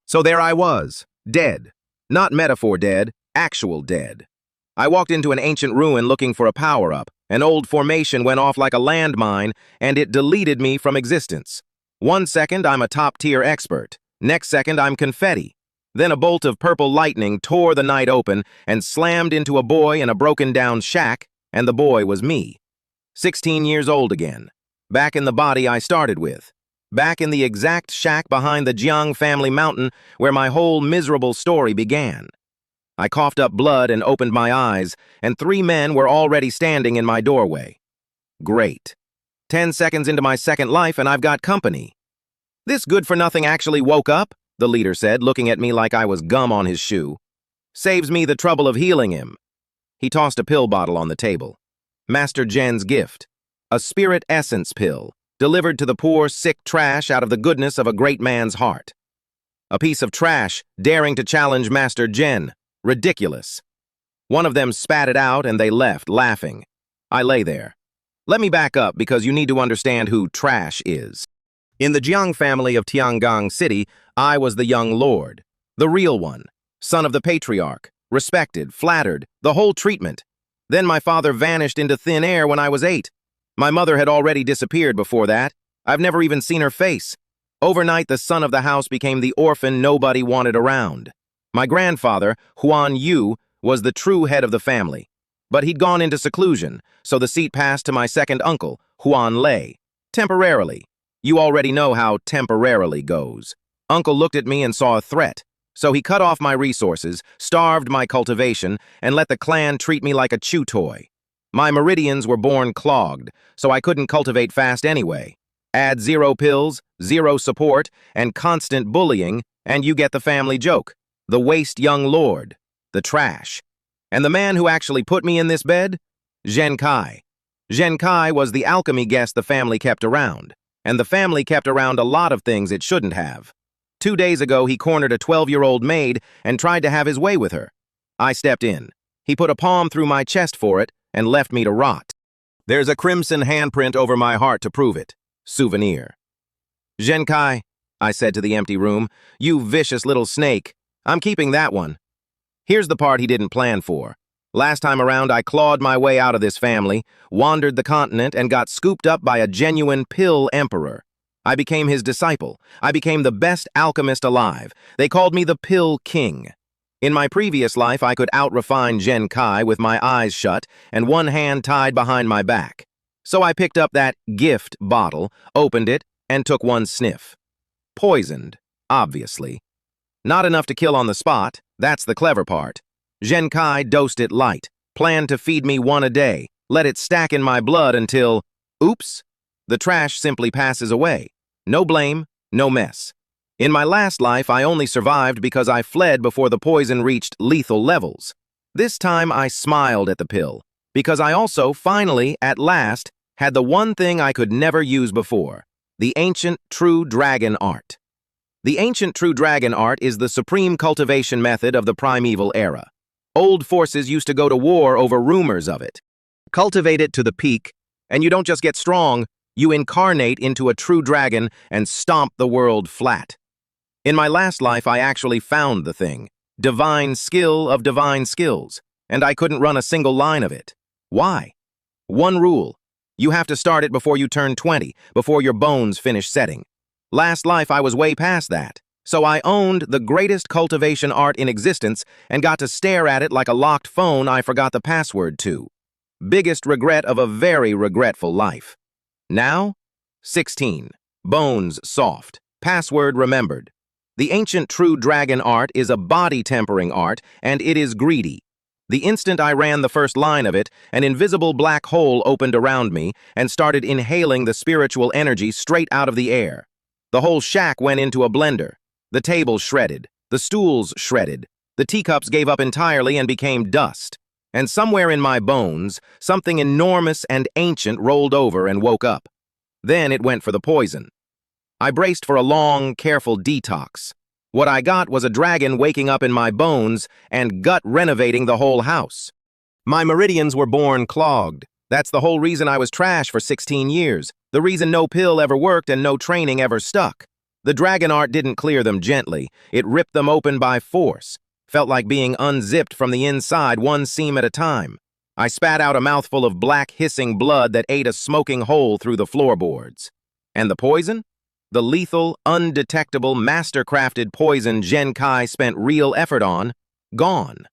So there I was, dead. Not metaphor dead, actual dead. I walked into an ancient ruin looking for a power-up. An old formation went off like a landmine, and it deleted me from existence. 1 second, I'm a top-tier expert. Next second, I'm confetti. Then a bolt of purple lightning tore the night open and slammed into a boy in a broken-down shack, and the boy was me. 16 years old again. Back in the body I started with. Back in the exact shack behind the Jiang family mountain where my whole miserable story began. I coughed up blood and opened my eyes, and 3 men were already standing in my doorway. Great. 10 seconds into my second life and I've got company. This good-for-nothing actually woke up, the leader said, looking at me like I was gum on his shoe. Saves me the trouble of healing him. He tossed a pill bottle on the table. Master Zhen's gift. A spirit essence pill, delivered to the poor, sick trash out of the goodness of a great man's heart. A piece of trash daring to challenge Master Zhen. Ridiculous. One of them spat it out and they left, laughing. I lay there. Let me back up because you need to understand who trash is. In the Jiang family of Tiangong City, I was the young lord. The real one. Son of the patriarch. Respected, flattered, the whole treatment. Then my father vanished into thin air when I was 8. My mother had already disappeared before that. I've never even seen her face. Overnight, the son of the house became the orphan nobody wanted around. My grandfather, Huan Yu, was the true head of the family. But he'd gone into seclusion, so the seat passed to my second uncle, Huan Lei. Temporarily. You already know how temporarily goes. Uncle looked at me and saw a threat, so he cut off my resources, starved my cultivation, and let the clan treat me like a chew toy. My meridians were born clogged, so I couldn't cultivate fast anyway. Add 0 pills, 0 support, and constant bullying, and you get the family joke. The waste young lord. The trash. And the man who actually put me in this bed? Zhen Kai. Zhen Kai was the alchemy guest the family kept around, and the family kept around a lot of things it shouldn't have. 2 days ago, he cornered a 12-year-old maid and tried to have his way with her. I stepped in. He put a palm through my chest for it and left me to rot. There's a crimson handprint over my heart to prove it. Souvenir. Zhen Kai, I said to the empty room, you vicious little snake. I'm keeping that one. Here's the part he didn't plan for. Last time around, I clawed my way out of this family, wandered the continent, and got scooped up by a genuine pill emperor. I became his disciple. I became the best alchemist alive. They called me the Pill King. In my previous life, I could out-refine Zhen Kai with my eyes shut and one hand tied behind my back. So I picked up that gift bottle, opened it, and took one sniff. Poisoned, obviously. Not enough to kill on the spot, that's the clever part. Zhen Kai dosed it light, planned to feed me 1 a day, let it stack in my blood until, oops, the trash simply passes away. No blame, no mess. In my last life, I only survived because I fled before the poison reached lethal levels. This time I smiled at the pill, because I also, finally, at last, had the one thing I could never use before, the ancient true dragon art. The ancient true dragon art is the supreme cultivation method of the primeval era. Old forces used to go to war over rumors of it. Cultivate it to the peak, and you don't just get strong, you incarnate into a true dragon and stomp the world flat. In my last life, I actually found the thing, divine skill of divine skills, and I couldn't run a single line of it. Why? One rule. You have to start it before you turn 20, before your bones finish setting. Last life, I was way past that, so I owned the greatest cultivation art in existence and got to stare at it like a locked phone I forgot the password to. Biggest regret of a very regretful life. Now? 16. Bones soft. Password remembered. The ancient true dragon art is a body-tempering art, and it is greedy. The instant I ran the first line of it, an invisible black hole opened around me and started inhaling the spiritual energy straight out of the air. The whole shack went into a blender. The tables shredded. The stools shredded. The teacups gave up entirely and became dust. And somewhere in my bones, something enormous and ancient rolled over and woke up. Then it went for the poison. I braced for a long, careful detox. What I got was a dragon waking up in my bones and gut-renovating the whole house. My meridians were born clogged. That's the whole reason I was trash for 16 years. The reason no pill ever worked and no training ever stuck. The dragon art didn't clear them gently. It ripped them open by force. Felt like being unzipped from the inside, one seam at a time. I spat out a mouthful of black, hissing blood that ate a smoking hole through the floorboards. And the poison? The lethal, undetectable, master-crafted poison Genkai spent real effort on, gone.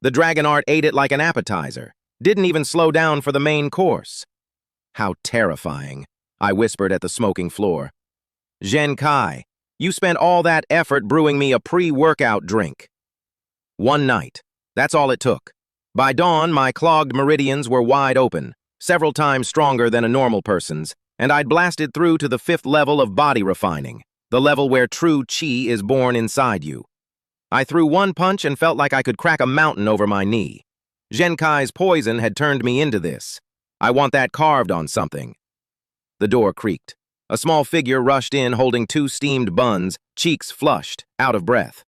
The dragon art ate it like an appetizer. Didn't even slow down for the main course. How terrifying, I whispered at the smoking floor. Genkai, you spent all that effort brewing me a pre-workout drink. One night. That's all it took. By dawn, my clogged meridians were wide open, several times stronger than a normal person's, and I'd blasted through to the 5th level of body refining, the level where true Qi is born inside you. I threw one punch and felt like I could crack a mountain over my knee. Genkai's poison had turned me into this. I want that carved on something. The door creaked. A small figure rushed in holding 2 steamed buns, cheeks flushed, out of breath.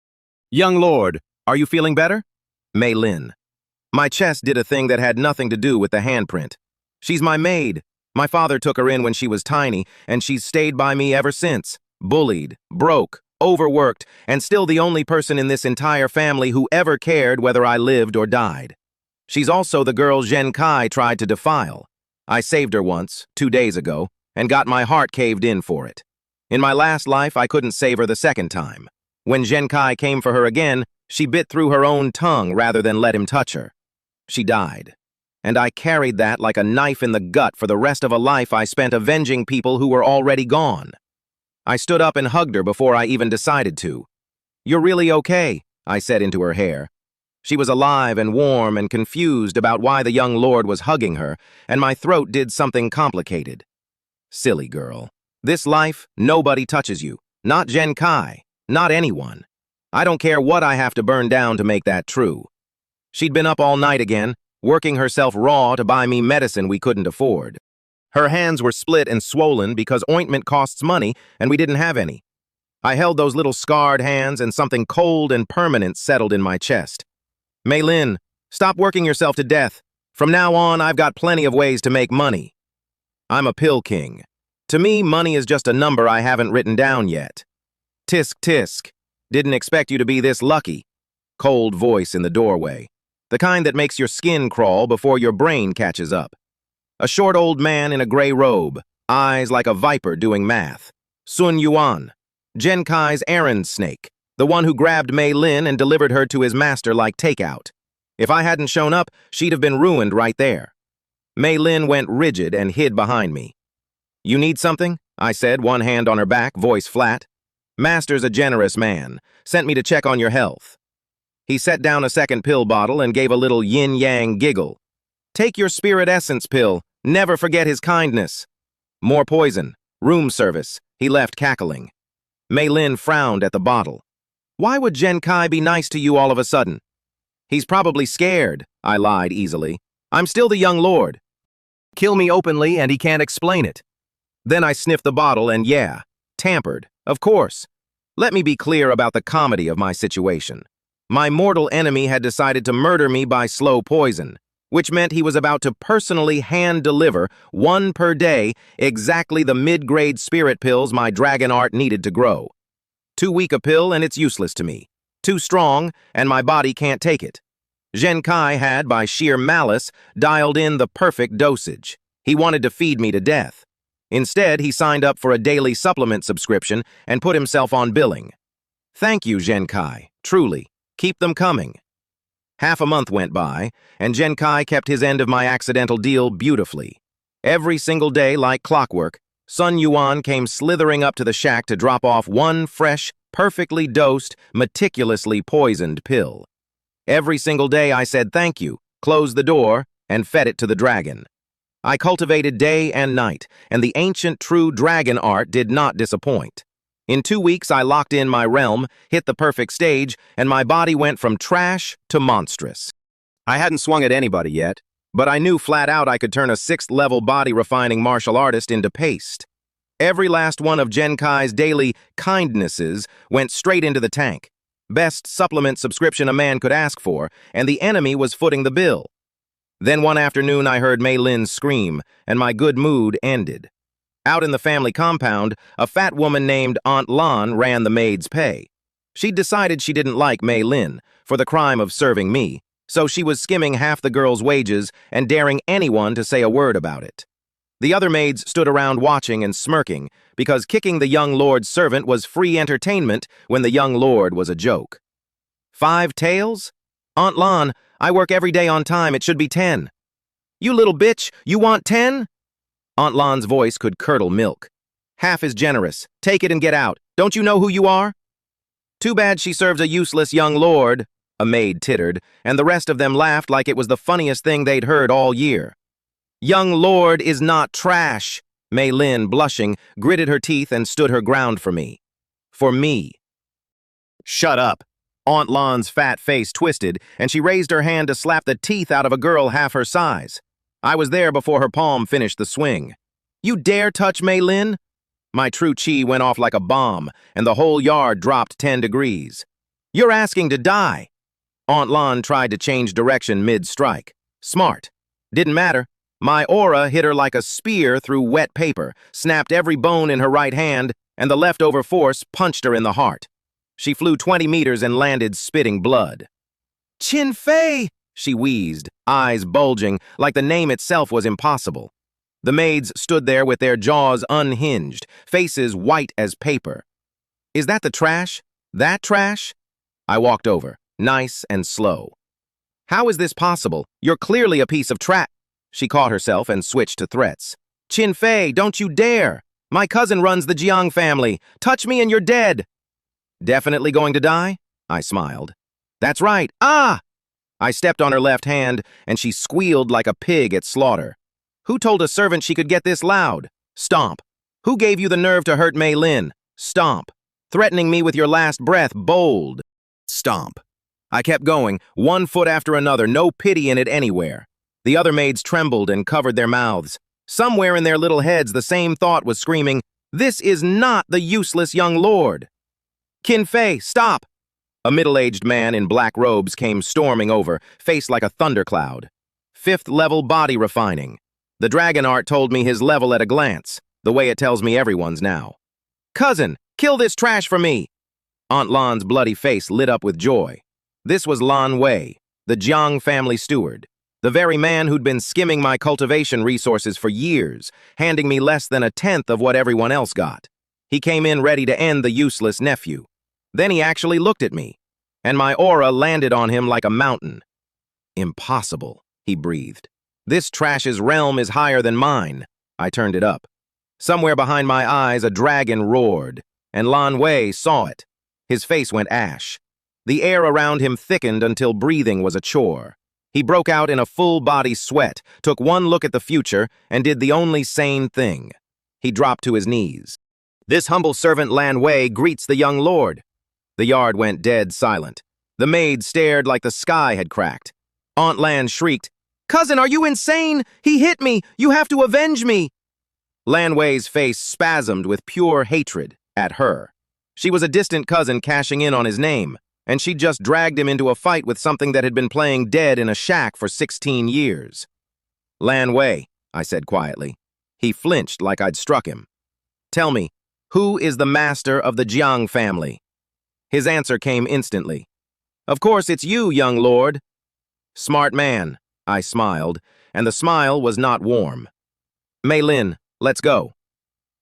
Young lord, are you feeling better? Mei Lin. My chest did a thing that had nothing to do with the handprint. She's my maid. My father took her in when she was tiny, and she's stayed by me ever since. Bullied, broke, overworked, and still the only person in this entire family who ever cared whether I lived or died. She's also the girl Genkai tried to defile. I saved her once, 2 days ago, and got my heart caved in for it. In my last life, I couldn't save her the second time. When Genkai came for her again, she bit through her own tongue rather than let him touch her. She died. And I carried that like a knife in the gut for the rest of a life I spent avenging people who were already gone. I stood up and hugged her before I even decided to. You're really okay, I said into her hair. She was alive and warm and confused about why the young lord was hugging her, and my throat did something complicated. Silly girl. This life, nobody touches you. Not Genkai. Not anyone. I don't care what I have to burn down to make that true. She'd been up all night again, working herself raw to buy me medicine we couldn't afford. Her hands were split and swollen because ointment costs money and we didn't have any. I held those little scarred hands and something cold and permanent settled in my chest. Mei Lin, stop working yourself to death. From now on, I've got plenty of ways to make money. I'm a pill king. To me, money is just a number I haven't written down yet. Tisk tisk. Didn't expect you to be this lucky. Cold voice in the doorway. The kind that makes your skin crawl before your brain catches up. A short old man in a gray robe, eyes like a viper doing math. Sun Yuan, Genkai's errand snake, the one who grabbed Mei Lin and delivered her to his master like takeout. If I hadn't shown up, she'd have been ruined right there. Mei Lin went rigid and hid behind me. You need something? I said, one hand on her back, voice flat. Master's a generous man. Sent me to check on your health. He set down a second pill bottle and gave a little yin-yang giggle. Take your spirit essence pill. Never forget his kindness. More poison. Room service. He left cackling. Mei Lin frowned at the bottle. Why would Genkai be nice to you all of a sudden? He's probably scared, I lied easily. I'm still the young lord. Kill me openly and he can't explain it. Then I sniffed the bottle and yeah, tampered, of course. Let me be clear about the comedy of my situation. My mortal enemy had decided to murder me by slow poison, which meant he was about to personally hand-deliver, 1 per day, exactly the mid-grade spirit pills my dragon art needed to grow. Too weak a pill and it's useless to me. Too strong and my body can't take it. Genkai had, by sheer malice, dialed in the perfect dosage. He wanted to feed me to death. Instead, he signed up for a daily supplement subscription and put himself on billing. Thank you, Genkai. Truly. Keep them coming. Half a month went by, and Genkai kept his end of my accidental deal beautifully. Every single day, like clockwork, Sun Yuan came slithering up to the shack to drop off one fresh, perfectly dosed, meticulously poisoned pill. Every single day I said thank you, closed the door, and fed it to the dragon. I cultivated day and night, and the ancient true dragon art did not disappoint. In 2 weeks, I locked in my realm, hit the perfect stage, and my body went from trash to monstrous. I hadn't swung at anybody yet, but I knew flat out I could turn a 6th-level body-refining martial artist into paste. Every last one of Genkai's daily kindnesses went straight into the tank. Best supplement subscription a man could ask for, and the enemy was footing the bill. Then one afternoon I heard Mei Lin scream, and my good mood ended. Out in the family compound, a fat woman named Aunt Lan ran the maid's pay. She'd decided she didn't like Mei Lin for the crime of serving me, so she was skimming half the girls' wages and daring anyone to say a word about it. The other maids stood around watching and smirking because kicking the young lord's servant was free entertainment when the young lord was a joke. 5 taels? Aunt Lan, I work every day on time, it should be 10. You little bitch, you want 10? Aunt Lan's voice could curdle milk. Half is generous. Take it and get out. Don't you know who you are? Too bad she serves a useless young lord, a maid tittered, and the rest of them laughed like it was the funniest thing they'd heard all year. Young lord is not trash. Mei Lin, blushing, gritted her teeth and stood her ground for me. For me. Shut up. Aunt Lan's fat face twisted, and she raised her hand to slap the teeth out of a girl half her size. I was there before her palm finished the swing. You dare touch Mei Lin? My true chi went off like a bomb, and the whole yard dropped 10 degrees. You're asking to die. Aunt Lan tried to change direction mid-strike. Smart. Didn't matter. My aura hit her like a spear through wet paper, snapped every bone in her right hand, and the leftover force punched her in the heart. She flew 20 meters and landed spitting blood. Qin Feng, she wheezed, eyes bulging, like the name itself was impossible. The maids stood there with their jaws unhinged, faces white as paper. Is that the trash? That trash? I walked over, nice and slow. How is this possible? You're clearly a piece of trash. She caught herself and switched to threats. Qin Feng, don't you dare! My cousin runs the Jiang family. Touch me and you're dead. Definitely going to die? I smiled. That's right. Ah! I stepped on her left hand, and she squealed like a pig at slaughter. Who told a servant she could get this loud? Stomp. Who gave you the nerve to hurt Mei Lin? Stomp. Threatening me with your last breath, bold. Stomp. I kept going, one foot after another, no pity in it anywhere. The other maids trembled and covered their mouths. Somewhere in their little heads the same thought was screaming, this is not the useless young lord. Qin Feng, stop! A middle-aged man in black robes came storming over, face like a thundercloud. 5th level body refining. The dragon art told me his level at a glance, the way it tells me everyone's now. Cousin, kill this trash for me! Aunt Lan's bloody face lit up with joy. This was Lan Wei, the Jiang family steward, the very man who'd been skimming my cultivation resources for years, handing me less than 1/10 of what everyone else got. He came in ready to end the useless nephew. Then he actually looked at me, and my aura landed on him like a mountain. Impossible, he breathed. This trash's realm is higher than mine. I turned it up. Somewhere behind my eyes, a dragon roared, and Lan Wei saw it. His face went ash. The air around him thickened until breathing was a chore. He broke out in a full-body sweat, took one look at the future, and did the only sane thing. He dropped to his knees. This humble servant Lan Wei greets the young lord. The yard went dead silent. The maid stared like the sky had cracked. Aunt Lan shrieked, Cousin, are you insane? He hit me! You have to avenge me! Lan Wei's face spasmed with pure hatred at her. She was a distant cousin cashing in on his name, and she'd just dragged him into a fight with something that had been playing dead in a shack for 16 years. Lan Wei, I said quietly. He flinched like I'd struck him. Tell me, who is the master of the Jiang family? His answer came instantly. Of course it's you, young lord. Smart man, I smiled, and the smile was not warm. Mei Lin, let's go.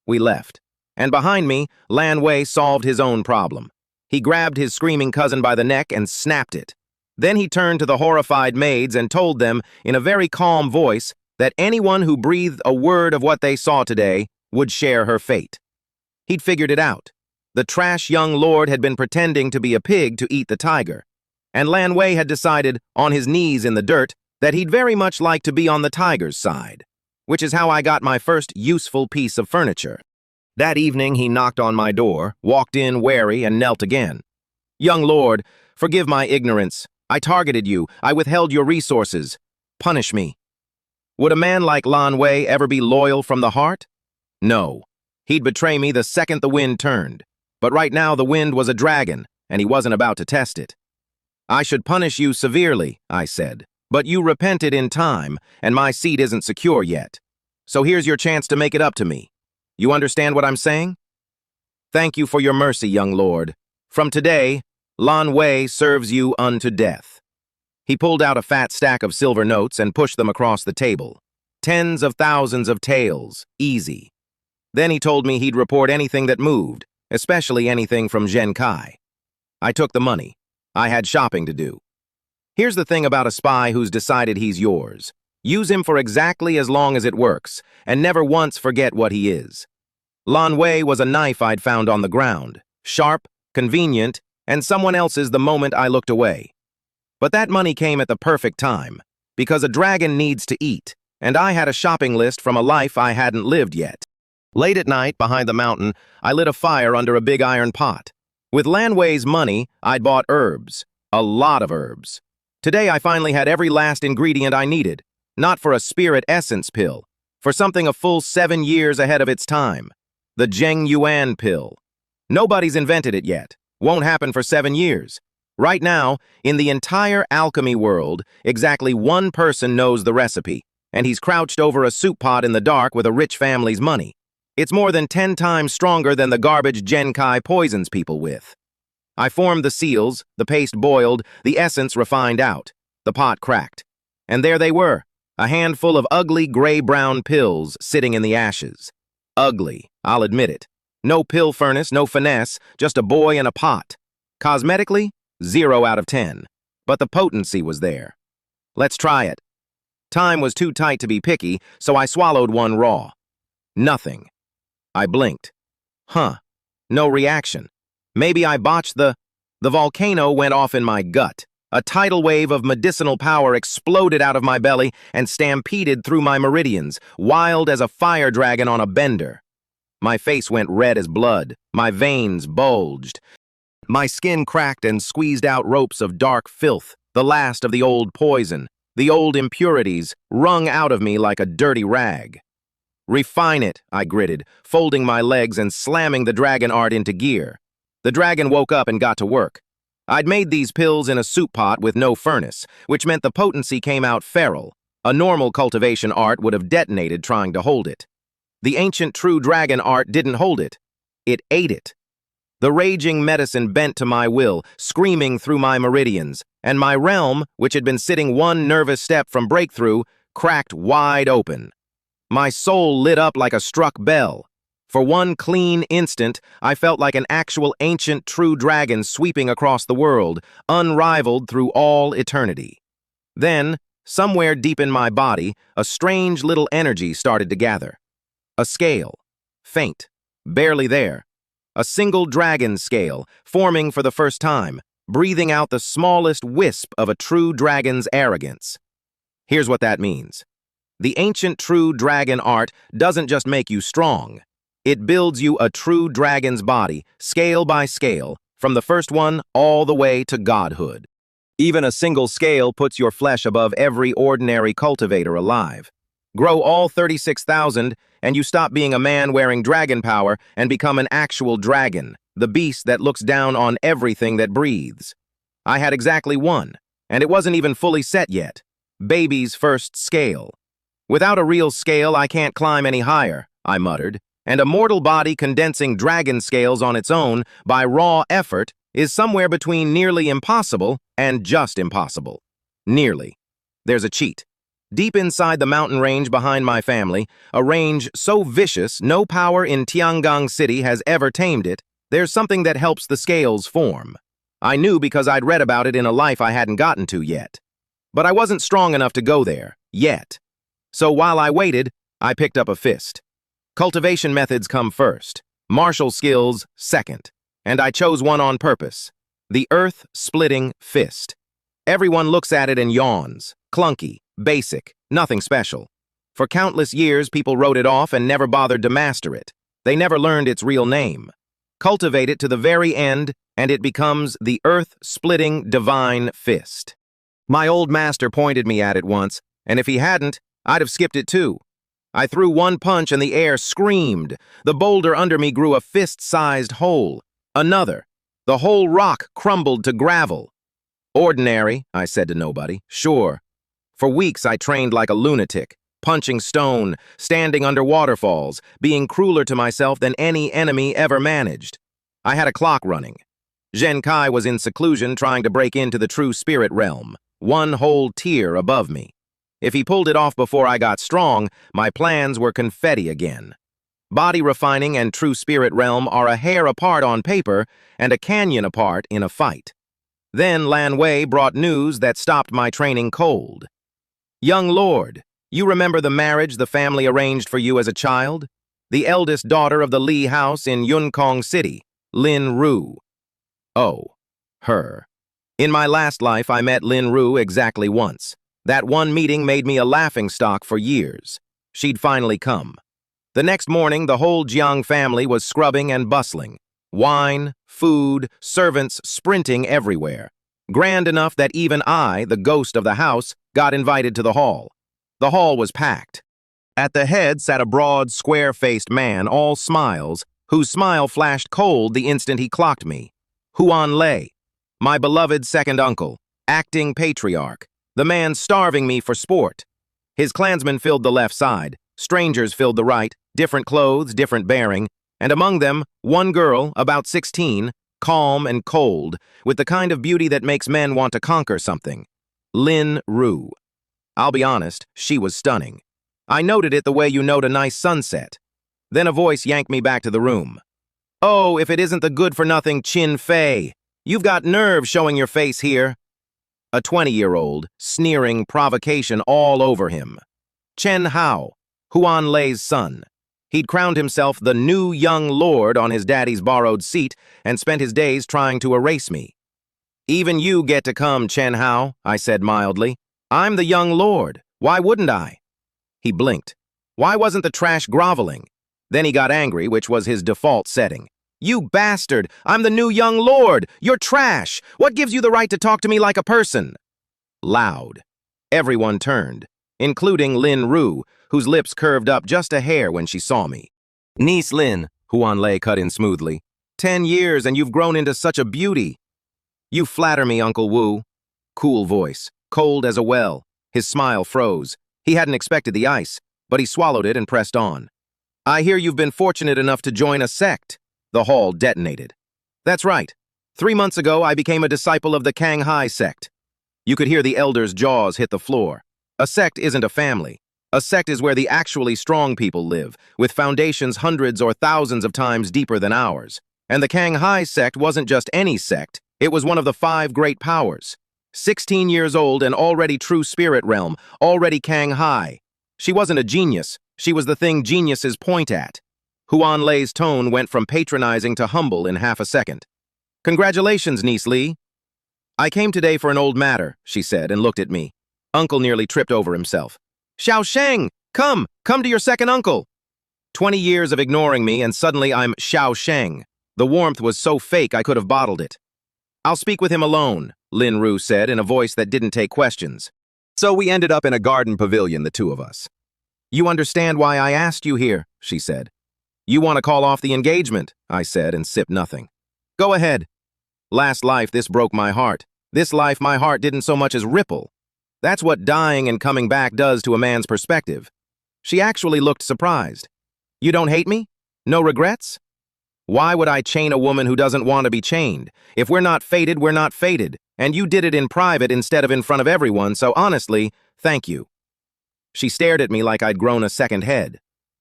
We left, and behind me, Lan Wei solved his own problem. He grabbed his screaming cousin by the neck and snapped it. Then he turned to the horrified maids and told them, in a very calm voice, that anyone who breathed a word of what they saw today would share her fate. He'd figured it out. The trash young lord had been pretending to be a pig to eat the tiger, and Lan Wei had decided, on his knees in the dirt, that he'd very much like to be on the tiger's side, which is how I got my first useful piece of furniture. That evening he knocked on my door, walked in wary, and knelt again. Young lord, forgive my ignorance. I targeted you. I withheld your resources. Punish me. Would a man like Lan Wei ever be loyal from the heart? No. He'd betray me the second the wind turned. But right now the wind was a dragon, and he wasn't about to test it. I should punish you severely, I said, but you repented in time, and my seat isn't secure yet. So here's your chance to make it up to me. You understand what I'm saying? Thank you for your mercy, young lord. From today, Lan Wei serves you unto death. He pulled out a fat stack of silver notes and pushed them across the table. Tens of thousands of taels, easy. Then he told me he'd report anything that moved, especially anything from Zhen Kai. I took the money. I had shopping to do. Here's the thing about a spy who's decided he's yours. Use him for exactly as long as it works, and never once forget what he is. Lan Wei was a knife I'd found on the ground, sharp, convenient, and someone else's the moment I looked away. But that money came at the perfect time, because a dragon needs to eat, and I had a shopping list from a life I hadn't lived yet. Late at night, behind the mountain, I lit a fire under a big iron pot. With Lan Wei's money, I'd bought herbs, a lot of herbs. Today I finally had every last ingredient I needed, not for a spirit essence pill, for something a full 7 years ahead of its time. The Zheng Yuan pill. Nobody's invented it yet. Won't happen for 7 years. Right now, in the entire alchemy world, exactly one person knows the recipe, and he's crouched over a soup pot in the dark with a rich family's money. It's more than 10 times stronger than the garbage Zhen Kai poisons people with. I formed the seals, the paste boiled, the essence refined out. The pot cracked. And there they were, a handful of ugly gray-brown pills sitting in the ashes. Ugly, I'll admit it. No pill furnace, no finesse, just a boy and a pot. Cosmetically, 0 out of 10. But the potency was there. Let's try it. Time was too tight to be picky, so I swallowed one raw. Nothing. I blinked. No reaction. Maybe I botched the volcano went off in my gut. A tidal wave of medicinal power exploded out of my belly and stampeded through my meridians, wild as a fire dragon on a bender. My face went red as blood. My veins bulged. My skin cracked and squeezed out ropes of dark filth, the last of the old poison, the old impurities, wrung out of me like a dirty rag. Refine it, I gritted, folding my legs and slamming the dragon art into gear. The dragon woke up and got to work. I'd made these pills in a soup pot with no furnace, which meant the potency came out feral. A normal cultivation art would have detonated trying to hold it. The ancient true dragon art didn't hold it. It ate it. The raging medicine bent to my will, screaming through my meridians, and my realm, which had been sitting one nervous step from breakthrough, cracked wide open. My soul lit up like a struck bell. For one clean instant, I felt like an actual ancient true dragon sweeping across the world, unrivaled through all eternity. Then, somewhere deep in my body, a strange little energy started to gather. A scale. Faint. Barely there. A single dragon scale, forming for the first time, breathing out the smallest wisp of a true dragon's arrogance. Here's what that means. The ancient true dragon art doesn't just make you strong. It builds you a true dragon's body, scale by scale, from the first one all the way to godhood. Even a single scale puts your flesh above every ordinary cultivator alive. Grow all 36,000, and you stop being a man wearing dragon power and become an actual dragon, the beast that looks down on everything that breathes. I had exactly one, and it wasn't even fully set yet. Baby's first scale. Without a real scale, I can't climb any higher, I muttered, and a mortal body condensing dragon scales on its own by raw effort is somewhere between nearly impossible and just impossible. Nearly. There's a cheat. Deep inside the mountain range behind my family, a range so vicious no power in Tiangong City has ever tamed it, there's something that helps the scales form. I knew because I'd read about it in a life I hadn't gotten to yet. But I wasn't strong enough to go there, yet. So while I waited, I picked up a fist. Cultivation methods come first, martial skills second, and I chose one on purpose. The earth-splitting fist. Everyone looks at it and yawns. Clunky, basic, nothing special. For countless years, people wrote it off and never bothered to master it. They never learned its real name. Cultivate it to the very end, and it becomes the earth-splitting divine fist. My old master pointed me at it once, and if he hadn't, I'd have skipped it too. I threw one punch and the air screamed. The boulder under me grew a fist-sized hole. Another. The whole rock crumbled to gravel. Ordinary, I said to nobody. Sure. For weeks I trained like a lunatic. punching stone, standing under waterfalls, being crueler to myself than any enemy ever managed. I had a clock running. Zhen Kai was in seclusion trying to break into the true spirit realm, one whole tier above me. If he pulled it off before I got strong, my plans were confetti again. Body refining and true spirit realm are a hair apart on paper and a canyon apart in a fight. Then Lan Wei brought news that stopped my training cold. Young lord, you remember the marriage the family arranged for you as a child? The eldest daughter of the Li house in Yunkong City, Lin Ru. Oh, her. In my last life, I met Lin Ru exactly once. That one meeting made me a laughingstock for years. She'd finally come. The next morning, the whole Jiang family was scrubbing and bustling. Wine, food, servants sprinting everywhere. Grand enough that even I, the ghost of the house, got invited to the hall. The hall was packed. At the head sat a broad, square-faced man, all smiles, whose smile flashed cold the instant he clocked me. Huan Lei, my beloved second uncle, acting patriarch, the man starving me for sport. His clansmen filled the left side, strangers filled the right, different clothes, different bearing, and among them, one girl, about 16, calm and cold, with the kind of beauty that makes men want to conquer something. Lin Ru. I'll be honest, she was stunning. I noted it the way you note a nice sunset. Then a voice yanked me back to the room. Oh, if it isn't the good-for-nothing Qin Feng. You've got nerve showing your face here. A 20-year-old, sneering provocation all over him. Chen Hao, Huan Lei's son. He'd crowned himself the new young lord on his daddy's borrowed seat and spent his days trying to erase me. Even you get to come, Chen Hao, I said mildly. I'm the young lord. Why wouldn't I? He blinked. Why wasn't the trash groveling? Then he got angry, which was his default setting. You bastard! I'm the new young lord! You're trash! What gives you the right to talk to me like a person? Loud. Everyone turned, including Lin Ru, whose lips curved up just a hair when she saw me. Niece Lin, Huan Lei cut in smoothly. 10 years and you've grown into such a beauty. You flatter me, Uncle Wu. Cool voice, cold as a well. His smile froze. He hadn't expected the ice, but he swallowed it and pressed on. I hear you've been fortunate enough to join a sect. The hall detonated. That's right. 3 months ago, I became a disciple of the Shanghai sect. You could hear the elders' jaws hit the floor. A sect isn't a family. A sect is where the actually strong people live, with foundations hundreds or thousands of times deeper than ours. And the Shanghai sect wasn't just any sect. It was one of the 5 great powers. 16 years old and already true spirit realm, already Shanghai. She wasn't a genius. She was the thing geniuses point at. Huan Lei's tone went from patronizing to humble in half a second. Congratulations, niece Li. I came today for an old matter, she said and looked at me. Uncle nearly tripped over himself. Xiao Sheng, come to your second uncle. 20 years of ignoring me and suddenly I'm Xiao Sheng. The warmth was so fake I could have bottled it. I'll speak with him alone, Lin Ru said in a voice that didn't take questions. So we ended up in a garden pavilion, the two of us. You understand why I asked you here, she said. You want to call off the engagement, I said and sipped nothing. Go ahead. Last life, this broke my heart. This life, my heart didn't so much as ripple. That's what dying and coming back does to a man's perspective. She actually looked surprised. You don't hate me? No regrets? Why would I chain a woman who doesn't want to be chained? If we're not fated, we're not fated. And you did it in private instead of in front of everyone, so honestly, thank you. She stared at me like I'd grown a second head.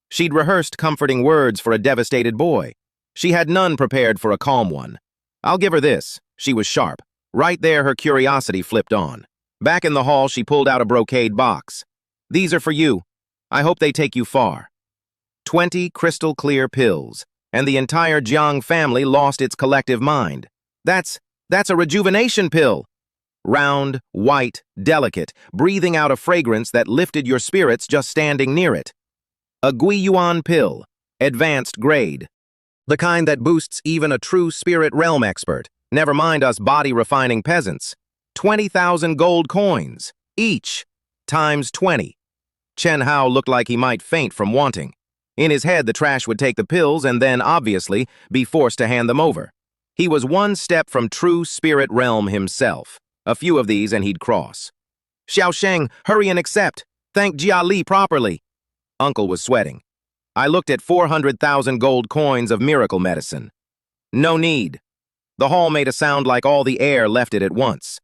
She'd rehearsed comforting words for a devastated boy. She had none prepared for a calm one. I'll give her this. She was sharp. Right there, her curiosity flipped on. Back in the hall, she pulled out a brocade box. These are for you. I hope they take you far. 20 crystal-clear pills, and the entire Jiang family lost its collective mind. That's a rejuvenation pill. Round, white, delicate, breathing out a fragrance that lifted your spirits just standing near it. A Guiyuan pill, advanced grade. The kind that boosts even a true spirit realm expert, never mind us body-refining peasants. 20,000 gold coins, each, times 20. Chen Hao looked like he might faint from wanting. In his head, the trash would take the pills and then, obviously, be forced to hand them over. He was one step from true spirit realm himself. A few of these and he'd cross. Xiao Sheng, hurry and accept. Thank Jia Li properly. Uncle was sweating. I looked at 400,000 gold coins of miracle medicine. No need. The hall made a sound like all the air left it at once.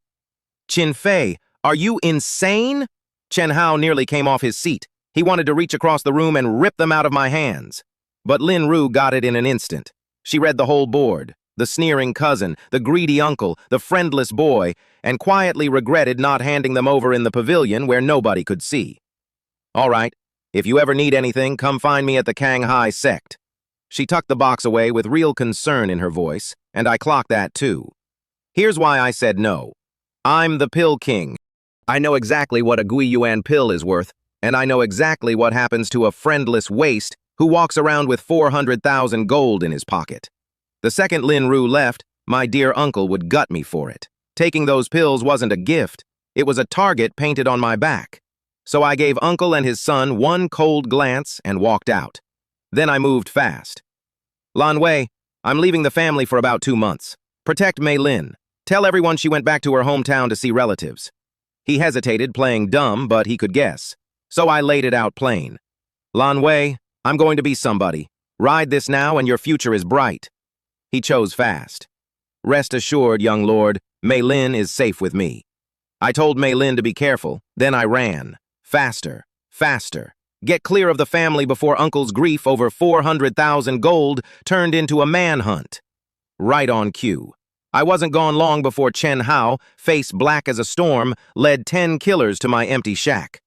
Qin Feng, are you insane? Chen Hao nearly came off his seat. He wanted to reach across the room and rip them out of my hands. But Lin Ru got it in an instant. She read the whole board, the sneering cousin, the greedy uncle, the friendless boy, and quietly regretted not handing them over in the pavilion where nobody could see. All right, if you ever need anything, come find me at the Shanghai sect. She tucked the box away with real concern in her voice, and I clocked that too. Here's why I said no. I'm the pill king. I know exactly what a Guiyuan pill is worth, and I know exactly what happens to a friendless waste who walks around with 400,000 gold in his pocket. The second Lin Ru left, my dear uncle would gut me for it. Taking those pills wasn't a gift. It was a target painted on my back. So I gave uncle and his son one cold glance and walked out. Then I moved fast. Lan Wei, I'm leaving the family for about 2 months. Protect Mei Lin. Tell everyone she went back to her hometown to see relatives. He hesitated, playing dumb, but he could guess. So I laid it out plain. Lan Wei, I'm going to be somebody. Ride this now and your future is bright. He chose fast. Rest assured, young lord, Mei Lin is safe with me. I told Mei Lin to be careful, then I ran. Faster, faster. Get clear of the family before uncle's grief over 400,000 gold turned into a manhunt. Right on cue. I wasn't gone long before Chen Hao, face black as a storm, led 10 killers to my empty shack.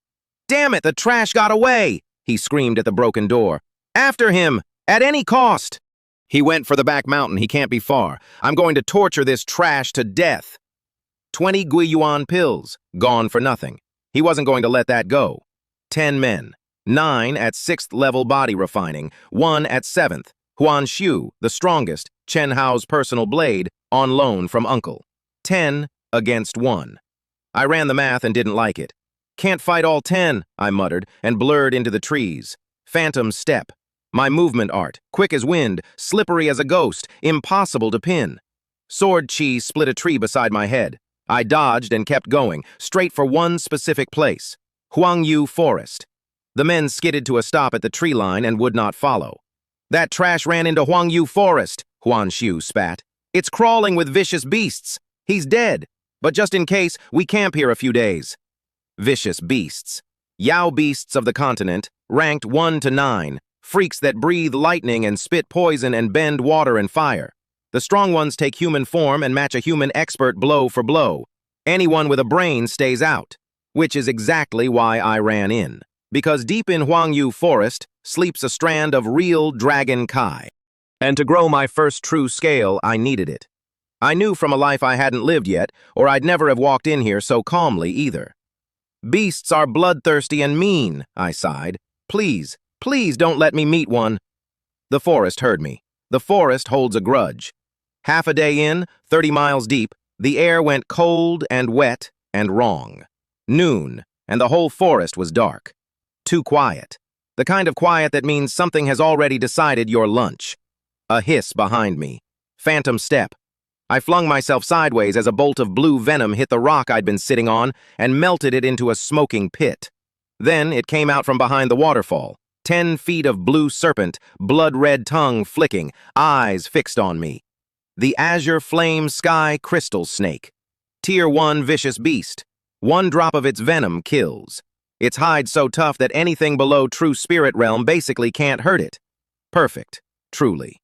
Damn it, the trash got away! He screamed at the broken door. After him, at any cost! He went for the back mountain, he can't be far. I'm going to torture this trash to death. 20 Guiyuan pills, gone for nothing. He wasn't going to let that go. 10 men, 9 at 6th level body refining, 1 at 7th. Huan Xiu, the strongest, Chen Hao's personal blade, on loan from uncle. 10 against 1. I ran the math and didn't like it. Can't fight all 10, I muttered, and blurred into the trees. Phantom step. My movement art, quick as wind, slippery as a ghost, impossible to pin. Sword chi split a tree beside my head. I dodged and kept going, straight for one specific place. Huangyu Forest. The men skidded to a stop at the tree line and would not follow. That trash ran into Huangyu Forest, Huan Xiu spat. It's crawling with vicious beasts. He's dead. But just in case, we camp here a few days. Vicious beasts. Yao beasts of the continent, ranked 1 to 9. Freaks that breathe lightning and spit poison and bend water and fire. The strong ones take human form and match a human expert blow for blow. Anyone with a brain stays out. Which is exactly why I ran in. Because deep in Huangyu Forest sleeps a strand of real dragon Kai. And to grow my first true scale, I needed it. I knew from a life I hadn't lived yet, or I'd never have walked in here so calmly either. Beasts are bloodthirsty and mean, I sighed. Please, please don't let me meet one. The forest heard me. The forest holds a grudge. Half a day in, 30 miles deep, the air went cold and wet and wrong. Noon, and the whole forest was dark. Too quiet. The kind of quiet that means something has already decided your lunch. A hiss behind me. Phantom step. I flung myself sideways as a bolt of blue venom hit the rock I'd been sitting on and melted it into a smoking pit. Then it came out from behind the waterfall. 10 feet of blue serpent, blood-red tongue flicking, eyes fixed on me. The azure flame sky crystal snake. Tier 1 vicious beast. 1 drop of its venom kills. Its hide so tough that anything below true spirit realm basically can't hurt it. Perfect. Truly.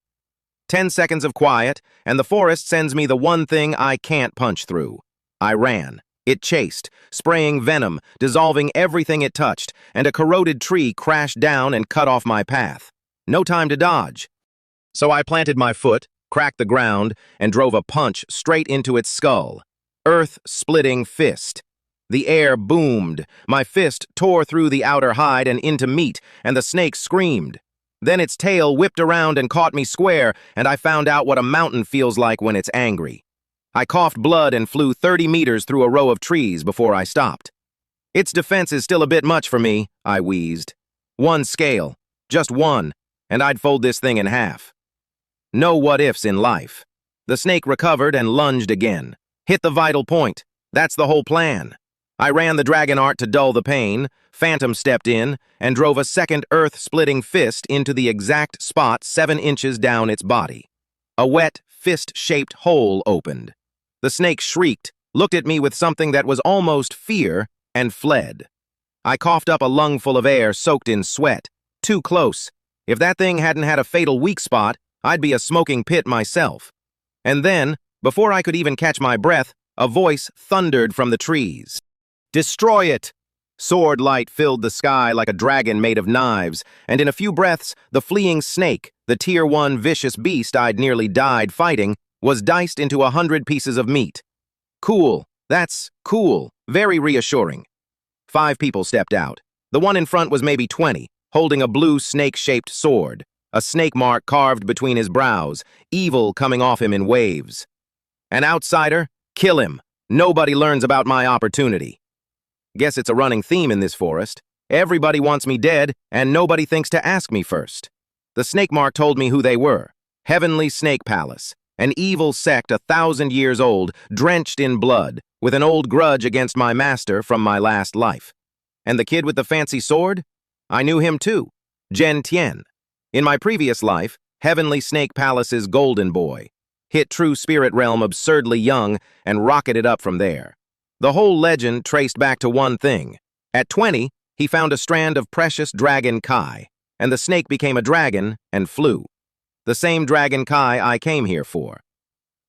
10 seconds of quiet, and the forest sends me the one thing I can't punch through. I ran. It chased, spraying venom, dissolving everything it touched, and a corroded tree crashed down and cut off my path. No time to dodge. So I planted my foot, cracked the ground, and drove a punch straight into its skull. Earth-splitting fist. The air boomed. My fist tore through the outer hide and into meat, and the snake screamed. Then its tail whipped around and caught me square, and I found out what a mountain feels like when it's angry. I coughed blood and flew 30 meters through a row of trees before I stopped. Its defense is still a bit much for me, I wheezed. 1 scale. Just 1, and I'd fold this thing in half. No what-ifs in life. The snake recovered and lunged again. Hit the vital point. That's the whole plan. I ran the dragon art to dull the pain, Phantom stepped in, and drove a second earth-splitting fist into the exact spot 7 inches down its body. A wet, fist-shaped hole opened. The snake shrieked, looked at me with something that was almost fear, and fled. I coughed up a lungful of air soaked in sweat. Too close. If that thing hadn't had a fatal weak spot, I'd be a smoking pit myself. And then, before I could even catch my breath, a voice thundered from the trees. "Destroy it!" Sword light filled the sky like a dragon made of knives, and in a few breaths, the fleeing snake, the Tier 1 vicious beast I'd nearly died fighting, was diced into 100 pieces of meat. Cool. That's cool. Very reassuring. 5 people stepped out. The one in front was maybe 20, holding a blue snake-shaped sword, a snake mark carved between his brows, evil coming off him in waves. An outsider? Kill him. Nobody learns about my opportunity. Guess it's a running theme in this forest. Everybody wants me dead, and nobody thinks to ask me first. The snake mark told me who they were. Heavenly Snake Palace, an evil sect 1,000 years old, drenched in blood, with an old grudge against my master from my last life. And the kid with the fancy sword? I knew him too. Zhen Tian. In my previous life, Heavenly Snake Palace's golden boy. Hit true spirit realm absurdly young and rocketed up from there. The whole legend traced back to one thing. At 20, he found a strand of precious dragon Kai, and the snake became a dragon and flew. The same dragon Kai I came here for.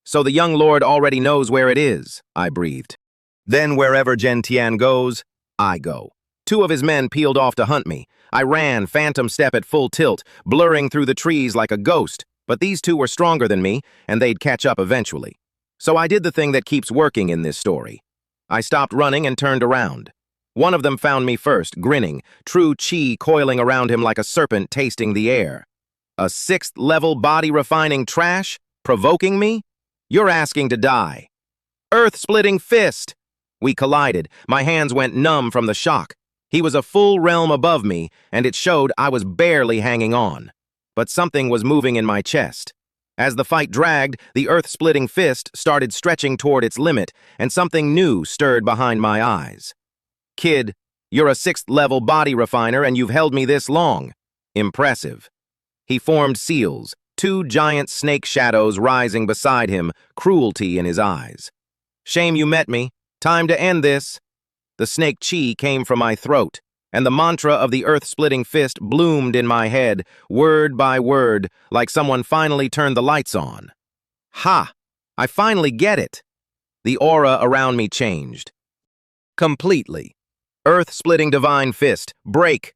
So the young lord already knows where it is, I breathed. Then wherever Zhen Tian goes, I go. 2 of his men peeled off to hunt me. I ran, phantom step at full tilt, blurring through the trees like a ghost, but these 2 were stronger than me, and they'd catch up eventually. So I did the thing that keeps working in this story. I stopped running and turned around. One of them found me first, grinning, true chi coiling around him like a serpent tasting the air. A 6th-level body-refining trash? Provoking me? You're asking to die. Earth-splitting fist! We collided. My hands went numb from the shock. He was a full realm above me, and it showed I was barely hanging on. But something was moving in my chest. As the fight dragged, the earth-splitting fist started stretching toward its limit, and something new stirred behind my eyes. Kid, you're a 6th-level body refiner, and you've held me this long. Impressive. He formed seals, 2 giant snake shadows rising beside him, cruelty in his eyes. Shame you met me. Time to end this. The snake chi came from my throat, and the mantra of the earth-splitting fist bloomed in my head, word by word, like someone finally turned the lights on. Ha! I finally get it! The aura around me changed. Completely. Earth-splitting divine fist. Break!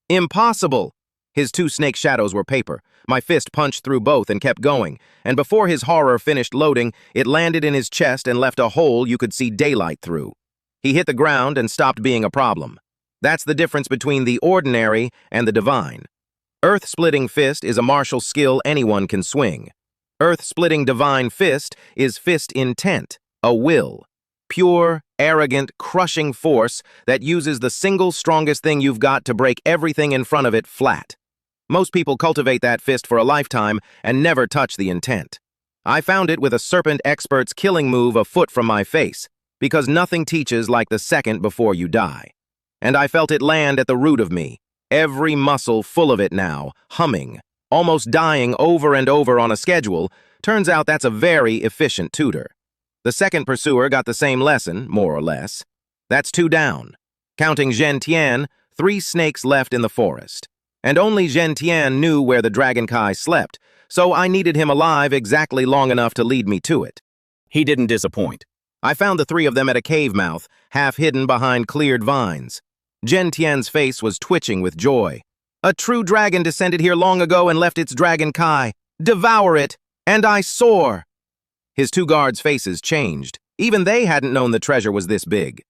Impossible! His 2 snake shadows were paper. My fist punched through both and kept going, and before his horror finished loading, it landed in his chest and left a hole you could see daylight through. He hit the ground and stopped being a problem. That's the difference between the ordinary and the divine. Earth-splitting fist is a martial skill anyone can swing. Earth-splitting divine fist is fist intent, a will. Pure, arrogant, crushing force that uses the single strongest thing you've got to break everything in front of it flat. Most people cultivate that fist for a lifetime and never touch the intent. I found it with a serpent expert's killing move a foot from my face, because nothing teaches like the second before you die. And I felt it land at the root of me, every muscle full of it now, humming, almost dying over and over on a schedule. Turns out that's a very efficient tutor. The second pursuer got the same lesson, more or less. That's 2 down. Counting Zhen Tian, 3 snakes left in the forest. And only Zhen Tian knew where the Dragon Kai slept, so I needed him alive exactly long enough to lead me to it. He didn't disappoint. I found the 3 of them at a cave mouth, half hidden behind cleared vines. Zhen Tian's face was twitching with joy. A true dragon descended here long ago and left its Dragon Kai. Devour it, and I soar! His 2 guards' faces changed. Even they hadn't known the treasure was this big.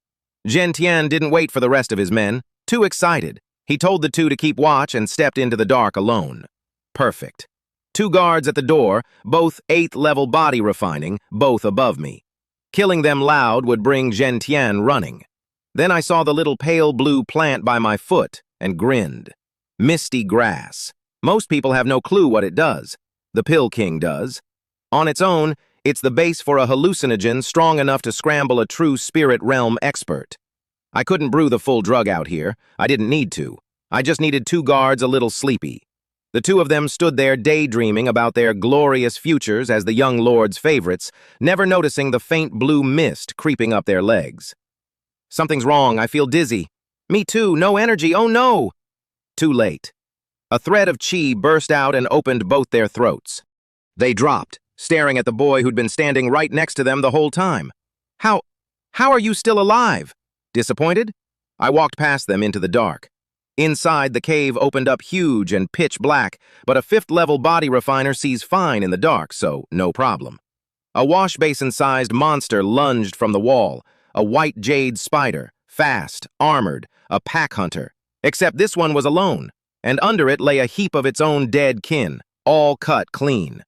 Zhen Tian didn't wait for the rest of his men. Too excited. He told the 2 to keep watch and stepped into the dark alone. Perfect. 2 guards at the door, both 8th-level body refining, both above me. Killing them loud would bring Zhen Tian running. Then I saw the little pale blue plant by my foot and grinned. Misty grass. Most people have no clue what it does. The Pill King does. On its own, it's the base for a hallucinogen strong enough to scramble a true spirit realm expert. I couldn't brew the full drug out here. I didn't need to. I just needed 2 guards a little sleepy. The 2 of them stood there daydreaming about their glorious futures as the young lord's favorites, never noticing the faint blue mist creeping up their legs. Something's wrong, I feel dizzy. Me too, no energy, oh no! Too late. A thread of chi burst out and opened both their throats. They dropped, staring at the boy who'd been standing right next to them the whole time. How are you still alive? Disappointed? I walked past them into the dark. Inside, the cave opened up huge and pitch black, but a 5th-level body refiner sees fine in the dark, so no problem. A wash-basin-sized monster lunged from the wall, a white jade spider, fast, armored, a pack hunter. Except this one was alone, and under it lay a heap of its own dead kin, all cut clean.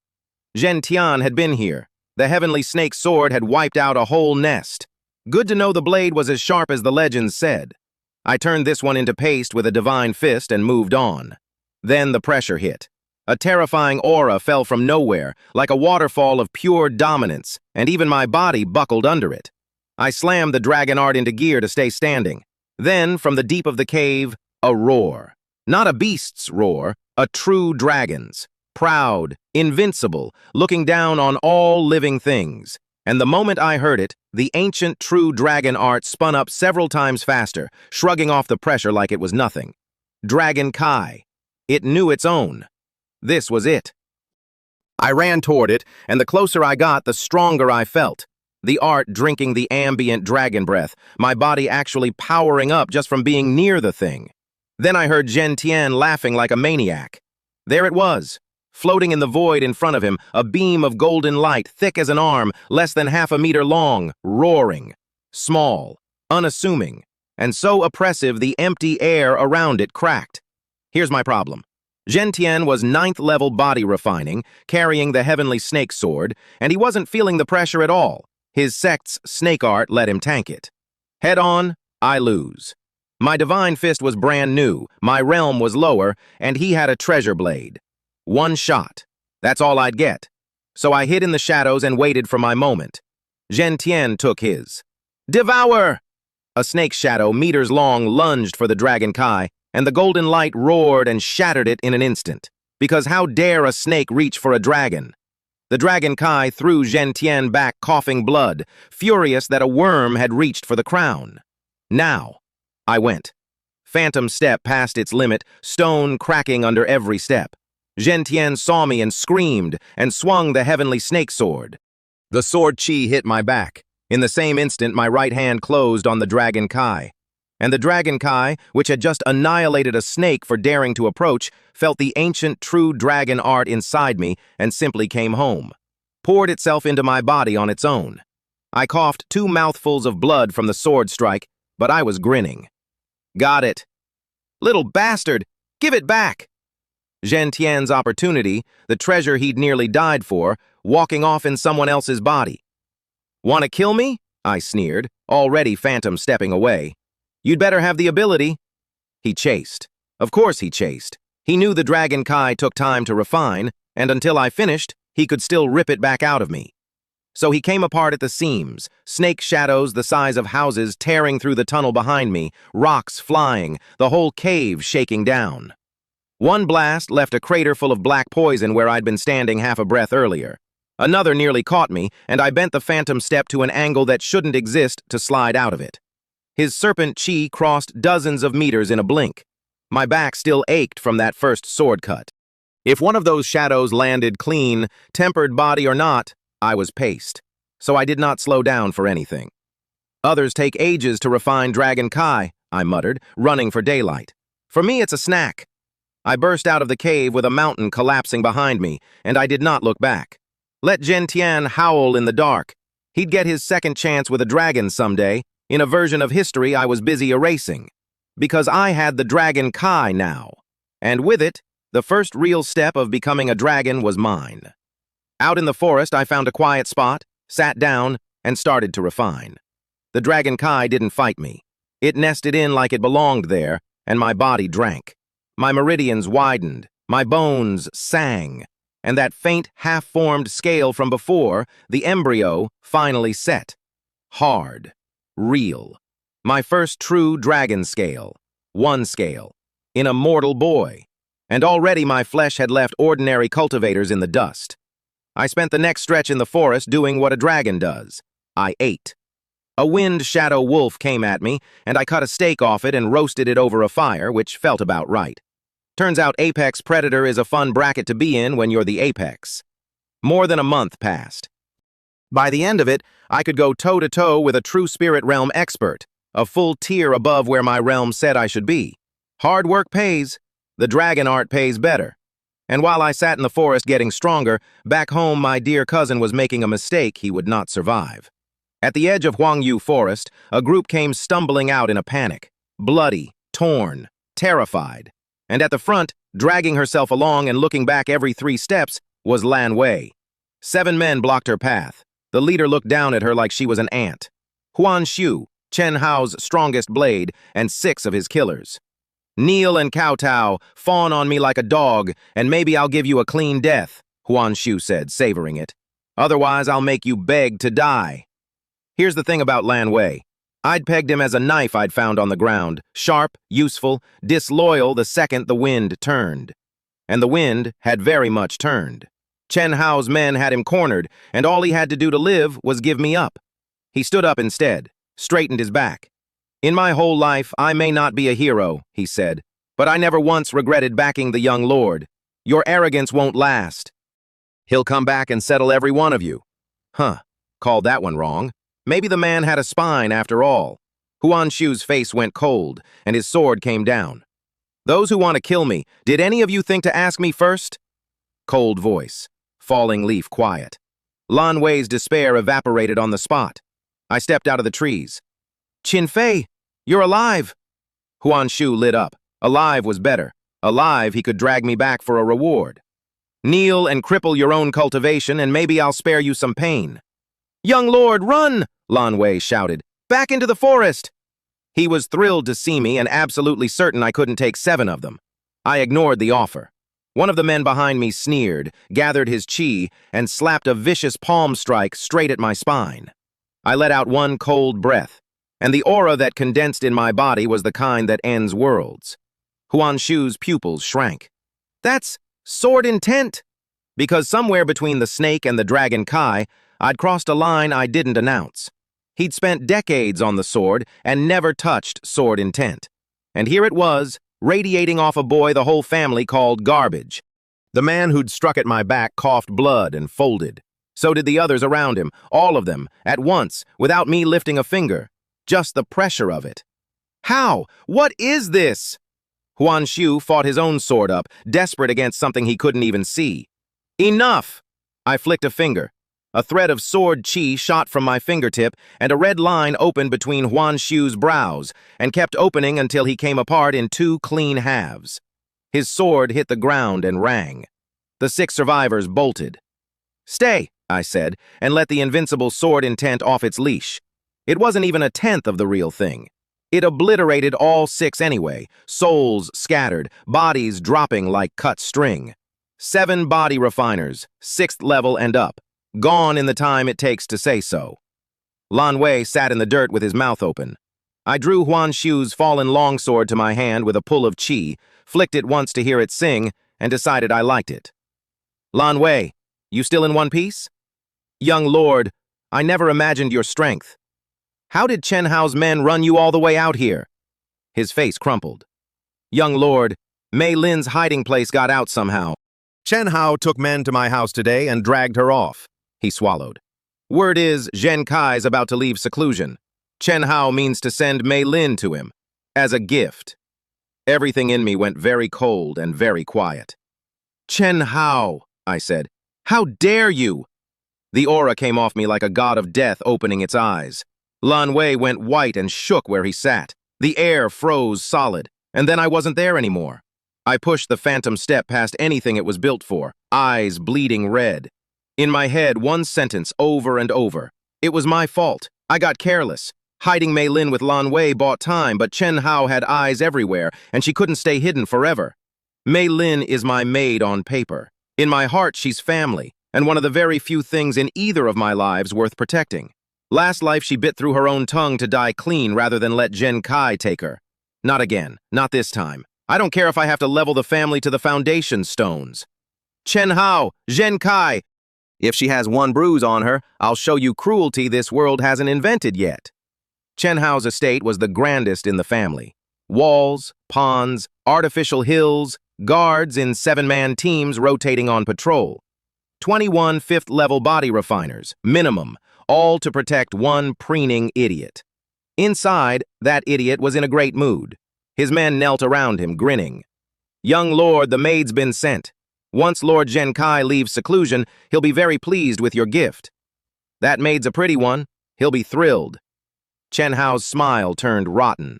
Zhen Tian had been here. The heavenly snake sword had wiped out a whole nest. Good to know the blade was as sharp as the legends said. I turned this one into paste with a divine fist and moved on. Then the pressure hit. A terrifying aura fell from nowhere, like a waterfall of pure dominance, and even my body buckled under it. I slammed the dragon art into gear to stay standing. Then, from the deep of the cave, a roar. Not a beast's roar, a true dragon's. Proud, invincible, looking down on all living things. And the moment I heard it, the ancient true dragon art spun up several times faster, shrugging off the pressure like it was nothing. Dragon Kai. It knew its own. This was it. I ran toward it, and the closer I got, the stronger I felt. The art drinking the ambient dragon breath, my body actually powering up just from being near the thing. Then I heard Zhen Tian laughing like a maniac. There it was. Floating in the void in front of him, a beam of golden light, thick as an arm, less than half a meter long, roaring. Small, unassuming, and so oppressive the empty air around it cracked. Here's my problem. Zhen Tian was 9th-level body refining, carrying the heavenly snake sword, and he wasn't feeling the pressure at all. His sect's snake art let him tank it. Head on, I lose. My divine fist was brand new, my realm was lower, and he had a treasure blade. 1 shot. That's all I'd get. So I hid in the shadows and waited for my moment. Zhen Tian took his. Devour! A snake shadow, meters long, lunged for the Dragon Kai, and the golden light roared and shattered it in an instant. Because how dare a snake reach for a dragon? The Dragon Kai threw Zhen Tian back, coughing blood, furious that a worm had reached for the crown. Now, I went. Phantom step past its limit, stone cracking under every step. Zhen Tian saw me and screamed, and swung the heavenly snake sword. The sword chi hit my back. In the same instant, my right hand closed on the Dragon Kai. And the Dragon Kai, which had just annihilated a snake for daring to approach, felt the ancient true dragon art inside me and simply came home. Poured itself into my body on its own. I coughed 2 mouthfuls of blood from the sword strike, but I was grinning. Got it. Little bastard, give it back! Zhen Tian's opportunity, the treasure he'd nearly died for, walking off in someone else's body. Want to kill me? I sneered, already phantom stepping away. You'd better have the ability. He chased. Of course he chased. He knew the Dragon Kai took time to refine, and until I finished, he could still rip it back out of me. So he came apart at the seams, snake shadows the size of houses tearing through the tunnel behind me, rocks flying, the whole cave shaking down. 1 blast left a crater full of black poison where I'd been standing half a breath earlier. Another nearly caught me, and I bent the phantom step to an angle that shouldn't exist to slide out of it. His serpent chi crossed dozens of meters in a blink. My back still ached from that first sword cut. If one of those shadows landed clean, tempered body or not, I was paced. So I did not slow down for anything. Others take ages to refine Dragon Kai, I muttered, running for daylight. For me, it's a snack. I burst out of the cave with a mountain collapsing behind me, and I did not look back. Let Zhen Tian howl in the dark. He'd get his second chance with a dragon someday, in a version of history I was busy erasing. Because I had the Dragon Kai now. And with it, the first real step of becoming a dragon was mine. Out in the forest, I found a quiet spot, sat down, and started to refine. The Dragon Kai didn't fight me. It nested in like it belonged there, and my body drank. My meridians widened, my bones sang, and that faint, half-formed scale from before, the embryo, finally set. Hard. Real. My first true dragon scale. 1 scale. In a mortal boy. And already my flesh had left ordinary cultivators in the dust. I spent the next stretch in the forest doing what a dragon does. I ate. A wind shadow wolf came at me, and I cut a steak off it and roasted it over a fire, which felt about right. Turns out apex predator is a fun bracket to be in when you're the apex. More than a month passed. By the end of it, I could go toe-to-toe with a true spirit realm expert, a full tier above where my realm said I should be. Hard work pays. The dragon art pays better. And while I sat in the forest getting stronger, back home my dear cousin was making a mistake he would not survive. At the edge of Huangyu Forest, a group came stumbling out in a panic, bloody, torn, terrified. And at the front, dragging herself along and looking back every 3 steps, was Lan Wei. 7 men blocked her path. The leader looked down at her like she was an ant. Huan Shu, Chen Hao's strongest blade, and 6 of his killers. Kneel and kowtow, fawn on me like a dog, and maybe I'll give you a clean death, Huan Shu said, savoring it. Otherwise, I'll make you beg to die. Here's the thing about Lan Wei. I'd pegged him as a knife I'd found on the ground, sharp, useful, disloyal the second the wind turned. And the wind had very much turned. Chen Hao's men had him cornered, and all he had to do to live was give me up. He stood up instead, straightened his back. In my whole life, I may not be a hero, he said, but I never once regretted backing the young lord. Your arrogance won't last. He'll come back and settle every one of you. Huh, called that one wrong. Maybe the man had a spine after all. Huan Shu's face went cold, and his sword came down. Those who want to kill me, did any of you think to ask me first? Cold voice. Falling leaf quiet. Lan Wei's despair evaporated on the spot. I stepped out of the trees. Qin Feng, you're alive! Huan Shu lit up. Alive was better. Alive, he could drag me back for a reward. Kneel and cripple your own cultivation, and maybe I'll spare you some pain. Young lord, run! Lan Wei shouted. Back into the forest! He was thrilled to see me and absolutely certain I couldn't take 7 of them. I ignored the offer. One of the men behind me sneered, gathered his chi, and slapped a vicious palm strike straight at my spine. I let out one cold breath, and the aura that condensed in my body was the kind that ends worlds. Huan Shu's pupils shrank. That's sword intent! Because somewhere between the snake and the dragon Kai, I'd crossed a line I didn't announce. He'd spent decades on the sword and never touched sword intent. And here it was, radiating off a boy the whole family called garbage. The man who'd struck at my back coughed blood and folded. So did the others around him, all of them, at once, without me lifting a finger. Just the pressure of it. How? What is this? Huan Shu fought his own sword up, desperate against something he couldn't even see. Enough! I flicked a finger. A thread of sword chi shot from my fingertip, and a red line opened between Huan Shu's brows, and kept opening until he came apart in 2 clean halves. His sword hit the ground and rang. The 6 survivors bolted. Stay, I said, and let the invincible sword intent off its leash. It wasn't even a tenth of the real thing. It obliterated all 6 anyway, souls scattered, bodies dropping like cut string. 7 body refiners, 6th level and up. Gone in the time it takes to say so. Lan Wei sat in the dirt with his mouth open. I drew Huan Shu's fallen longsword to my hand with a pull of chi, flicked it once to hear it sing, and decided I liked it. Lan Wei, you still in one piece? Young lord, I never imagined your strength. How did Chen Hao's men run you all the way out here? His face crumpled. Young lord, Mei Lin's hiding place got out somehow. Chen Hao took men to my house today and dragged her off. He swallowed. Word is, Zhen Kai's about to leave seclusion. Chen Hao means to send Mei Lin to him, as a gift. Everything in me went very cold and very quiet. Chen Hao, I said, how dare you? The aura came off me like a god of death opening its eyes. Lan Wei went white and shook where he sat. The air froze solid, and then I wasn't there anymore. I pushed the phantom step past anything it was built for, eyes bleeding red. In my head, one sentence over and over. It was my fault. I got careless. Hiding Mei Lin with Lan Wei bought time, but Chen Hao had eyes everywhere, and she couldn't stay hidden forever. Mei Lin is my maid on paper. In my heart, she's family, and one of the very few things in either of my lives worth protecting. Last life she bit through her own tongue to die clean rather than let Zhen Kai take her. Not again. Not this time. I don't care if I have to level the family to the foundation stones. Chen Hao, Zhen Kai. If she has one bruise on her, I'll show you cruelty this world hasn't invented yet. Chen Hao's estate was the grandest in the family. Walls, ponds, artificial hills, guards in 7-man teams rotating on patrol. 21 fifth-level body refiners, minimum, all to protect one preening idiot. Inside, that idiot was in a great mood. His men knelt around him, grinning. Young lord, the maid's been sent. Once Lord Zhen Kai leaves seclusion, he'll be very pleased with your gift. That maid's a pretty one. He'll be thrilled. Chen Hao's smile turned rotten.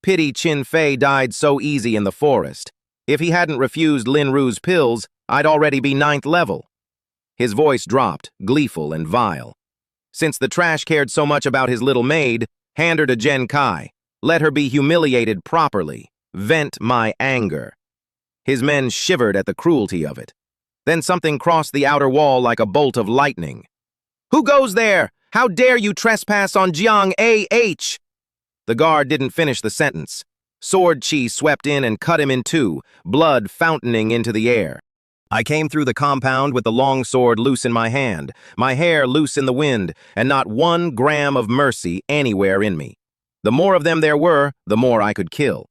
Pity Qin Feng died so easy in the forest. If he hadn't refused Lin Ru's pills, I'd already be 9th level. His voice dropped, gleeful and vile. Since the trash cared so much about his little maid, hand her to Zhen Kai. Let her be humiliated properly. Vent my anger. His men shivered at the cruelty of it. Then something crossed the outer wall like a bolt of lightning. Who goes there? How dare you trespass on Jiang A.H.? The guard didn't finish the sentence. Sword chi swept in and cut him in two, blood fountaining into the air. I came through the compound with the long sword loose in my hand, my hair loose in the wind, and not 1 gram of mercy anywhere in me. The more of them there were, the more I could kill.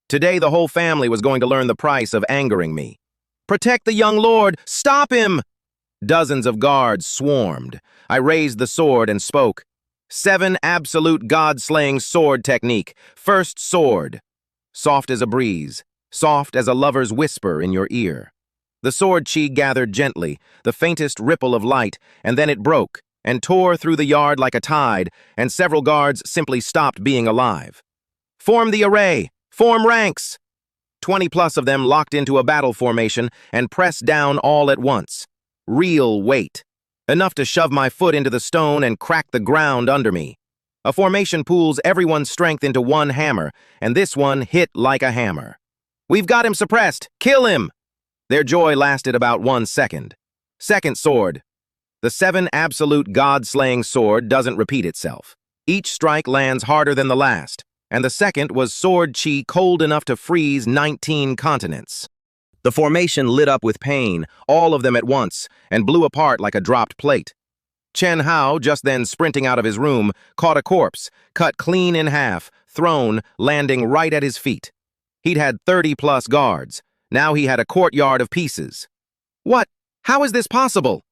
Today the whole family was going to learn the price of angering me. Protect the young lord! Stop him! Dozens of guards swarmed. I raised the sword and spoke. 7 absolute god-slaying sword technique. First sword. Soft as a breeze, soft as a lover's whisper in your ear. The sword chi gathered gently, the faintest ripple of light, and then it broke and tore through the yard like a tide, and several guards simply stopped being alive. Form the array! Form ranks! 20+ of them locked into a battle formation and pressed down all at once. Real weight. Enough to shove my foot into the stone and crack the ground under me. A formation pools everyone's strength into one hammer, and this one hit like a hammer. We've got him suppressed! Kill him! Their joy lasted about 1 second. Second sword. The 7 absolute god-slaying sword doesn't repeat itself. Each strike lands harder than the last, and the second was sword chi cold enough to freeze 19 continents. The formation lit up with pain, all of them at once, and blew apart like a dropped plate. Chen Hao, just then sprinting out of his room, caught a corpse, cut clean in half, thrown, landing right at his feet. He'd had 30+ guards. Now he had a courtyard of pieces. What? How is this possible?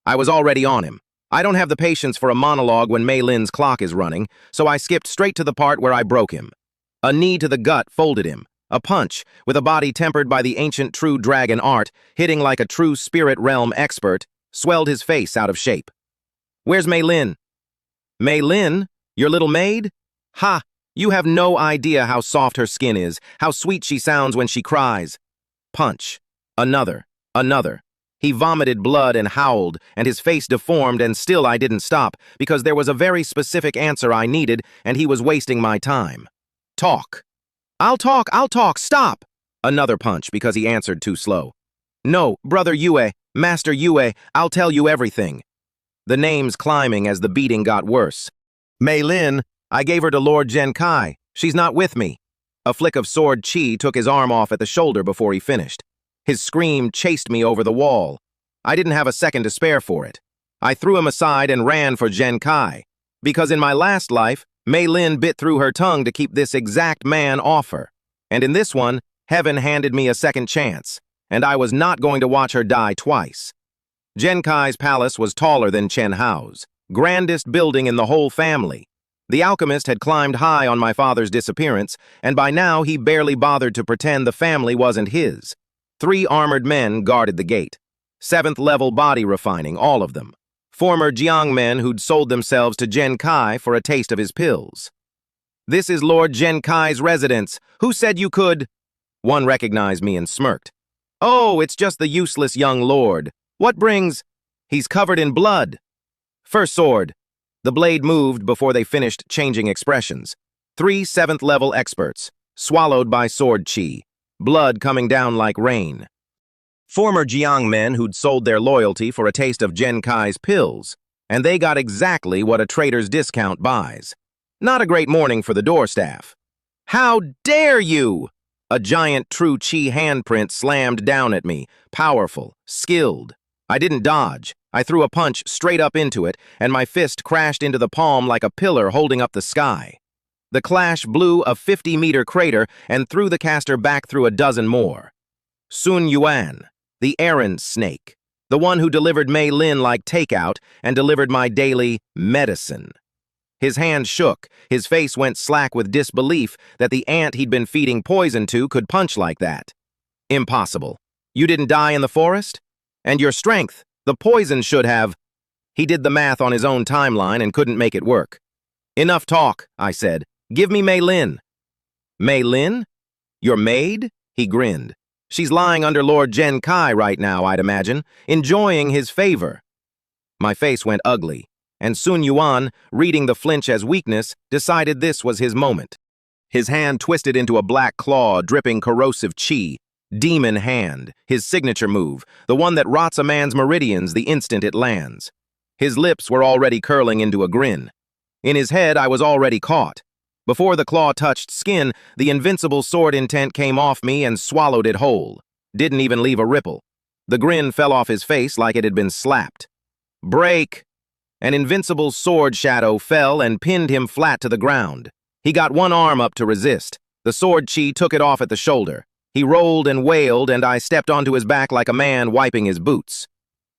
I was already on him. I don't have the patience for a monologue when Mei Lin's clock is running, so I skipped straight to the part where I broke him. A knee to the gut folded him. A punch, with a body tempered by the ancient true dragon art, hitting like a true spirit realm expert, swelled his face out of shape. Where's Mei Lin? Mei Lin? Your little maid? Ha! You have no idea how soft her skin is, how sweet she sounds when she cries. Punch. Another. Another. He vomited blood and howled, and his face deformed, and still I didn't stop, because there was a very specific answer I needed, and he was wasting my time. Talk. I'll talk, stop! Another punch, because he answered too slow. No, Brother Yue, Master Yue, I'll tell you everything. The names climbing as the beating got worse. Mei Lin, I gave her to Lord Zhen Kai. She's not with me. A flick of sword chi took his arm off at the shoulder before he finished. His scream chased me over the wall. I didn't have a second to spare for it. I threw him aside and ran for Zhen Kai. Because in my last life, Mei Lin bit through her tongue to keep this exact man off her. And in this one, heaven handed me a second chance, and I was not going to watch her die twice. Zhen Kai's palace was taller than Chen Hao's, grandest building in the whole family. The alchemist had climbed high on my father's disappearance, and by now he barely bothered to pretend the family wasn't his. 3 armored men guarded the gate. 7th-level body refining, all of them. Former Jiang men who'd sold themselves to Zhen Kai for a taste of his pills. This is Lord Zhen Kai's residence. Who said you could? One recognized me and smirked. Oh, it's just the useless young lord. What brings? He's covered in blood. First sword. The blade moved before they finished changing expressions. 3 7th-level experts, swallowed by sword chi. Blood coming down like rain. Former Jiang men who'd sold their loyalty for a taste of Zhen Kai's pills, and they got exactly what a trader's discount buys. Not a great morning for the door staff. "How dare you!" A giant true Qi handprint slammed down at me, powerful, skilled. I didn't dodge. I threw a punch straight up into it, and my fist crashed into the palm like a pillar holding up the sky. The clash blew a 50-meter crater and threw the caster back through a dozen more. Sun Yuan, the errand snake, the one who delivered Mei Lin like takeout and delivered my daily medicine. His hand shook, his face went slack with disbelief that the ant he'd been feeding poison to could punch like that. Impossible. You didn't die in the forest? And your strength, the poison should have... He did the math on his own timeline and couldn't make it work. "Enough talk," I said. "Give me Mei Lin." "Mei Lin? Your maid?" He grinned. "She's lying under Lord Zhen Kai right now, I'd imagine, enjoying his favor." My face went ugly, and Sun Yuan, reading the flinch as weakness, decided this was his moment. His hand twisted into a black claw, dripping corrosive qi. Demon hand, his signature move, the one that rots a man's meridians the instant it lands. His lips were already curling into a grin. In his head, I was already caught. Before the claw touched skin, the invincible sword intent came off me and swallowed it whole. Didn't even leave a ripple. The grin fell off his face like it had been slapped. "Break!" An invincible sword shadow fell and pinned him flat to the ground. He got one arm up to resist. The sword chi took it off at the shoulder. He rolled and wailed, and I stepped onto his back like a man wiping his boots.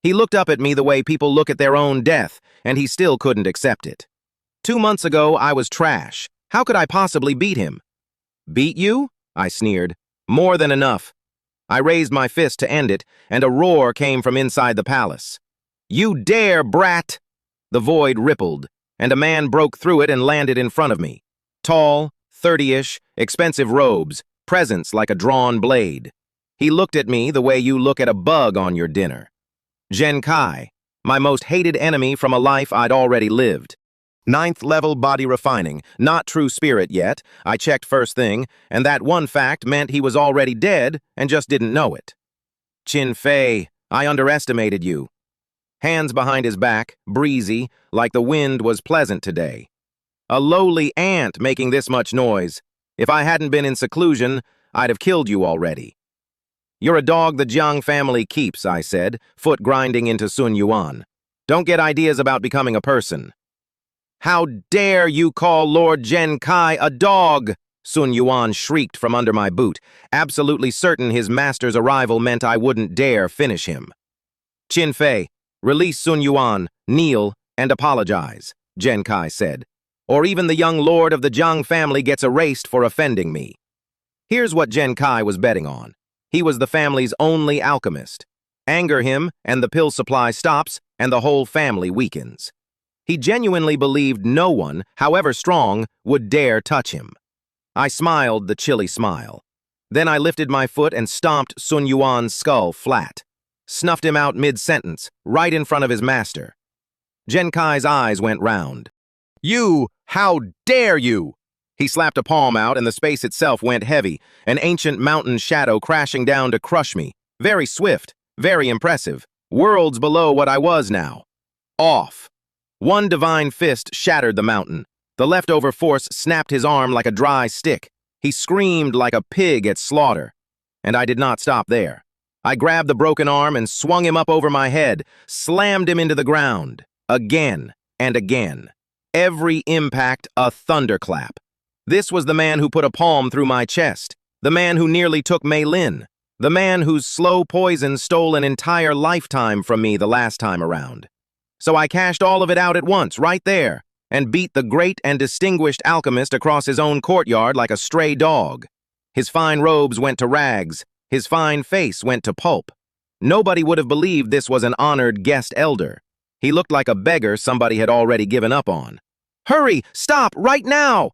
He looked up at me the way people look at their own death, and he still couldn't accept it. 2 months ago, I was trash. How could I possibly beat him? "Beat you?" I sneered. "More than enough." I raised my fist to end it, and a roar came from inside the palace. "You dare, brat!" The void rippled, and a man broke through it and landed in front of me. Tall, 30-ish, expensive robes, presence like a drawn blade. He looked at me the way you look at a bug on your dinner. Zhen Kai, my most hated enemy from a life I'd already lived. 9th level body refining, not true spirit yet. I checked first thing, and that one fact meant he was already dead and just didn't know it. "Qin Feng, I underestimated you." Hands behind his back, breezy, like the wind was pleasant today. A lowly ant making this much noise. If I hadn't been in seclusion, I'd have killed you already. "You're a dog the Jiang family keeps," I said, foot grinding into Sun Yuan. "Don't get ideas about becoming a person." "How dare you call Lord Zhen Kai a dog?" Sun Yuan shrieked from under my boot, absolutely certain his master's arrival meant I wouldn't dare finish him. "Qin Feng, release Sun Yuan, kneel, and apologize," Zhen Kai said. "Or even the young lord of the Jiang family gets erased for offending me." Here's what Zhen Kai was betting on. He was the family's only alchemist. Anger him, and the pill supply stops, and the whole family weakens. He genuinely believed no one, however strong, would dare touch him. I smiled the chilly smile. Then I lifted my foot and stomped Sun Yuan's skull flat. Snuffed him out mid-sentence, right in front of his master. Zhen Kai's eyes went round. "You, how dare you!" He slapped a palm out and the space itself went heavy, an ancient mountain shadow crashing down to crush me. Very swift, very impressive, worlds below what I was now. Off. One divine fist shattered the mountain. The leftover force snapped his arm like a dry stick. He screamed like a pig at slaughter. And I did not stop there. I grabbed the broken arm and swung him up over my head, slammed him into the ground. Again and again. Every impact a thunderclap. This was the man who put a palm through my chest. The man who nearly took Mei Lin. The man whose slow poison stole an entire lifetime from me the last time around. So I cashed all of it out at once, right there, and beat the great and distinguished alchemist across his own courtyard like a stray dog. His fine robes went to rags. His fine face went to pulp. Nobody would have believed this was an honored guest elder. He looked like a beggar somebody had already given up on. "Hurry! Stop! Right now!"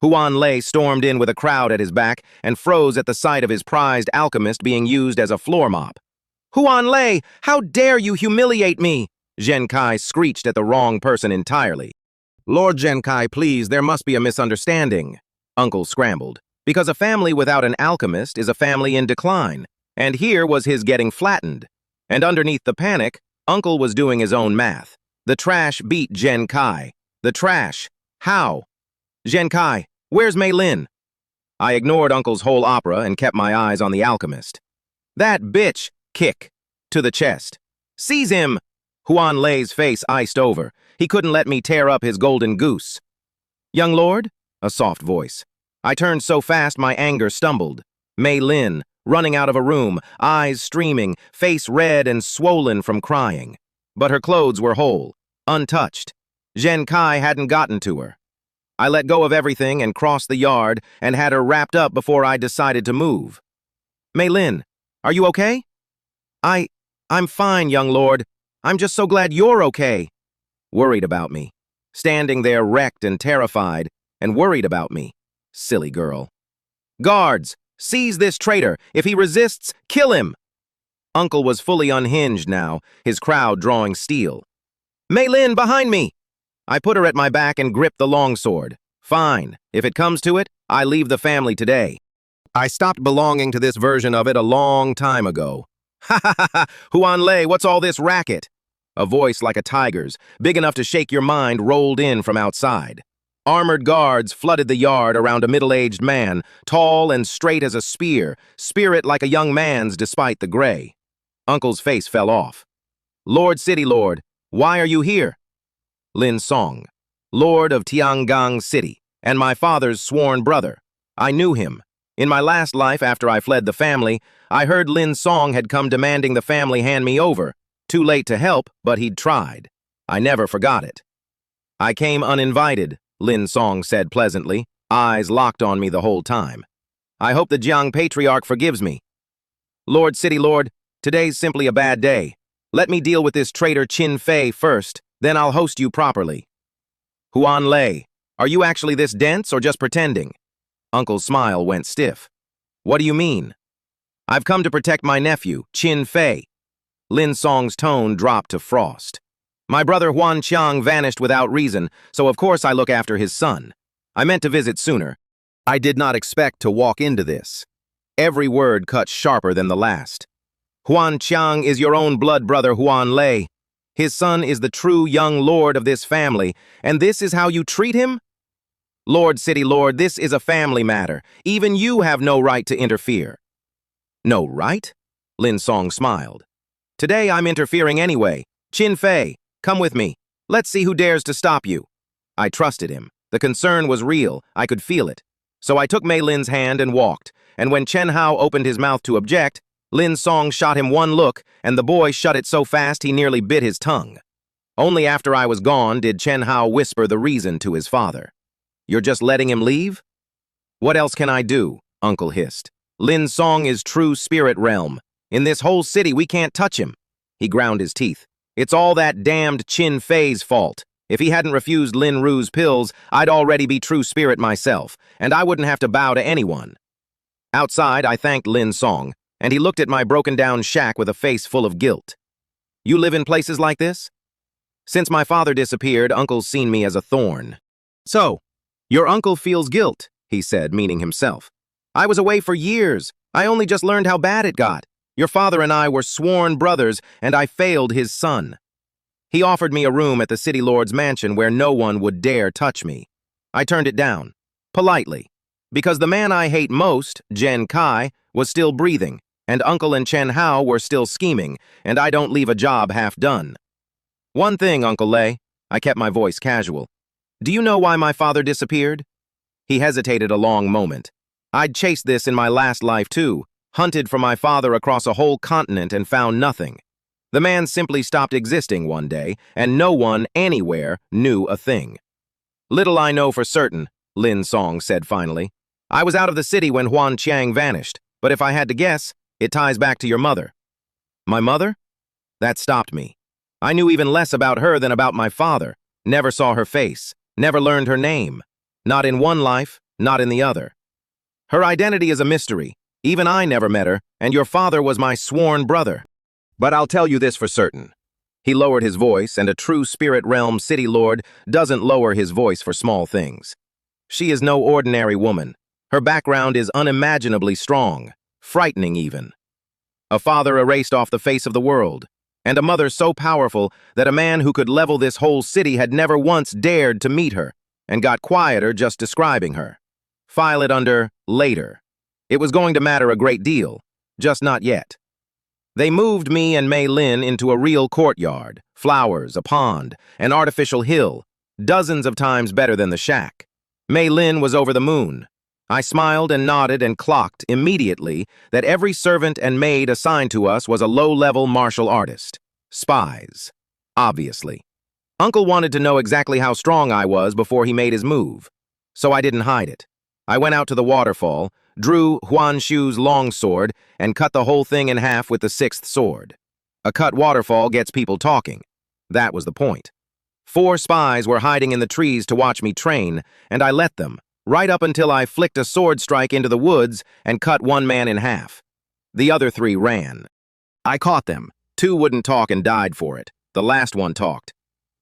Huan Lei stormed in with a crowd at his back and froze at the sight of his prized alchemist being used as a floor mop. "Huan Lei, how dare you humiliate me!" Zhen Kai screeched at the wrong person entirely. "Lord Zhen Kai, please, there must be a misunderstanding." Uncle scrambled, because a family without an alchemist is a family in decline, and here was his getting flattened. And underneath the panic, Uncle was doing his own math. The trash beat Zhen Kai. The trash. How? Zhen Kai, where's Mei Lin? I ignored Uncle's whole opera and kept my eyes on the alchemist. That bitch! Kick. To the chest. Seize him! Huan Lei's face iced over. He couldn't let me tear up his golden goose. Young lord? A soft voice. I turned so fast my anger stumbled. Mei Lin, running out of a room, eyes streaming, face red and swollen from crying. But her clothes were whole, untouched. Zhen Kai hadn't gotten to her. I let go of everything and crossed the yard and had her wrapped up before I decided to move. Mei Lin, are you okay? I'm fine, young lord. I'm just so glad you're okay. Worried about me. Standing there wrecked and terrified, and worried about me. Silly girl. Guards, seize this traitor. If he resists, kill him. Uncle was fully unhinged now, his crowd drawing steel. Mei Lin, behind me! I put her at my back and gripped the longsword. Fine. If it comes to it, I leave the family today. I stopped belonging to this version of it a long time ago. Ha ha ha ha! Huan Lei, what's all this racket? A voice like a tiger's, big enough to shake your mind, rolled in from outside. Armored guards flooded the yard around a middle-aged man, tall and straight as a spear, spirit like a young man's despite the gray. Uncle's face fell off. Lord City Lord, why are you here? Lin Song, Lord of Tiangong City, and my father's sworn brother. I knew him. In my last life after I fled the family, I heard Lin Song had come demanding the family hand me over. Too late to help, but he'd tried. I never forgot it. I came uninvited, Lin Song said pleasantly, eyes locked on me the whole time. I hope the Jiang Patriarch forgives me. Lord City Lord, today's simply a bad day. Let me deal with this traitor Qin Feng first, then I'll host you properly. Huan Lei, are you actually this dense or just pretending? Uncle's smile went stiff. What do you mean? I've come to protect my nephew, Qin Feng. Lin Song's tone dropped to frost. My brother Huan Qiang vanished without reason, so of course I look after his son. I meant to visit sooner. I did not expect to walk into this. Every word cut sharper than the last. Huan Qiang is your own blood brother Huan Lei. His son is the true young lord of this family, and this is how you treat him? Lord City Lord, this is a family matter. Even you have no right to interfere. No right? Lin Song smiled. Today I'm interfering anyway. Qin Feng, come with me. Let's see who dares to stop you. I trusted him. The concern was real. I could feel it. So I took Mei Lin's hand and walked, and when Chen Hao opened his mouth to object, Lin Song shot him one look, and the boy shut it so fast he nearly bit his tongue. Only after I was gone did Chen Hao whisper the reason to his father. You're just letting him leave? What else can I do? Uncle hissed. Lin Song is true spirit realm. In this whole city, we can't touch him. He ground his teeth. It's all that damned Qin Fei's fault. If he hadn't refused Lin Ru's pills, I'd already be true spirit myself, and I wouldn't have to bow to anyone. Outside, I thanked Lin Song, and he looked at my broken-down shack with a face full of guilt. You live in places like this? Since my father disappeared, Uncle's seen me as a thorn. So, your uncle feels guilt, he said, meaning himself. I was away for years. I only just learned how bad it got. Your father and I were sworn brothers, and I failed his son. He offered me a room at the city lord's mansion where no one would dare touch me. I turned it down, politely, because the man I hate most, Zhen Kai, was still breathing, and Uncle and Chen Hao were still scheming, and I don't leave a job half done. One thing, Uncle Lei, I kept my voice casual. Do you know why my father disappeared? He hesitated a long moment. I'd chased this in my last life too, hunted for my father across a whole continent and found nothing. The man simply stopped existing one day, and no one, anywhere, knew a thing. Little I know for certain, Lin Song said finally. I was out of the city when Huan Qiang vanished, but if I had to guess, it ties back to your mother. My mother? That stopped me. I knew even less about her than about my father, never saw her face, never learned her name. Not in one life, not in the other. Her identity is a mystery. Even I never met her, and your father was my sworn brother. But I'll tell you this for certain. He lowered his voice, and a true spirit realm city lord doesn't lower his voice for small things. She is no ordinary woman. Her background is unimaginably strong, frightening even. A father erased off the face of the world. and a mother so powerful that a man who could level this whole city had never once dared to meet her, and got quieter just describing her. File it under later. It was going to matter a great deal, just not yet. They moved me and Mei Lin into a real courtyard, flowers, a pond, an artificial hill, dozens of times better than the shack. Mei Lin was over the moon. I smiled and nodded and clocked immediately that every servant and maid assigned to us was a low-level martial artist. Spies. Obviously. Uncle wanted to know exactly how strong I was before he made his move, so I didn't hide it. I went out to the waterfall, drew Huan Shu's longsword, and cut the whole thing in half with the sixth sword. A cut waterfall gets people talking. That was the point. 4 spies were hiding in the trees to watch me train, and I let them, right up until I flicked a sword strike into the woods and cut one man in half. The other 3 ran. I caught them. 2 wouldn't talk and died for it. The last one talked.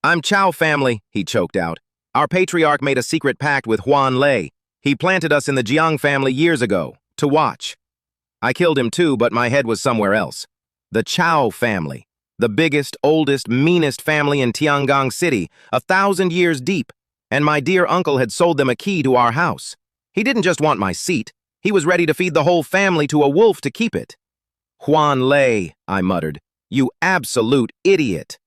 "I'm Chow family," he choked out. "Our patriarch made a secret pact with Huan Lei. He planted us in the Jiang family years ago, to watch. I killed him too, but my head was somewhere else. The Chow family. The biggest, oldest, meanest family in Tiangong City, 1,000 years deep. And my dear uncle had sold them a key to our house. He didn't just want my seat. He was ready to feed the whole family to a wolf to keep it." "Huan Lei," I muttered. "You absolute idiot.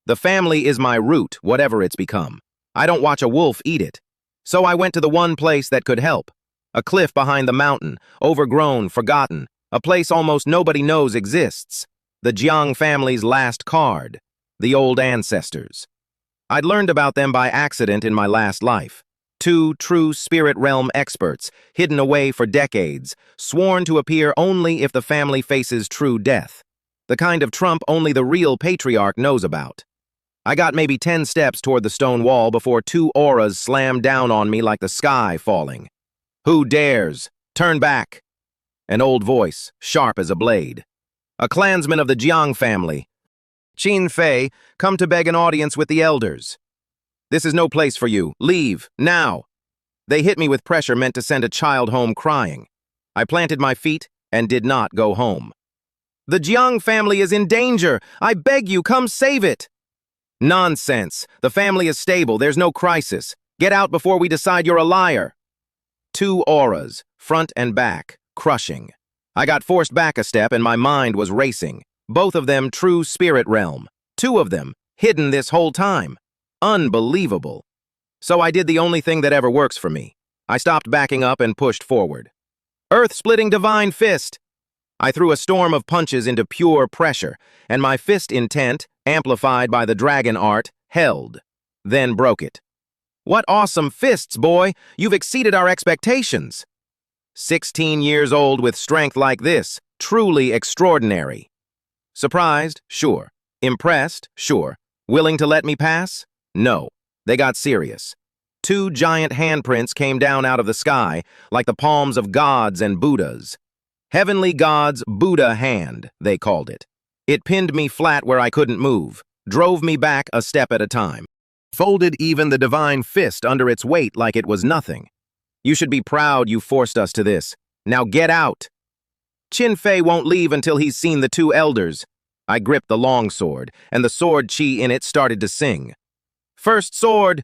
The family is my root, whatever it's become. I don't watch a wolf eat it. So I went to the one place that could help. A cliff behind the mountain, overgrown, forgotten, a place almost nobody knows exists. The Jiang family's last card. The old ancestors. I'd learned about them by accident in my last life. 2 true spirit realm experts, hidden away for decades, sworn to appear only if the family faces true death. The kind of trump only the real patriarch knows about. I got maybe 10 steps toward the stone wall before 2 auras slammed down on me like the sky falling. "Who dares? Turn back!" An old voice, sharp as a blade. "A clansman of the Jiang family. Qin Feng, come to beg an audience with the elders. This is no place for you. Leave, now." They hit me with pressure meant to send a child home crying. I planted my feet and did not go home. "The Jiang family is in danger. I beg you, come save it." "Nonsense. The family is stable. There's no crisis. Get out before we decide you're a liar." 2 auras, front and back, crushing. I got forced back a step and my mind was racing. Both of them true spirit realm. 2 of them, hidden this whole time. Unbelievable. So I did the only thing that ever works for me. I stopped backing up and pushed forward. Earth-splitting divine fist. I threw a storm of punches into pure pressure, and my fist intent, amplified by the dragon art, held. Then broke it. "What awesome fists, boy! You've exceeded our expectations." 16 years old with strength like this, truly extraordinary. Surprised? Sure. Impressed? Sure. Willing to let me pass? No. They got serious. 2 giant handprints came down out of the sky, like the palms of gods and Buddhas. Heavenly God's Buddha hand, they called it. It pinned me flat where I couldn't move, drove me back a step at a time. Folded even the divine fist under its weight like it was nothing. "You should be proud you forced us to this. Now get out." "Qin Feng won't leave until he's seen the 2 elders." I gripped the longsword, and the sword chi in it started to sing. "First sword!"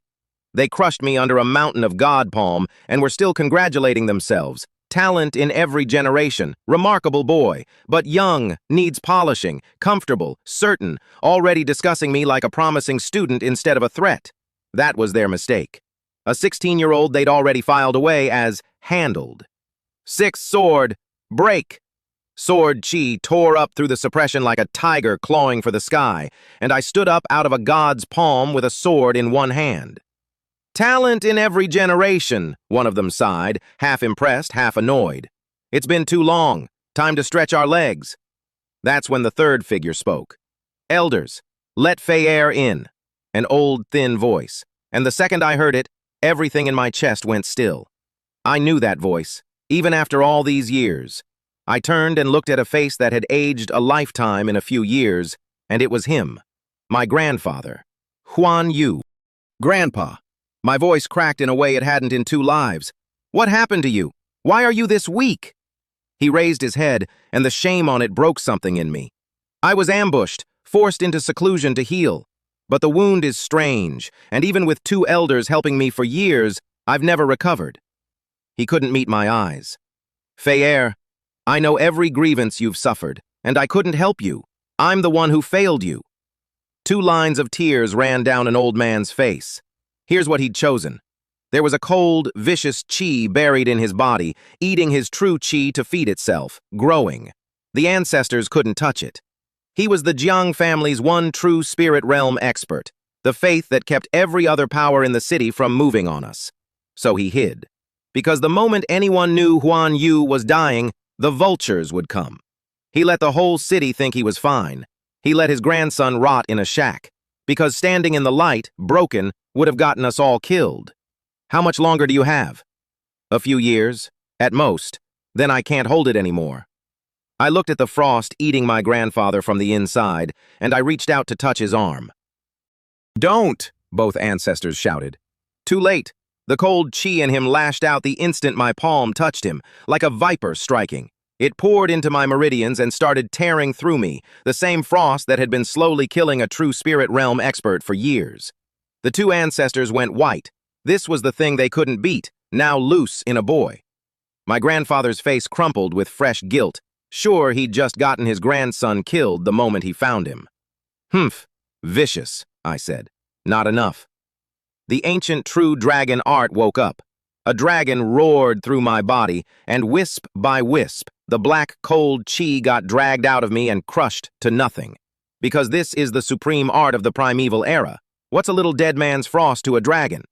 They crushed me under a mountain of god palm and were still congratulating themselves. Talent in every generation, remarkable boy, but young, needs polishing, comfortable, certain, already discussing me like a promising student instead of a threat. That was their mistake. A 16-year-old they'd already filed away as handled. "Sixth sword, break!" Sword chi tore up through the suppression like a tiger clawing for the sky, and I stood up out of a god's palm with a sword in one hand. "Talent in every generation," one of them sighed, half impressed, half annoyed. "It's been too long. Time to stretch our legs." That's when the third figure spoke. "Elders, let Fei in." An old, thin voice. And the second I heard it, everything in my chest went still. I knew that voice, even after all these years. I turned and looked at a face that had aged a lifetime in a few years, and it was him. My grandfather. Huan Yu. "Grandpa." My voice cracked in a way it hadn't in 2 lives. "What happened to you? Why are you this weak?" He raised his head, and the shame on it broke something in me. "I was ambushed, forced into seclusion to heal. But the wound is strange, and even with 2 elders helping me for years, I've never recovered. He couldn't meet my eyes. Feyer, I know every grievance you've suffered, and I couldn't help you. I'm the one who failed you. 2 lines of tears ran down an old man's face. Here's what he'd chosen. There was a cold, vicious chi buried in his body, eating his true chi to feed itself, growing. The ancestors couldn't touch it. He was the Jiang family's one true spirit realm expert, the faith that kept every other power in the city from moving on us. So he hid. Because the moment anyone knew Huan Yu was dying, the vultures would come. He let the whole city think he was fine. He let his grandson rot in a shack. Because standing in the light, broken, would have gotten us all killed. How much longer do you have? A few years, at most. Then I can't hold it anymore. I looked at the frost eating my grandfather from the inside, and I reached out to touch his arm. Don't! Both ancestors shouted. Too late. The cold chi in him lashed out the instant my palm touched him, like a viper striking. It poured into my meridians and started tearing through me, the same frost that had been slowly killing a true spirit realm expert for years. The 2 ancestors went white. This was the thing they couldn't beat, now loose in a boy. My grandfather's face crumpled with fresh guilt. Sure, he'd just gotten his grandson killed the moment he found him. Humph, vicious, I said. Not enough. The ancient true dragon art woke up. A dragon roared through my body, and wisp by wisp, the black cold chi got dragged out of me and crushed to nothing. Because this is the supreme art of the primeval era. What's a little dead man's frost to a dragon?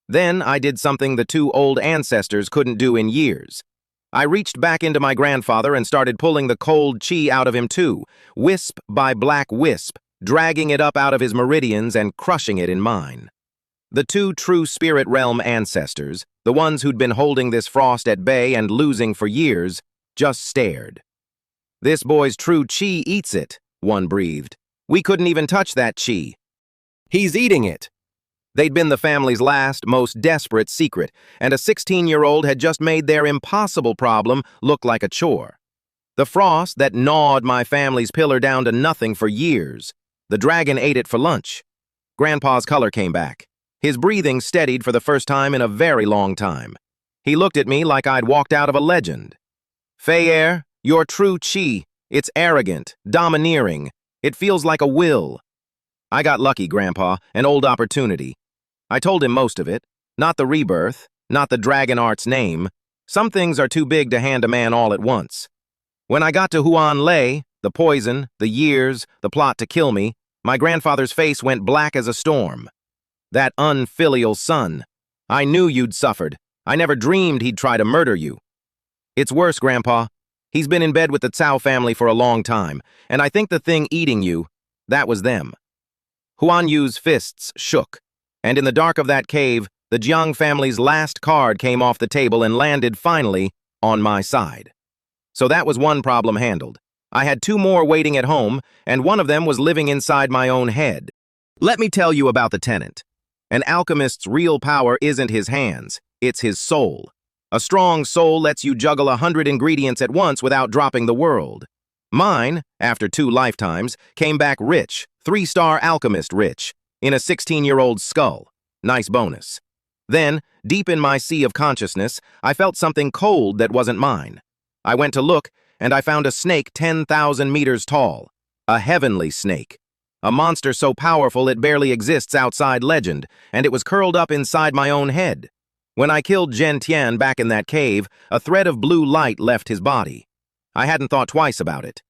Then I did something the 2 old ancestors couldn't do in years. I reached back into my grandfather and started pulling the cold chi out of him too, wisp by black wisp, dragging it up out of his meridians and crushing it in mine. The 2 true spirit realm ancestors, the ones who'd been holding this frost at bay and losing for years, just stared. This boy's true chi eats it, one breathed. We couldn't even touch that chi. He's eating it. They'd been the family's last, most desperate secret, and a 16-year-old had just made their impossible problem look like a chore. The frost that gnawed my family's pillar down to nothing for years. The dragon ate it for lunch. Grandpa's color came back. His breathing steadied for the first time in a very long time. He looked at me like I'd walked out of a legend. Feyer, your true chi, it's arrogant, domineering. It feels like a will. I got lucky, Grandpa, an old opportunity. I told him most of it. Not the rebirth, not the dragon art's name. Some things are too big to hand a man all at once. When I got to Huan Lei, the poison, the years, the plot to kill me, my grandfather's face went black as a storm. That unfilial son. I knew you'd suffered. I never dreamed he'd try to murder you. It's worse, Grandpa. He's been in bed with the Cao family for a long time, and I think the thing eating you, that was them. Huan Yu's fists shook, and in the dark of that cave, the Jiang family's last card came off the table and landed, finally, on my side. So that was one problem handled. I had 2 more waiting at home, and one of them was living inside my own head. Let me tell you about the tenant. An alchemist's real power isn't his hands, it's his soul. A strong soul lets you juggle 100 ingredients at once without dropping the world. Mine, after 2 lifetimes, came back rich, 3-star alchemist rich, in a 16-year-old skull. Nice bonus. Then, deep in my sea of consciousness, I felt something cold that wasn't mine. I went to look, and I found a snake 10,000 meters tall. A heavenly snake. A monster so powerful it barely exists outside legend, and it was curled up inside my own head. When I killed Zhen Tian back in that cave, a thread of blue light left his body. I hadn't thought twice about it.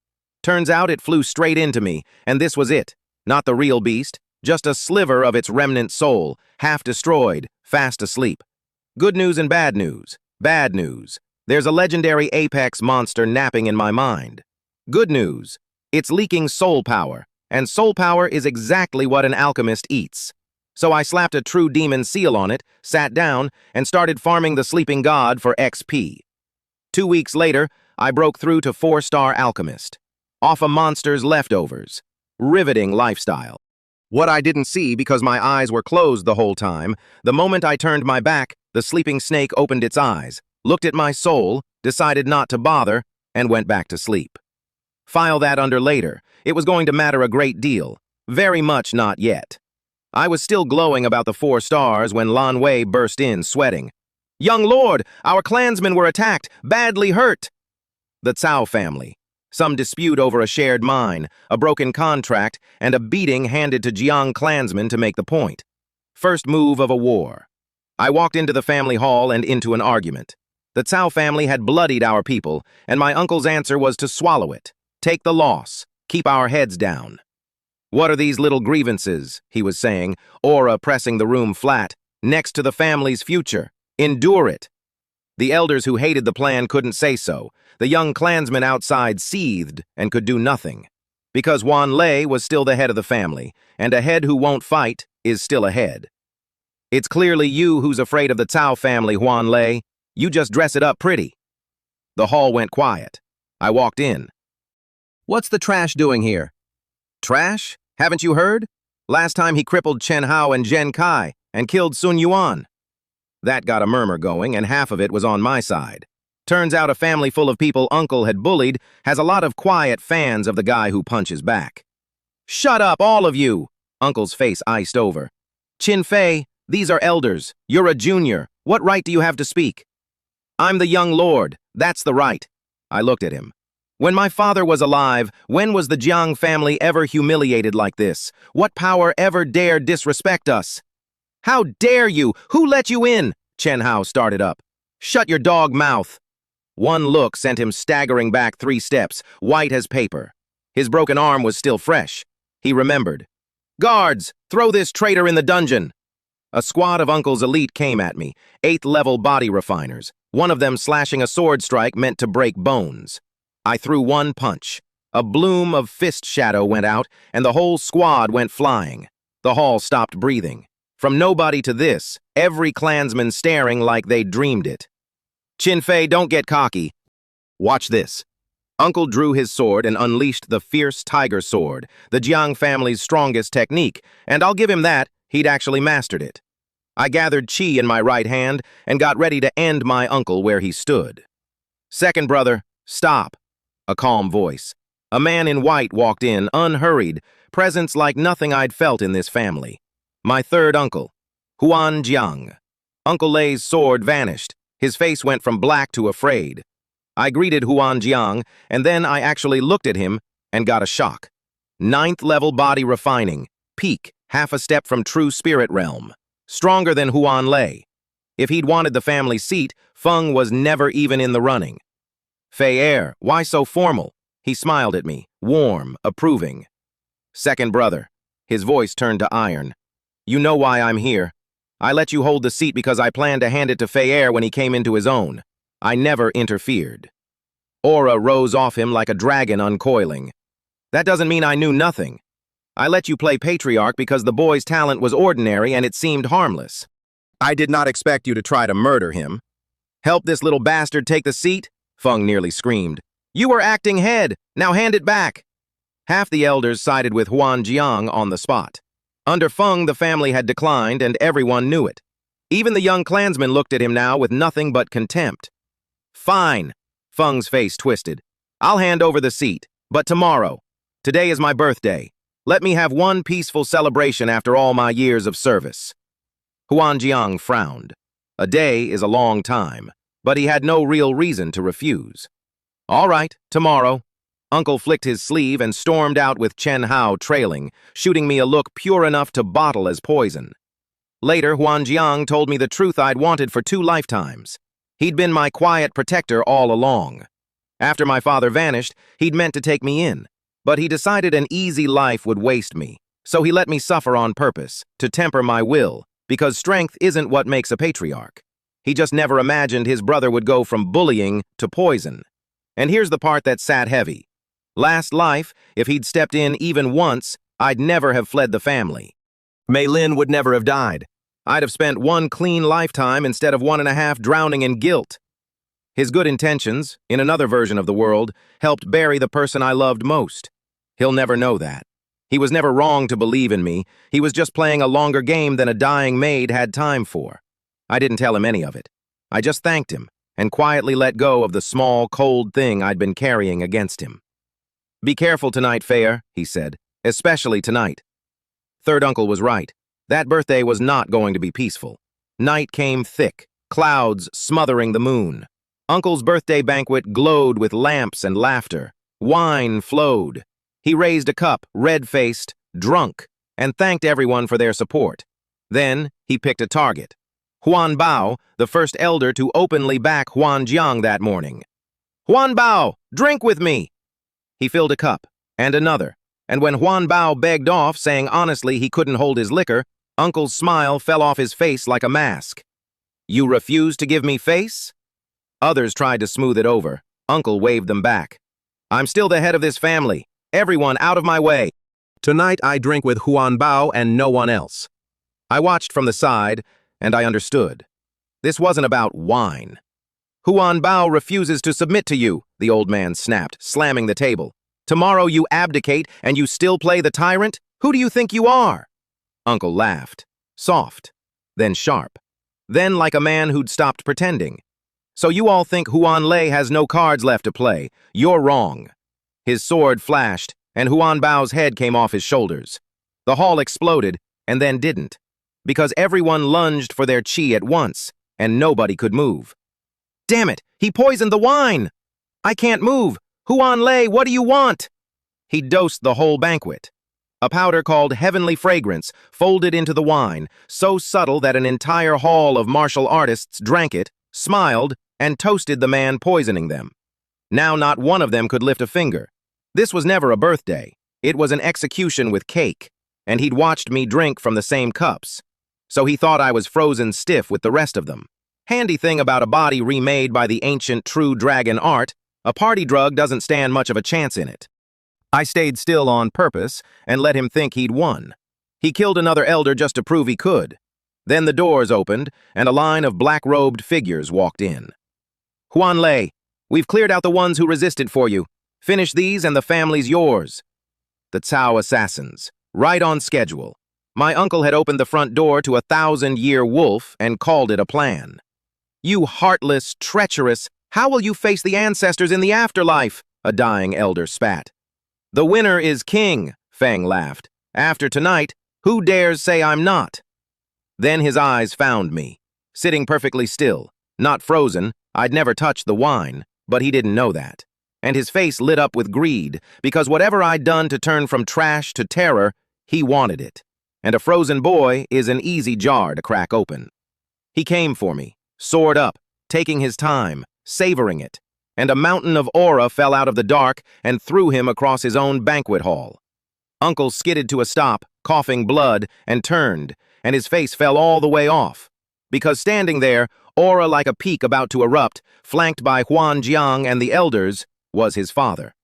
Turns out it flew straight into me, and this was it. Not the real beast, just a sliver of its remnant soul, half destroyed, fast asleep. Good news and bad news. Bad news. There's a legendary apex monster napping in my mind. Good news. It's leaking soul power, and soul power is exactly what an alchemist eats. So I slapped a true demon seal on it, sat down, and started farming the sleeping god for XP. 2 weeks later, I broke through to 4-star alchemist. Off a monster's leftovers. Riveting lifestyle. What I didn't see because my eyes were closed the whole time, the moment I turned my back, the sleeping snake opened its eyes, looked at my soul, decided not to bother, and went back to sleep. File that under later. It was going to matter a great deal. Very much not yet. I was still glowing about the 4 stars when Lan Wei burst in, sweating. "Young lord, our clansmen were attacked, badly hurt." The Cao family. Some dispute over a shared mine, a broken contract, and a beating handed to Jiang clansmen to make the point. First move of a war. I walked into the family hall and into an argument. The Cao family had bloodied our people, and my uncle's answer was to swallow it. Take the loss. Keep our heads down. "What are these little grievances?" he was saying, aura pressing the room flat. "Next to the family's future. Endure it." The elders who hated the plan couldn't say so. The young clansmen outside seethed and could do nothing. Because Wan Lei was still the head of the family, and a head who won't fight is still a head. "It's clearly you who's afraid of the Cao family, Wan Lei. You just dress it up pretty." The hall went quiet. I walked in. "What's the trash doing here?" "Trash? Haven't you heard? Last time he crippled Chen Hao and Zhen Kai and killed Sun Yuan." That got a murmur going, and half of it was on my side. Turns out a family full of people Uncle had bullied has a lot of quiet fans of the guy who punches back. "Shut up, all of you!" Uncle's face iced over. "Qin Feng, these are elders. You're a junior. What right do you have to speak?" "I'm the young lord. That's the right." I looked at him. "When my father was alive, when was the Jiang family ever humiliated like this? What power ever dared disrespect us?" "How dare you? Who let you in?" Chen Hao started up. "Shut your dog mouth." One look sent him staggering back 3 steps, white as paper. His broken arm was still fresh. He remembered. "Guards, throw this traitor in the dungeon." A squad of Uncle's elite came at me, 8th-level body refiners, one of them slashing a sword strike meant to break bones. I threw one punch. A bloom of fist shadow went out, and the whole squad went flying. The hall stopped breathing. From nobody to this, every clansman staring like they'd dreamed it. "Qin Feng, don't get cocky. Watch this." Uncle drew his sword and unleashed the fierce tiger sword, the Jiang family's strongest technique, and I'll give him that, he'd actually mastered it. I gathered chi in my right hand and got ready to end my uncle where he stood. "Second brother, stop." A calm voice. A man in white walked in, unhurried, presence like nothing I'd felt in this family. My third uncle, Huan Jiang. Uncle Lei's sword vanished. His face went from black to afraid. I greeted Huan Jiang, and then I actually looked at him and got a shock. 9th-level body refining, peak, half a step from true spirit realm. Stronger than Huan Lei. If he'd wanted the family seat, Feng was never even in the running. "Fei, why so formal?" He smiled at me, warm, approving. "Second brother." His voice turned to iron. "You know why I'm here. I let you hold the seat because I planned to hand it to Fei when he came into his own. I never interfered." Aura rose off him like a dragon uncoiling. "That doesn't mean I knew nothing. I let you play patriarch because the boy's talent was ordinary and it seemed harmless. I did not expect you to try to murder him." "Help this little bastard take the seat?" Feng nearly screamed. "You were acting head. Now hand it back." Half the elders sided with Huan Jiang on the spot. Under Feng, the family had declined, and everyone knew it. Even the young clansmen looked at him now with nothing but contempt. "Fine." Feng's face twisted. "I'll hand over the seat, but tomorrow. Today is my birthday. Let me have one peaceful celebration after all my years of service." Huan Jiang frowned. A day is a long time, but he had no real reason to refuse. "All right, tomorrow." Uncle flicked his sleeve and stormed out with Chen Hao trailing, shooting me a look pure enough to bottle as poison. Later, Huan Jiang told me the truth I'd wanted for 2 lifetimes. He'd been my quiet protector all along. After my father vanished, he'd meant to take me in, but he decided an easy life would waste me, so he let me suffer on purpose, to temper my will, because strength isn't what makes a patriarch. He just never imagined his brother would go from bullying to poison. And here's the part that sat heavy. Last life, if he'd stepped in even once, I'd never have fled the family. Mei Lin would never have died. I'd have spent 1 clean lifetime instead of 1.5 drowning in guilt. His good intentions, in another version of the world, helped bury the person I loved most. He'll never know that. He was never wrong to believe in me. He was just playing a longer game than a dying maid had time for. I didn't tell him any of it. I just thanked him and quietly let go of the small, cold thing I'd been carrying against him. Be careful tonight, Fair, he said, especially tonight. Third uncle was right. That birthday was not going to be peaceful. Night came thick, clouds smothering the moon. Uncle's birthday banquet glowed with lamps and laughter. Wine flowed. He raised a cup, red-faced, drunk, and thanked everyone for their support. Then he picked a target. Huan Bao, the first elder to openly back Huan Jiang that morning. "Huan Bao, drink with me!" He filled a cup, and another, and when Huan Bao begged off, saying honestly he couldn't hold his liquor, Uncle's smile fell off his face like a mask. "You refuse to give me face?" Others tried to smooth it over. Uncle waved them back. "I'm still the head of this family. Everyone out of my way. Tonight I drink with Huan Bao and no one else." I watched from the side, and I understood. This wasn't about wine. "Huan Bao refuses to submit to you," the old man snapped, slamming the table. "Tomorrow you abdicate and you still play the tyrant? Who do you think you are?" Uncle laughed, soft, then sharp, then like a man who'd stopped pretending. "So you all think Huan Lei has no cards left to play? You're wrong." His sword flashed, and Huan Bao's head came off his shoulders. The hall exploded, and then didn't, because everyone lunged for their chi at once, and nobody could move. "Damn it! He poisoned the wine! I can't move! Huan Lei, what do you want?" He dosed the whole banquet. A powder called Heavenly Fragrance folded into the wine, so subtle that an entire hall of martial artists drank it, smiled, and toasted the man poisoning them. Now not one of them could lift a finger. This was never a birthday. It was an execution with cake, and he'd watched me drink from the same cups. So he thought I was frozen stiff with the rest of them. Handy thing about a body remade by the ancient true dragon art, a party drug doesn't stand much of a chance in it. I stayed still on purpose and let him think he'd won. He killed another elder just to prove he could. Then the doors opened, and a line of black-robed figures walked in. "Huan Lei, we've cleared out the ones who resisted for you. Finish these and the family's yours." The Cao assassins, right on schedule. My uncle had opened the front door to a 1,000-year wolf and called it a plan. "You heartless, treacherous, how will you face the ancestors in the afterlife?" a dying elder spat. "The winner is king," Feng laughed. "After tonight, who dares say I'm not?" Then his eyes found me, sitting perfectly still, not frozen. I'd never touched the wine, but he didn't know that. And his face lit up with greed, because whatever I'd done to turn from trash to terror, he wanted it. And a frozen boy is an easy jar to crack open. He came for me, sword up, taking his time, savoring it, and a mountain of aura fell out of the dark and threw him across his own banquet hall. Uncle skidded to a stop, coughing blood, and turned, and his face fell all the way off. Because standing there, aura like a peak about to erupt, flanked by Huan Jiang and the elders, was his father,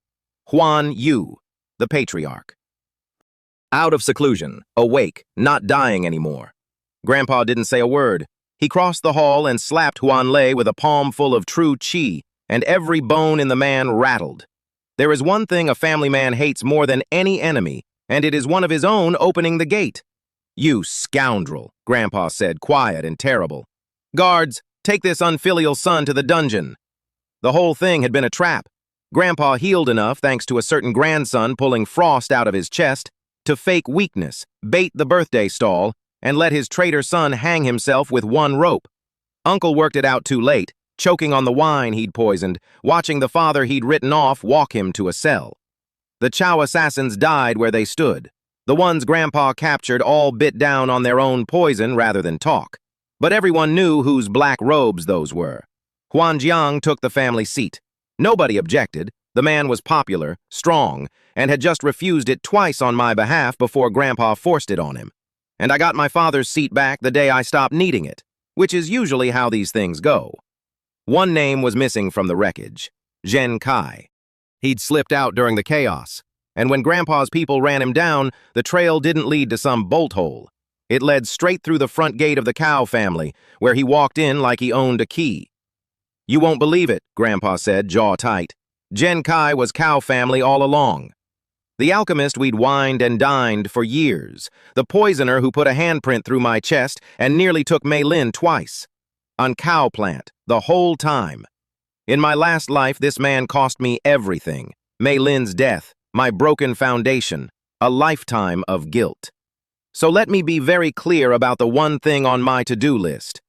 Huan Yu, the patriarch. Out of seclusion, awake, not dying anymore. Grandpa didn't say a word. He crossed the hall and slapped Huan Lei with a palm full of true chi, and every bone in the man rattled. There is one thing a family man hates more than any enemy, and it is one of his own opening the gate. "You scoundrel," Grandpa said, quiet and terrible. "Guards, take this unfilial son to the dungeon." The whole thing had been a trap. Grandpa healed enough, thanks to a certain grandson pulling frost out of his chest, to fake weakness, bait the birthday stall, and let his traitor son hang himself with one rope. Uncle worked it out too late, choking on the wine he'd poisoned, watching the father he'd written off walk him to a cell. The Cao assassins died where they stood. The ones Grandpa captured all bit down on their own poison rather than talk. But everyone knew whose black robes those were. Huan Jiang took the family seat. Nobody objected. The man was popular, strong, and had just refused it twice on my behalf before Grandpa forced it on him. And I got my father's seat back the day I stopped needing it, which is usually how these things go. One name was missing from the wreckage, Zhen Kai. He'd slipped out during the chaos, and when Grandpa's people ran him down, the trail didn't lead to some bolt hole. It led straight through the front gate of the Cao family, where he walked in like he owned a key. "You won't believe it," Grandpa said, jaw tight. "Zhen Kai was Cao family all along. The alchemist we'd wined and dined for years, the poisoner who put a handprint through my chest and nearly took Mei Lin twice. On Cao plant, the whole time. In my last life, this man cost me everything. Mei Lin's death, my broken foundation, a lifetime of guilt. So let me be very clear about the one thing on my to-do list.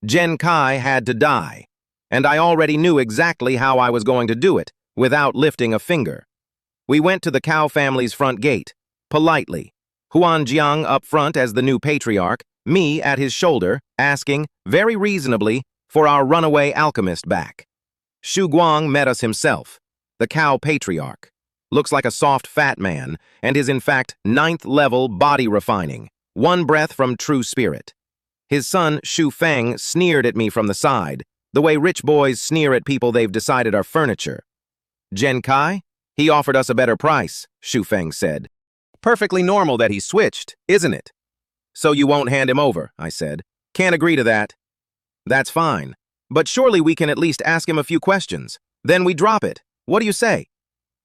Gen Kai had to die, and I already knew exactly how I was going to do it, without lifting a finger. We went to the Cao family's front gate, politely, Huan Jiang up front as the new patriarch, me at his shoulder, asking, very reasonably, for our runaway alchemist back. Shu Guang met us himself, the Cao patriarch. Looks like a soft fat man, and is in fact 9th-level body refining, one breath from true spirit. His son, Qin Feng, sneered at me from the side, the way rich boys sneer at people they've decided are furniture. Gen Kai? He offered us a better price, Qin Feng said. Perfectly normal that he switched, isn't it? So you won't hand him over, I said. Can't agree to that. That's fine, but surely we can at least ask him a few questions. Then we drop it. What do you say?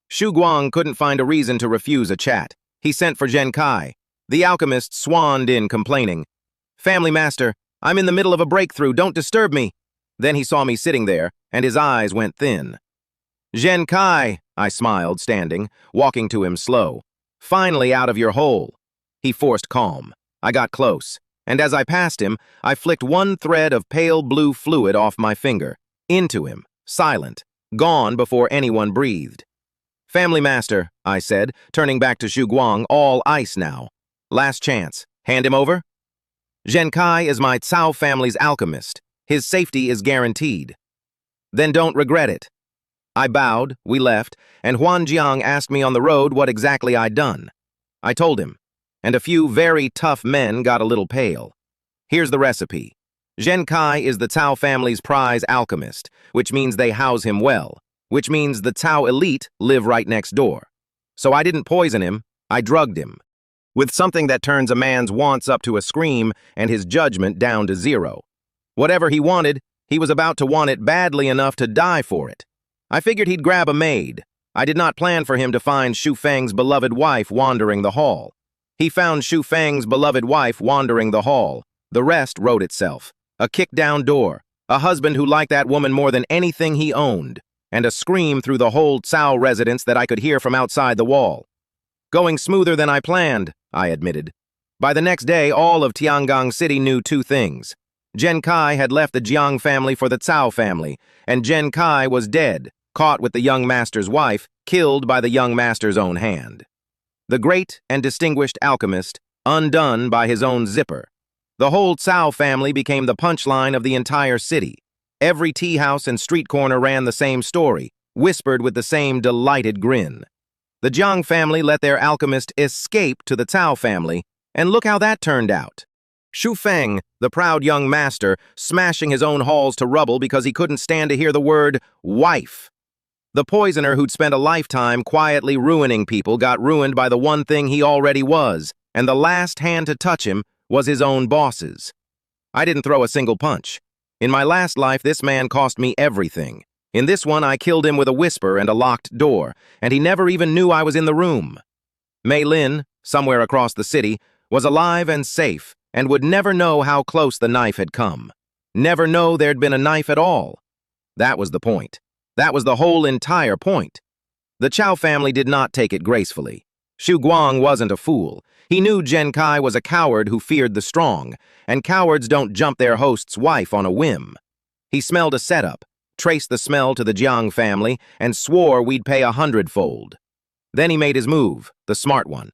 Shu Guang couldn't find a reason to refuse a chat. He sent for Gen Kai. The alchemist swanned in, complaining, "Family master, I'm in the middle of a breakthrough, don't disturb me." Then he saw me sitting there, and his eyes went thin. "Gen Kai," I smiled, standing, walking to him slow. "Finally out of your hole." He forced calm. I got close, and as I passed him, I flicked one thread of pale blue fluid off my finger, into him, silent, gone before anyone breathed. "Family master," I said, turning back to Shu Guang, all ice now. "Last chance. Hand him over?" "Gen Kai is my Cao family's alchemist. His safety is guaranteed." "Then don't regret it." I bowed, we left, and Huan Jiang asked me on the road what exactly I'd done. I told him, and a few very tough men got a little pale. Here's the recipe. Gen Kai is the Cao family's prize alchemist, which means they house him well, which means the Cao elite live right next door. So I didn't poison him, I drugged him. With something that turns a man's wants up to a scream and his judgment down to 0. Whatever he wanted, he was about to want it badly enough to die for it. I figured he'd grab a maid. I did not plan for him to find Qin Feng's beloved wife wandering the hall. He found Qin Feng's beloved wife wandering the hall. The rest wrote itself. A kick-down door, a husband who liked that woman more than anything he owned, and a scream through the whole Cao residence that I could hear from outside the wall. Going smoother than I planned, I admitted. By the next day, all of Tiangong City knew 2 things. Gen Kai had left the Jiang family for the Cao family, and Gen Kai was dead, caught with the young master's wife, killed by the young master's own hand. The great and distinguished alchemist, undone by his own zipper. The whole Cao family became the punchline of the entire city. Every tea house and street corner ran the same story, whispered with the same delighted grin. The Jiang family let their alchemist escape to the Cao family, and look how that turned out. Qin Feng, the proud young master, smashing his own halls to rubble because he couldn't stand to hear the word wife. The poisoner who'd spent a lifetime quietly ruining people got ruined by the one thing he already was, and the last hand to touch him was his own boss's. I didn't throw a single punch. In my last life, this man cost me everything. In this one, I killed him with a whisper and a locked door, and he never even knew I was in the room. Mei Lin, somewhere across the city, was alive and safe, and would never know how close the knife had come. Never know there'd been a knife at all. That was the point. That was the whole entire point. The Cao family did not take it gracefully. Shu Guang wasn't a fool. He knew Gen Kai was a coward who feared the strong, and cowards don't jump their host's wife on a whim. He smelled a setup, traced the smell to the Jiang family, and swore we'd pay 100-fold. Then he made his move, the smart one.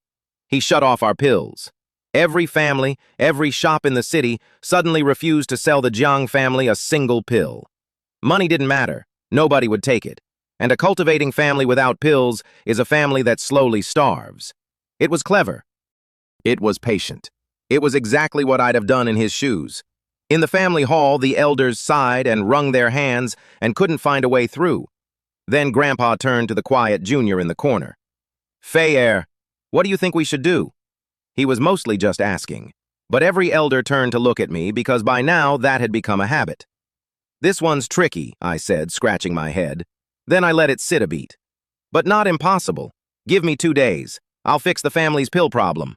He shut off our pills. Every family, every shop in the city suddenly refused to sell the Jiang family a single pill. Money didn't matter. Nobody would take it. And a cultivating family without pills is a family that slowly starves. It was clever. It was patient. It was exactly what I'd have done in his shoes. In the family hall, the elders sighed and wrung their hands and couldn't find a way through. Then Grandpa turned to the quiet junior in the corner. "Fei, what do you think we should do?" He was mostly just asking, but every elder turned to look at me because by now that had become a habit. "This one's tricky," I said, scratching my head. Then I let it sit a beat. "But not impossible. Give me 2 days. I'll fix the family's pill problem."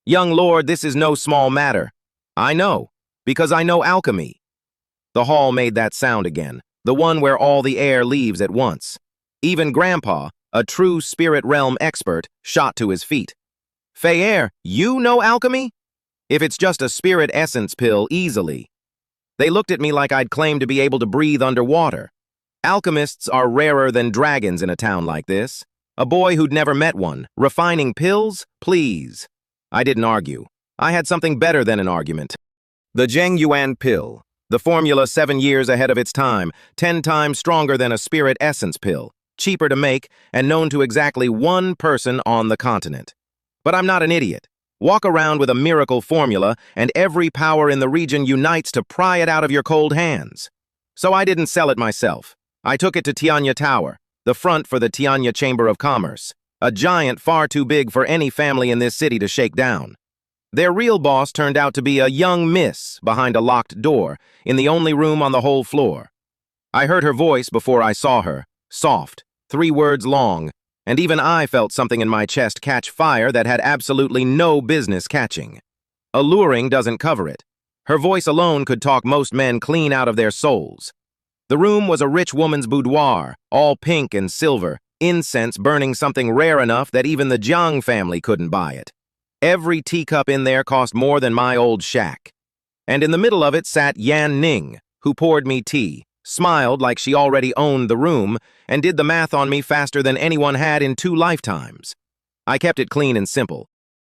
"Young lord, this is no small matter." "I know, because I know alchemy." The hall made that sound again, the one where all the air leaves at once. Even Grandpa, a true spirit realm expert, shot to his feet. "Feyer, you know alchemy? If it's just a spirit essence pill, easily." They looked at me like I'd claimed to be able to breathe underwater. Alchemists are rarer than dragons in a town like this. A boy who'd never met one. Refining pills? Please. I didn't argue. I had something better than an argument. The Zheng Yuan pill. The formula 7 years ahead of its time, 10 times stronger than a spirit essence pill, cheaper to make, and known to exactly one person on the continent. But I'm not an idiot. Walk around with a miracle formula, and every power in the region unites to pry it out of your cold hands. So I didn't sell it myself. I took it to Tianya Tower, the front for the Tianya Chamber of Commerce, a giant far too big for any family in this city to shake down. Their real boss turned out to be a young miss behind a locked door, in the only room on the whole floor. I heard her voice before I saw her, soft, 3 words long, and even I felt something in my chest catch fire that had absolutely no business catching. Alluring doesn't cover it. Her voice alone could talk most men clean out of their souls. The room was a rich woman's boudoir, all pink and silver, incense burning something rare enough that even the Jiang family couldn't buy it. Every teacup in there cost more than my old shack. And in the middle of it sat Yan Ning, who poured me tea, smiled like she already owned the room, and did the math on me faster than anyone had in 2 lifetimes. I kept it clean and simple.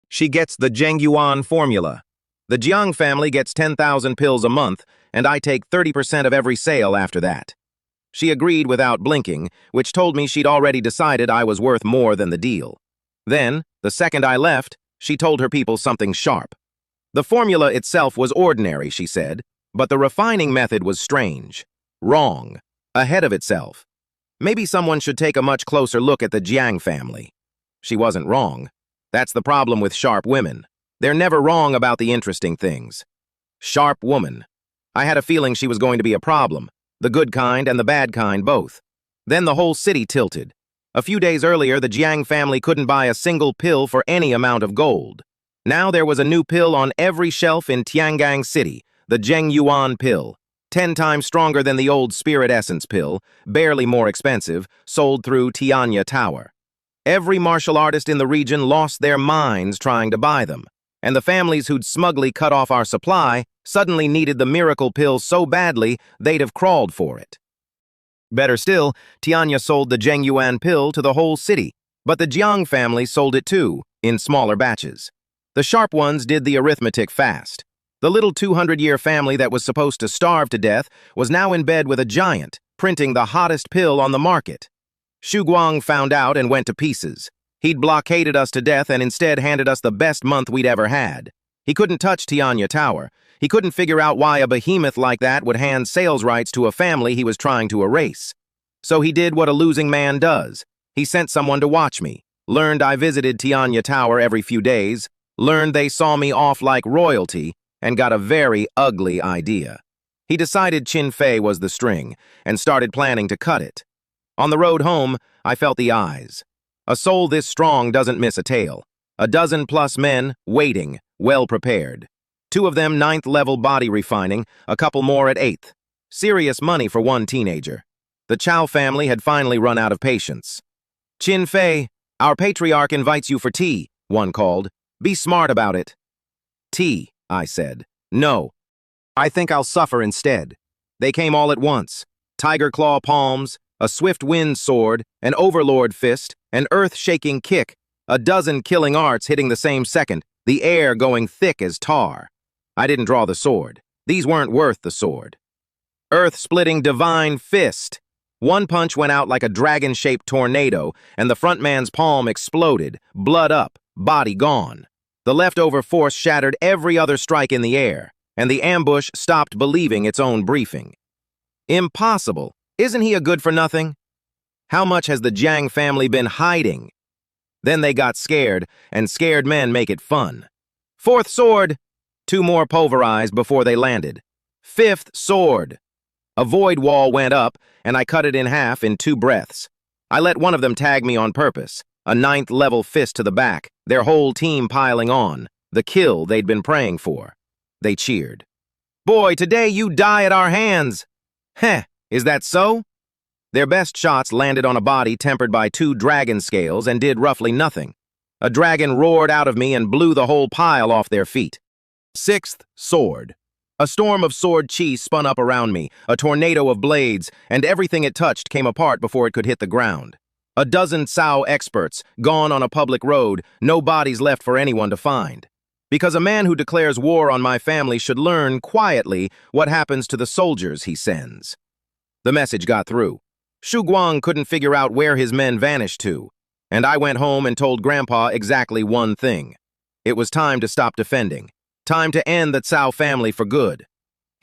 She gets the Zheng Yuan formula. The Jiang family gets 10,000 pills a month, and I take 30% of every sale after that. She agreed without blinking, which told me she'd already decided I was worth more than the deal. Then, the second I left, she told her people something sharp. The formula itself was ordinary, she said, but the refining method was strange. Wrong. Ahead of itself. Maybe someone should take a much closer look at the Jiang family. She wasn't wrong. That's the problem with sharp women. They're never wrong about the interesting things. Sharp woman. I had a feeling she was going to be a problem, the good kind and the bad kind both. Then the whole city tilted. A few days earlier, the Jiang family couldn't buy a single pill for any amount of gold. Now there was a new pill on every shelf in Tiangang City, the Zheng Yuan pill, 10 times stronger than the old Spirit Essence pill, barely more expensive, sold through Tianya Tower. Every martial artist in the region lost their minds trying to buy them, and the families who'd smugly cut off our supply suddenly needed the miracle pill so badly they'd have crawled for it. Better still, Tianya sold the Zheng Yuan pill to the whole city, but the Jiang family sold it too, in smaller batches. The sharp ones did the arithmetic fast. The little 200-year family that was supposed to starve to death was now in bed with a giant, printing the hottest pill on the market. Xu Guang found out and went to pieces. He'd blockaded us to death and instead handed us the best month we'd ever had. He couldn't touch Tianya Tower. He couldn't figure out why a behemoth like that would hand sales rights to a family he was trying to erase. So he did what a losing man does. He sent someone to watch me, learned I visited Tianya Tower every few days, learned they saw me off like royalty, and got a very ugly idea. He decided Qin Feng was the string, and started planning to cut it. On the road home, I felt the eyes. A soul this strong doesn't miss a tale. A dozen-plus men, waiting, well-prepared. 2 of them 9th-level body refining, a couple more at 8th. Serious money for one teenager. The Chow family had finally run out of patience. "Qin Feng, our patriarch invites you for tea," one called. "Be smart about it." "Tea," I said. "No. I think I'll suffer instead." They came all at once. Tiger claw palms, a swift wind sword, an overlord fist, an earth-shaking kick, a dozen killing arts hitting the same second, the air going thick as tar. I didn't draw the sword. These weren't worth the sword. Earth-splitting divine fist. One punch went out like a dragon-shaped tornado, and the front man's palm exploded, blood up, body gone. The leftover force shattered every other strike in the air, and the ambush stopped believing its own briefing. Impossible. Isn't he a good-for-nothing? How much has the Jiang family been hiding? Then they got scared, and scared men make it fun. 4th sword! 2 more pulverized before they landed. 5th sword! A void wall went up, and I cut it in half in 2 breaths. I let one of them tag me on purpose, a 9th-level fist to the back, their whole team piling on, the kill they'd been praying for. They cheered. "Boy, today you die at our hands!" "Heh, is that so?" Their best shots landed on a body tempered by 2 dragon scales and did roughly nothing. A dragon roared out of me and blew the whole pile off their feet. 6th Sword. A storm of sword chi spun up around me, a tornado of blades, and everything it touched came apart before it could hit the ground. A dozen Cao experts, gone on a public road, no bodies left for anyone to find. Because a man who declares war on my family should learn, quietly, what happens to the soldiers he sends. The message got through. Shu Guang couldn't figure out where his men vanished to, and I went home and told Grandpa exactly one thing. It was time to stop defending. Time to end the Cao family for good.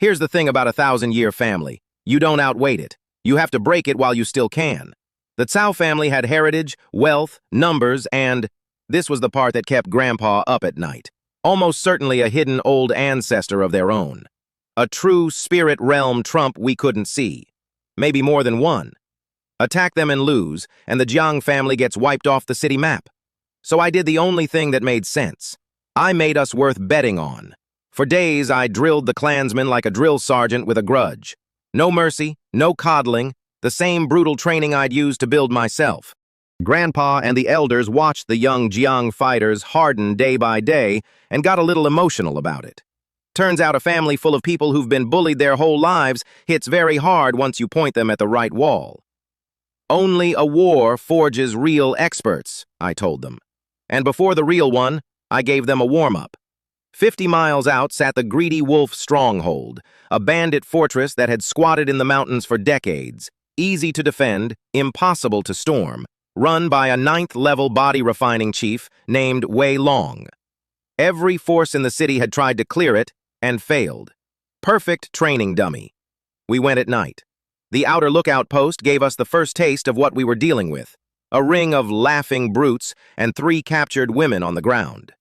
Here's the thing about a 1,000-year family. You don't outwait it. You have to break it while you still can. The Cao family had heritage, wealth, numbers, and this was the part that kept Grandpa up at night. Almost certainly a hidden old ancestor of their own. A true spirit realm trump we couldn't see. Maybe more than one. Attack them and lose, and the Jiang family gets wiped off the city map. So I did the only thing that made sense. I made us worth betting on. For days, I drilled the clansmen like a drill sergeant with a grudge. No mercy, no coddling, the same brutal training I'd used to build myself. Grandpa and the elders watched the young Jiang fighters harden day by day and got a little emotional about it. Turns out a family full of people who've been bullied their whole lives hits very hard once you point them at the right wall. Only a war forges real experts, I told them. And before the real one, I gave them a warm-up. 50 miles out sat the Greedy Wolf Stronghold, a bandit fortress that had squatted in the mountains for decades, easy to defend, impossible to storm, run by a 9th-level body-refining chief named Wei Long. Every force in the city had tried to clear it and failed. Perfect training dummy. We went at night. The outer lookout post gave us the first taste of what we were dealing with, a ring of laughing brutes and 3 captured women on the ground.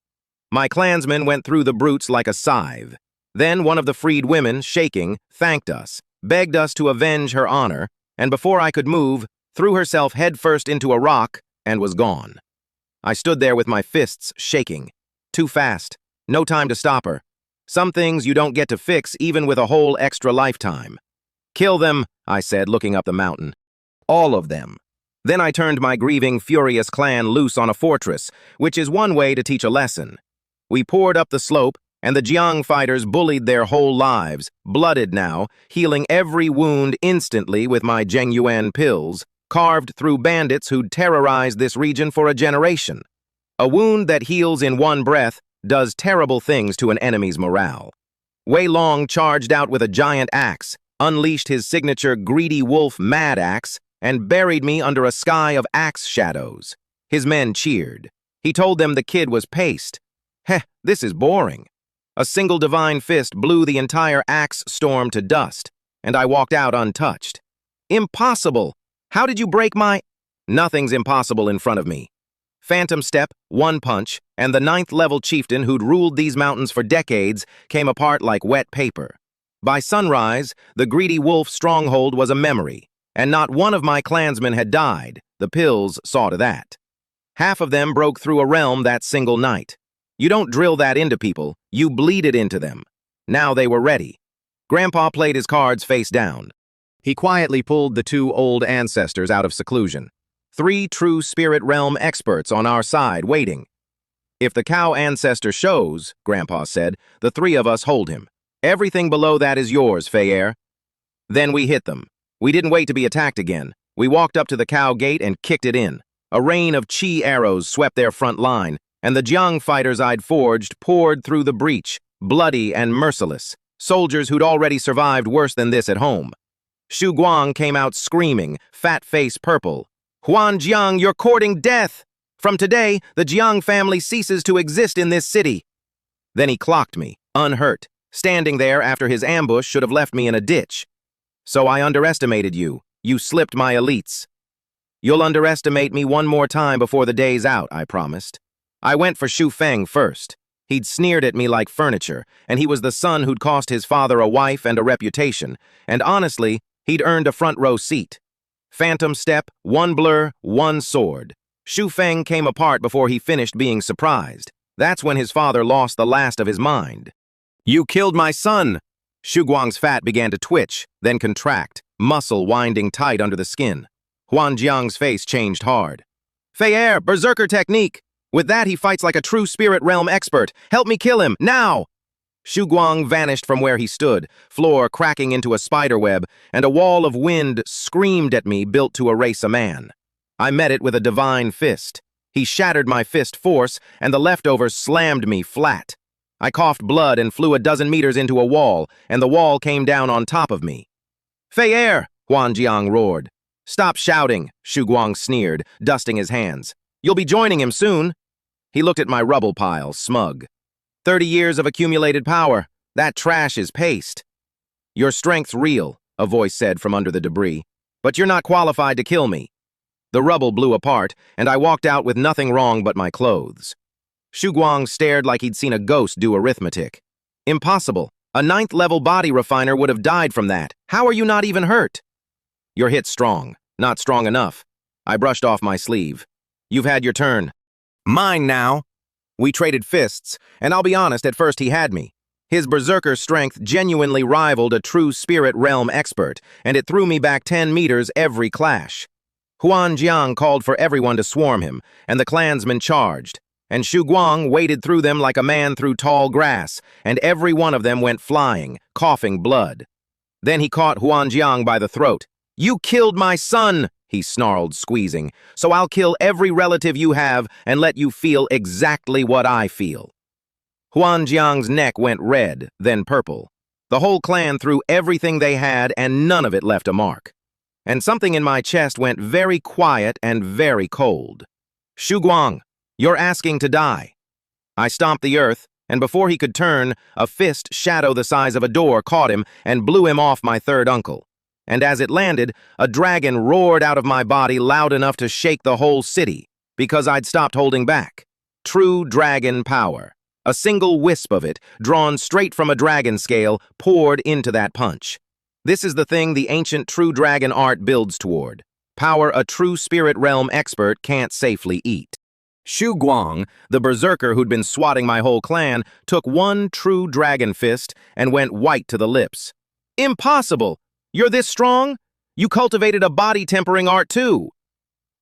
My clansmen went through the brutes like a scythe. Then one of the freed women, shaking, thanked us, begged us to avenge her honor, and before I could move, threw herself headfirst into a rock and was gone. I stood there with my fists shaking. Too fast. No time to stop her. Some things you don't get to fix even with a whole extra lifetime. Kill them, I said, looking up the mountain. All of them. Then I turned my grieving, furious clan loose on a fortress, which is one way to teach a lesson. We poured up the slope, and the Jiang fighters bullied their whole lives, blooded now, healing every wound instantly with my Zhengyuan pills, carved through bandits who'd terrorized this region for a generation. A wound that heals in one breath does terrible things to an enemy's morale. Wei Long charged out with a giant axe, unleashed his signature Greedy Wolf Mad Axe, and buried me under a sky of axe shadows. His men cheered. He told them the kid was paced. Heh, this is boring. A single divine fist blew the entire axe storm to dust, and I walked out untouched. Impossible! How did you break my... Nothing's impossible in front of me. Phantom step, one punch, and the 9th-level chieftain who'd ruled these mountains for decades came apart like wet paper. By sunrise, the Greedy Wolf Stronghold was a memory, and not one of my clansmen had died. The pills saw to that. Half of them broke through a realm that single night. You don't drill that into people, you bleed it into them. Now they were ready. Grandpa played his cards face down. He quietly pulled the 2 old ancestors out of seclusion. 3 true spirit realm experts on our side waiting. If the cow ancestor shows, Grandpa said, the 3 of us hold him. Everything below that is yours, Fei-er. Then we hit them. We didn't wait to be attacked again. We walked up to the cow gate and kicked it in. A rain of chi arrows swept their front line, and the Jiang fighters I'd forged poured through the breach, bloody and merciless, soldiers who'd already survived worse than this at home. Shu Guang came out screaming, fat face purple. Huan Jiang, you're courting death! From today, the Jiang family ceases to exist in this city. Then he clocked me, unhurt, standing there after his ambush should have left me in a ditch. So I underestimated you. You slipped my elites. You'll underestimate me one more time before the day's out, I promised. I went for Qin Feng first. He'd sneered at me like furniture, and he was the son who'd cost his father a wife and a reputation, and honestly, he'd earned a front-row seat. Phantom step, one blur, one sword. Qin Feng came apart before he finished being surprised. That's when his father lost the last of his mind. You killed my son! Shu Guang's fat began to twitch, then contract, muscle winding tight under the skin. Huan Jiang's face changed hard. "Fei berserker technique! With that he fights like a true spirit realm expert. Help me kill him, now!" Xu Guang vanished from where he stood, floor cracking into a spiderweb, and a wall of wind screamed at me built to erase a man. I met it with a divine fist. He shattered my fist force, and the leftovers slammed me flat. I coughed blood and flew a dozen meters into a wall, and the wall came down on top of me. "Fei Huan Jiang roared. "Stop shouting," Xu Guang sneered, dusting his hands. "You'll be joining him soon." He looked at my rubble pile, smug. 30 years of accumulated power. That trash is paste. "Your strength's real," a voice said from under the debris, "but you're not qualified to kill me." The rubble blew apart, and I walked out with nothing wrong but my clothes. Xu Guang stared like he'd seen a ghost do arithmetic. "Impossible. A 9th-level body refiner would have died from that. How are you not even hurt?" "Your hit's strong. Not strong enough." I brushed off my sleeve. "You've had your turn. Mine now." We traded fists, and I'll be honest, at first he had me. His berserker strength genuinely rivaled a true spirit realm expert, and it threw me back 10 meters every clash. Huan Jiang called for everyone to swarm him, and the clansmen charged, and Xu Guang waded through them like a man through tall grass, and every one of them went flying, coughing blood. Then he caught Huan Jiang by the throat. "You killed my son!" he snarled, squeezing. "So I'll kill every relative you have and let you feel exactly what I feel." Huan Jiang's neck went red, then purple. The whole clan threw everything they had, and none of it left a mark. And something in my chest went very quiet and very cold. "Xu Guang, you're asking to die." I stomped the earth, and before he could turn, a fist shadow the size of a door caught him and blew him off my third uncle. And as it landed, a dragon roared out of my body loud enough to shake the whole city, because I'd stopped holding back. True dragon power. A single wisp of it, drawn straight from a dragon scale, poured into that punch. This is the thing the ancient true dragon art builds toward. Power a true spirit realm expert can't safely eat. Xu Guang, the berserker who'd been swatting my whole clan, took one true dragon fist and went white to the lips. "Impossible! You're this strong? You cultivated a body-tempering art too."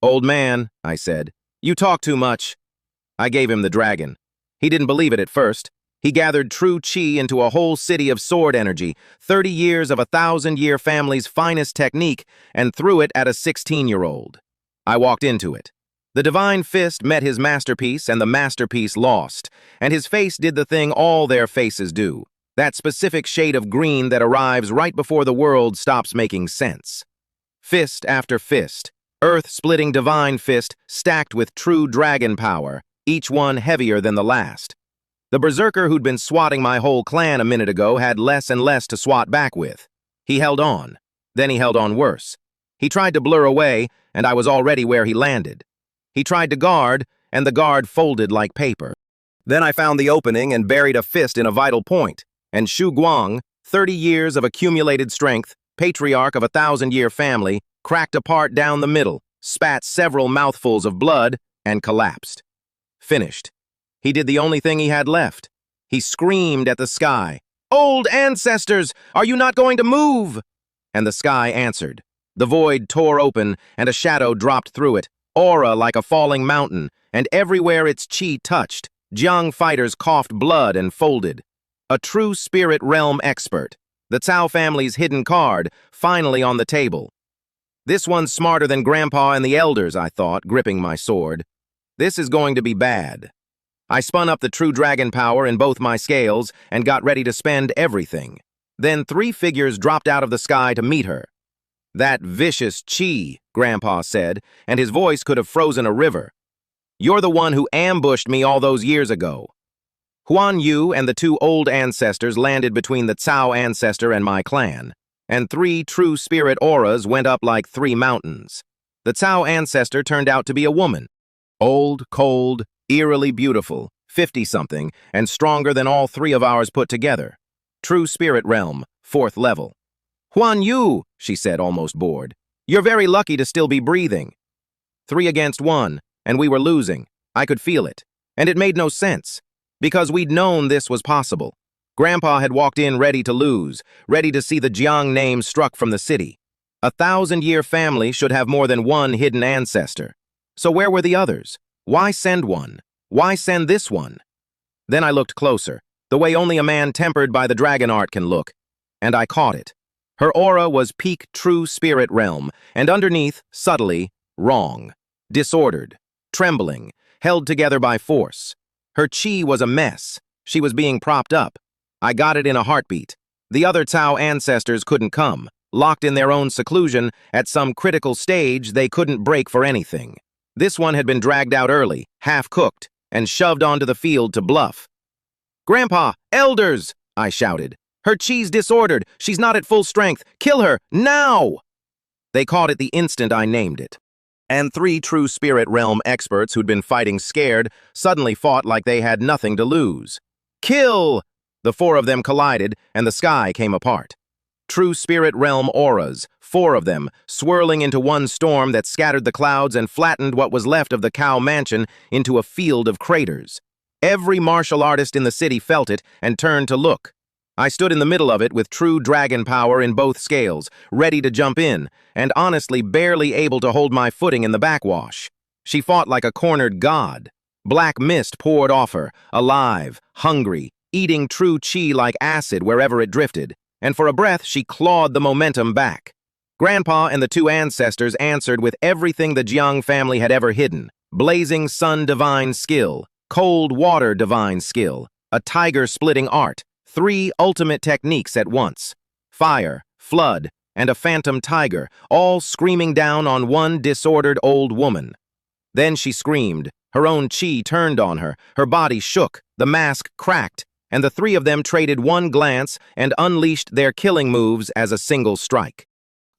"Old man," I said, "you talk too much." I gave him the dragon. He didn't believe it at first. He gathered true chi into a whole city of sword energy, 30 years of a 1,000-year family's finest technique, and threw it at a 16-year-old. I walked into it. The divine fist met his masterpiece, and the masterpiece lost, and his face did the thing all their faces do. That specific shade of green that arrives right before the world stops making sense. Fist after fist, earth-splitting divine fist stacked with true dragon power, each one heavier than the last. The berserker who'd been swatting my whole clan a minute ago had less and less to swat back with. He held on. Then he held on worse. He tried to blur away, and I was already where he landed. He tried to guard, and the guard folded like paper. Then I found the opening and buried a fist in a vital point. And Xu Guang, 30 years of accumulated strength, patriarch of a 1,000-year family, cracked apart down the middle, spat several mouthfuls of blood, and collapsed. Finished. He did the only thing he had left. He screamed at the sky, "Old ancestors, are you not going to move?" And the sky answered. The void tore open, and a shadow dropped through it, aura like a falling mountain, and everywhere its chi touched, Jiang fighters coughed blood and folded. A true spirit realm expert. The Cao family's hidden card, finally on the table. This one's smarter than Grandpa and the elders, I thought, gripping my sword. This is going to be bad. I spun up the true dragon power in both my scales and got ready to spend everything. Then 3 figures dropped out of the sky to meet her. "That vicious chi," Grandpa said, and his voice could have frozen a river. "You're the one who ambushed me all those years ago." Huan Yu and the 2 old ancestors landed between the Cao ancestor and my clan, and 3 true spirit auras went up like 3 mountains. The Cao ancestor turned out to be a woman. Old, cold, eerily beautiful, 50-something, and stronger than all 3 of ours put together. True spirit realm, 4th level. "Huan Yu," she said, almost bored. "You're very lucky to still be breathing." 3 against 1, and we were losing. I could feel it. And it made no sense. Because we'd known this was possible. Grandpa had walked in ready to lose, ready to see the Jiang name struck from the city. A 1,000-year family should have more than one hidden ancestor. So where were the others? Why send one? Why send this one? Then I looked closer, the way only a man tempered by the dragon art can look, and I caught it. Her aura was peak true spirit realm, and underneath, subtly, wrong, disordered, trembling, held together by force. Her chi was a mess. She was being propped up. I got it in a heartbeat. The other Tao ancestors couldn't come. Locked in their own seclusion, at some critical stage, they couldn't break for anything. This one had been dragged out early, half-cooked, and shoved onto the field to bluff. "Grandpa! Elders!" I shouted. "Her chi's disordered. She's not at full strength. Kill her, now!" They caught it the instant I named it. And 3 true spirit realm experts who'd been fighting scared suddenly fought like they had nothing to lose. "Kill!" The 4 of them collided, and the sky came apart. True spirit realm auras, 4 of them, swirling into one storm that scattered the clouds and flattened what was left of the Cow Mansion into a field of craters. Every martial artist in the city felt it and turned to look. I stood in the middle of it with true dragon power in both scales, ready to jump in, and honestly barely able to hold my footing in the backwash. She fought like a cornered god. Black mist poured off her, alive, hungry, eating true chi like acid wherever it drifted, and for a breath she clawed the momentum back. Grandpa and the 2 ancestors answered with everything the Jiang family had ever hidden: blazing sun divine skill, cold water divine skill, a tiger-splitting art, 3 ultimate techniques at once: fire, flood, and a phantom tiger, all screaming down on one disordered old woman. Then she screamed. Her own chi turned on her, her body shook, the mask cracked, and the 3 of them traded one glance and unleashed their killing moves as a single strike.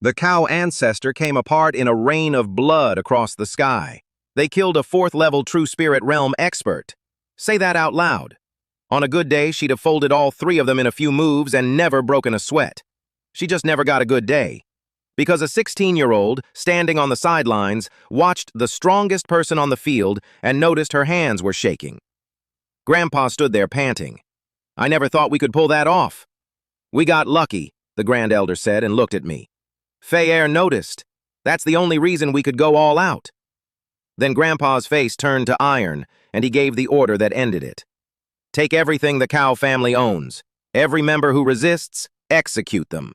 The Cow ancestor came apart in a rain of blood across the sky. They killed a 4th-level true spirit realm expert. Say that out loud. On a good day, she'd have folded all 3 of them in a few moves and never broken a sweat. She just never got a good day. Because a 16-year-old, standing on the sidelines, watched the strongest person on the field and noticed her hands were shaking. Grandpa stood there panting. "I never thought we could pull that off." "We got lucky," the Grand Elder said and looked at me. "Fei noticed. That's the only reason we could go all out." Then Grandpa's face turned to iron, and he gave the order that ended it. "Take everything the Cow family owns. Every member who resists, execute them."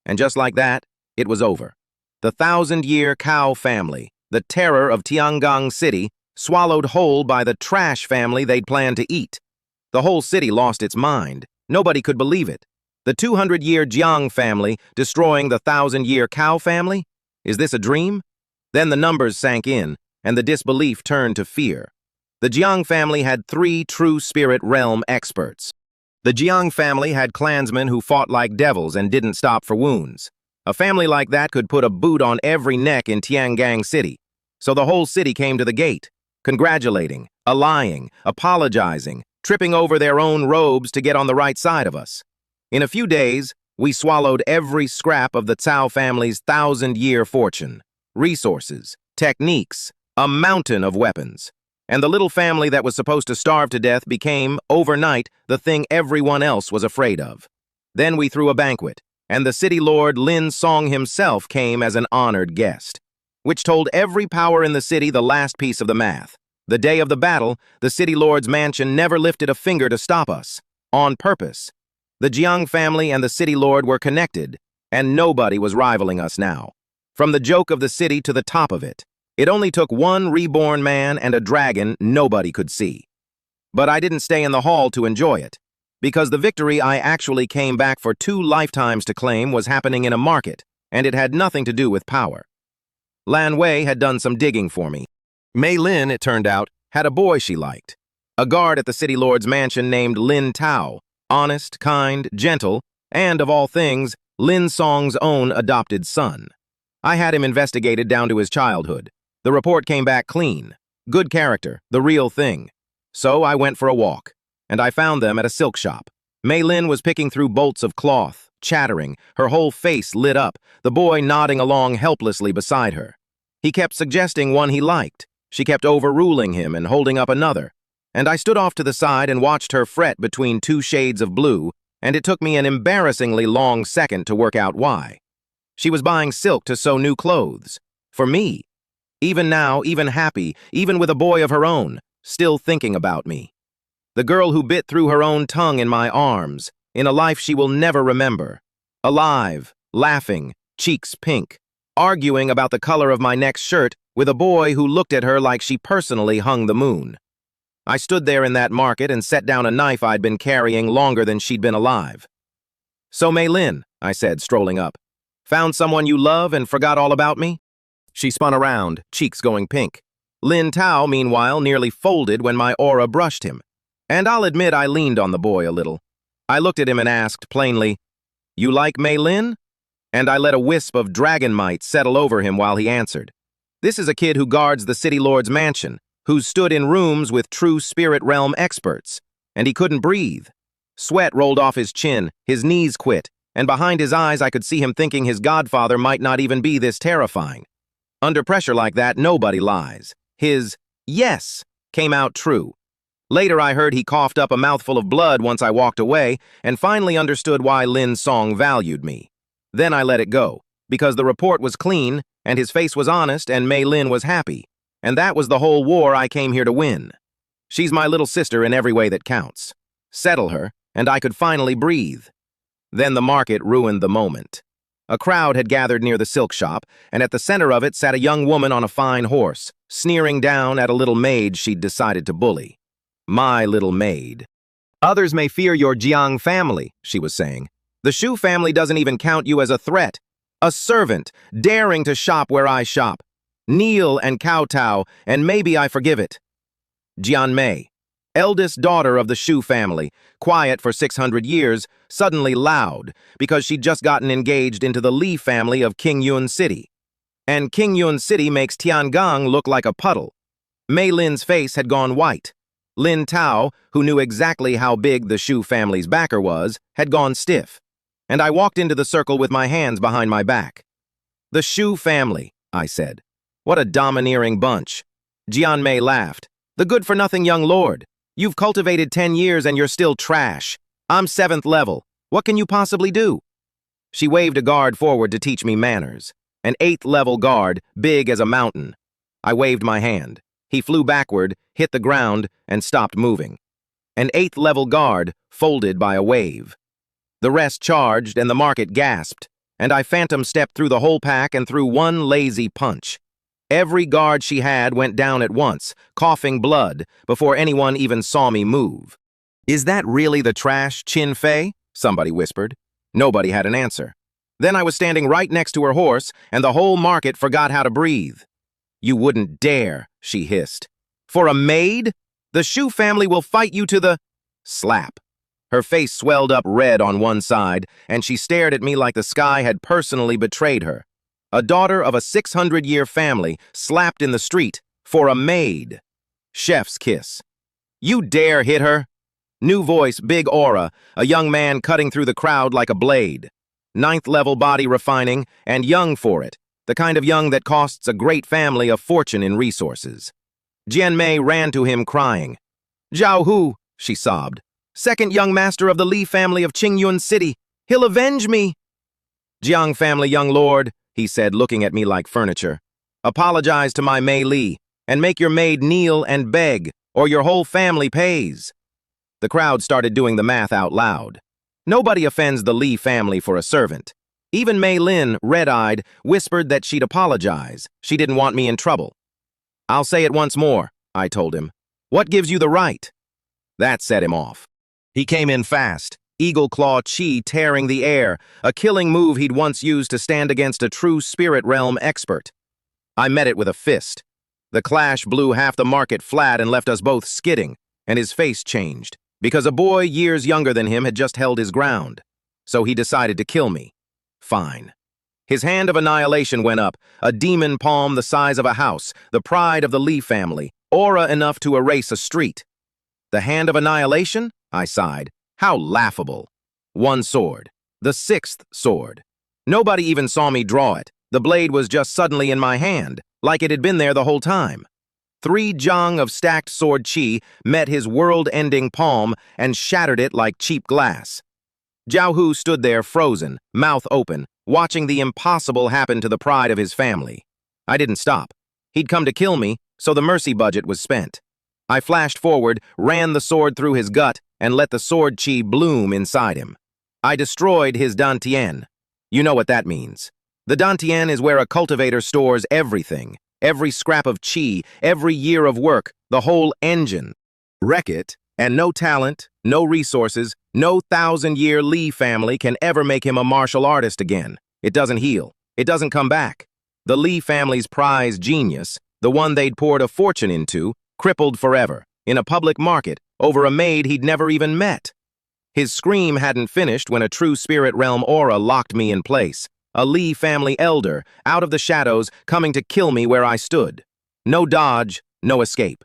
And just like that, it was over. The 1,000-year Cow family, the terror of Tiangong City, swallowed whole by the trash family they'd planned to eat. The whole city lost its mind. Nobody could believe it. The 200-year Jiang family destroying the 1,000-year Cow family? Is this a dream? Then the numbers sank in, and the disbelief turned to fear. The Jiang family had 3 true spirit realm experts. The Jiang family had clansmen who fought like devils and didn't stop for wounds. A family like that could put a boot on every neck in Tiangong City. So the whole city came to the gate, congratulating, allying, apologizing, tripping over their own robes to get on the right side of us. In a few days, we swallowed every scrap of the Cao family's 1,000-year fortune, resources, techniques, a mountain of weapons. And the little family that was supposed to starve to death became, overnight, the thing everyone else was afraid of. Then we threw a banquet, and the city lord Lin Song himself came as an honored guest, which told every power in the city the last piece of the math. The day of the battle, the city lord's mansion never lifted a finger to stop us, on purpose. The Jiang family and the city lord were connected, and nobody was rivaling us now. From the joke of the city to the top of it, it only took one reborn man and a dragon nobody could see. But I didn't stay in the hall to enjoy it, because the victory I actually came back for 2 lifetimes to claim was happening in a market, and it had nothing to do with power. Lan Wei had done some digging for me. Mei Lin, it turned out, had a boy she liked. A guard at the city lord's mansion named Lin Tao, honest, kind, gentle, and, of all things, Lin Song's own adopted son. I had him investigated down to his childhood. The report came back clean. Good character, the real thing. So I went for a walk, and I found them at a silk shop. Mei Lin was picking through bolts of cloth, chattering, her whole face lit up, the boy nodding along helplessly beside her. He kept suggesting one he liked. She kept overruling him and holding up another. And I stood off to the side and watched her fret between 2 shades of blue, and it took me an embarrassingly long second to work out why. She was buying silk to sew new clothes. For me. Even now, even happy, even with a boy of her own, still thinking about me. The girl who bit through her own tongue in my arms, in a life she will never remember. Alive, laughing, cheeks pink, arguing about the color of my next shirt with a boy who looked at her like she personally hung the moon. I stood there in that market and set down a knife I'd been carrying longer than she'd been alive. "So, Mei Lin," I said, strolling up, "found someone you love and forgot all about me?" She spun around, cheeks going pink. Lin Tao, meanwhile, nearly folded when my aura brushed him. And I'll admit I leaned on the boy a little. I looked at him and asked, plainly, "You like Mei Lin?" And I let a wisp of dragon might settle over him while he answered. "This is a kid who guards the city lord's mansion, who's stood in rooms with true spirit realm experts, and he couldn't breathe. Sweat rolled off his chin, his knees quit, and behind his eyes I could see him thinking his godfather might not even be this terrifying. Under pressure like that, nobody lies. His yes came out true. Later I heard he coughed up a mouthful of blood once I walked away, and finally understood why Lin Song valued me. Then I let it go, because the report was clean, and his face was honest, and Mei Lin was happy. And that was the whole war I came here to win. She's my little sister in every way that counts. Settle her, and I could finally breathe." Then the market ruined the moment. A crowd had gathered near the silk shop, and at the center of it sat a young woman on a fine horse, sneering down at a little maid she'd decided to bully. My little maid. "Others may fear your Jiang family," she was saying. "The Shu family doesn't even count you as a threat. A servant, daring to shop where I shop. Kneel and kowtow, and maybe I forgive it." Jian Mei, eldest daughter of the Shu family, quiet for 600 years, suddenly loud, because she'd just gotten engaged into the Li family of Qingyun City. And Qingyun City makes Tiangang look like a puddle. Mei Lin's face had gone white. Lin Tao, who knew exactly how big the Shu family's backer was, had gone stiff. And I walked into the circle with my hands behind my back. "The Shu family," I said. "What a domineering bunch." Jian Mei laughed. "The good-for-nothing young lord. You've cultivated 10 years and you're still trash. I'm 7th level. What can you possibly do?" She waved a guard forward to teach me manners. An 8th level guard, big as a mountain. I waved my hand. He flew backward, hit the ground, and stopped moving. An 8th level guard, folded by a wave. The rest charged, and the market gasped, and I phantom stepped through the whole pack and threw one lazy punch. Every guard she had went down at once, coughing blood, before anyone even saw me move. "Is that really the trash, Qin Feng?" somebody whispered. Nobody had an answer. Then I was standing right next to her horse, and the whole market forgot how to breathe. "You wouldn't dare," she hissed. "For a maid? The Shu family will fight you to the—" Slap. Her face swelled up red on one side, and she stared at me like the sky had personally betrayed her. A daughter of a 600-year family slapped in the street for a maid. Chef's kiss. "You dare hit her?" New voice, big aura, a young man cutting through the crowd like a blade. 9th level body refining, and young for it, the kind of young that costs a great family a fortune in resources. Jian Mei ran to him crying. "Zhao Hu," she sobbed. "Second young master of the Li family of Qingyun City. He'll avenge me." "Jiang family, young lord," he said, looking at me like furniture. "Apologize to my Mei Li, and make your maid kneel and beg, or your whole family pays." The crowd started doing the math out loud. Nobody offends the Li family for a servant. Even Mei Lin, red-eyed, whispered that she'd apologize. She didn't want me in trouble. "I'll say it once more," I told him. "What gives you the right?" That set him off. He came in fast, eagle claw chi tearing the air, a killing move he'd once used to stand against a true spirit realm expert. I met it with a fist. The clash blew half the market flat and left us both skidding, and his face changed, because a boy years younger than him had just held his ground. So he decided to kill me. Fine. His hand of annihilation went up, a demon palm the size of a house, the pride of the Li family, aura enough to erase a street. The hand of annihilation? I sighed. How laughable. One sword. The 6th sword. Nobody even saw me draw it. The blade was just suddenly in my hand, like it had been there the whole time. 3 zhang of stacked sword chi met his world-ending palm and shattered it like cheap glass. Zhao Hu stood there frozen, mouth open, watching the impossible happen to the pride of his family. I didn't stop. He'd come to kill me, so the mercy budget was spent. I flashed forward, ran the sword through his gut, and let the sword chi bloom inside him. I destroyed his dantian. You know what that means. The dantian is where a cultivator stores everything. Every scrap of chi, every year of work, the whole engine. Wreck it, and no talent, no resources, no 1,000-year Li family can ever make him a martial artist again. It doesn't heal. It doesn't come back. The Li family's prized genius, the one they'd poured a fortune into, crippled forever, in a public market, over a maid he'd never even met. His scream hadn't finished when a true spirit realm aura locked me in place. A Li family elder, out of the shadows, coming to kill me where I stood. No dodge, no escape.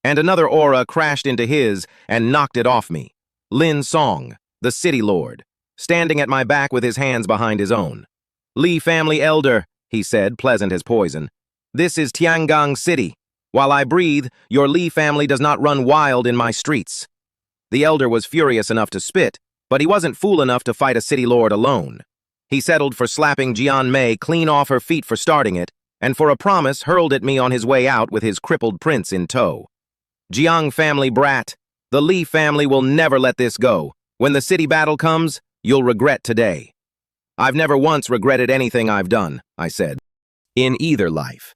And another aura crashed into his and knocked it off me. Lin Song, the city lord, standing at my back with his hands behind his own. Li family elder, he said, pleasant as poison. This is Tiangong City. While I breathe, your Li family does not run wild in my streets. The elder was furious enough to spit, but he wasn't fool enough to fight a city lord alone. He settled for slapping Jian Mei clean off her feet for starting it, and for a promise hurled at me on his way out with his crippled prince in tow. Jiang family brat, the Li family will never let this go. When the city battle comes, you'll regret today. I've never once regretted anything I've done, I said, in either life.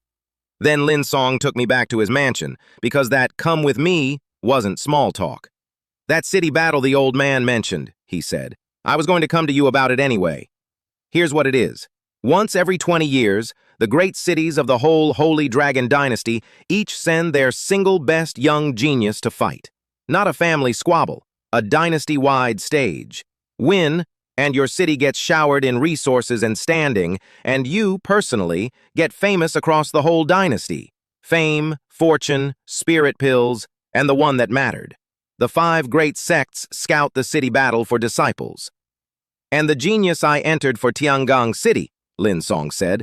Then Lin Song took me back to his mansion, because that come with me wasn't small talk. That city battle the old man mentioned, he said. I was going to come to you about it anyway. Here's what it is. Once every 20 years, the great cities of the whole Holy Dragon Dynasty each send their single best young genius to fight. Not a family squabble, a dynasty-wide stage. Win, and your city gets showered in resources and standing, and you, personally, get famous across the whole dynasty. Fame, fortune, spirit pills, and the one that mattered. The 5 great sects scout the city battle for disciples. And the genius I entered for Tiangong City, Lin Song said,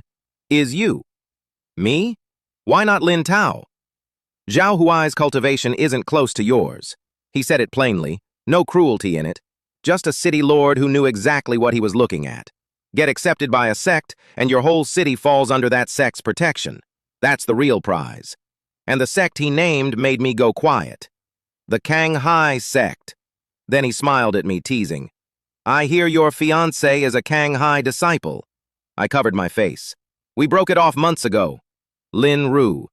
is you. Me? Why not Lin Tao? Zhao Huai's cultivation isn't close to yours. He said it plainly, no cruelty in it. Just a city lord who knew exactly what he was looking at. Get accepted by a sect, and your whole city falls under that sect's protection. That's the real prize. And the sect he named made me go quiet. The Kanghai sect. Then he smiled at me, teasing. I hear your fiancé is a Kanghai disciple. I covered my face. We broke it off months ago. Lin Ru.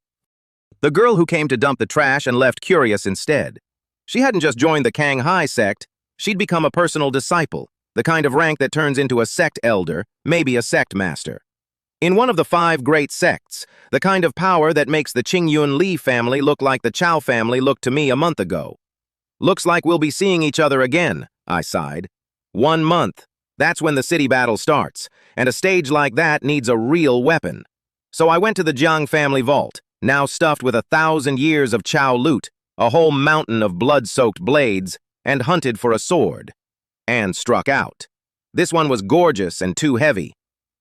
The girl who came to dump the trash and left curious instead. She hadn't just joined the Kanghai sect, she'd become a personal disciple, the kind of rank that turns into a sect elder, maybe a sect master. In one of the 5 great sects, the kind of power that makes the Qingyun Li family look like the Chao family looked to me a month ago. Looks like we'll be seeing each other again, I sighed. 1 month. That's when the city battle starts, and a stage like that needs a real weapon. So I went to the Jiang family vault, now stuffed with 1,000 years of Chao loot, a whole mountain of blood-soaked blades, and hunted for a sword. And struck out. This one was gorgeous and too heavy.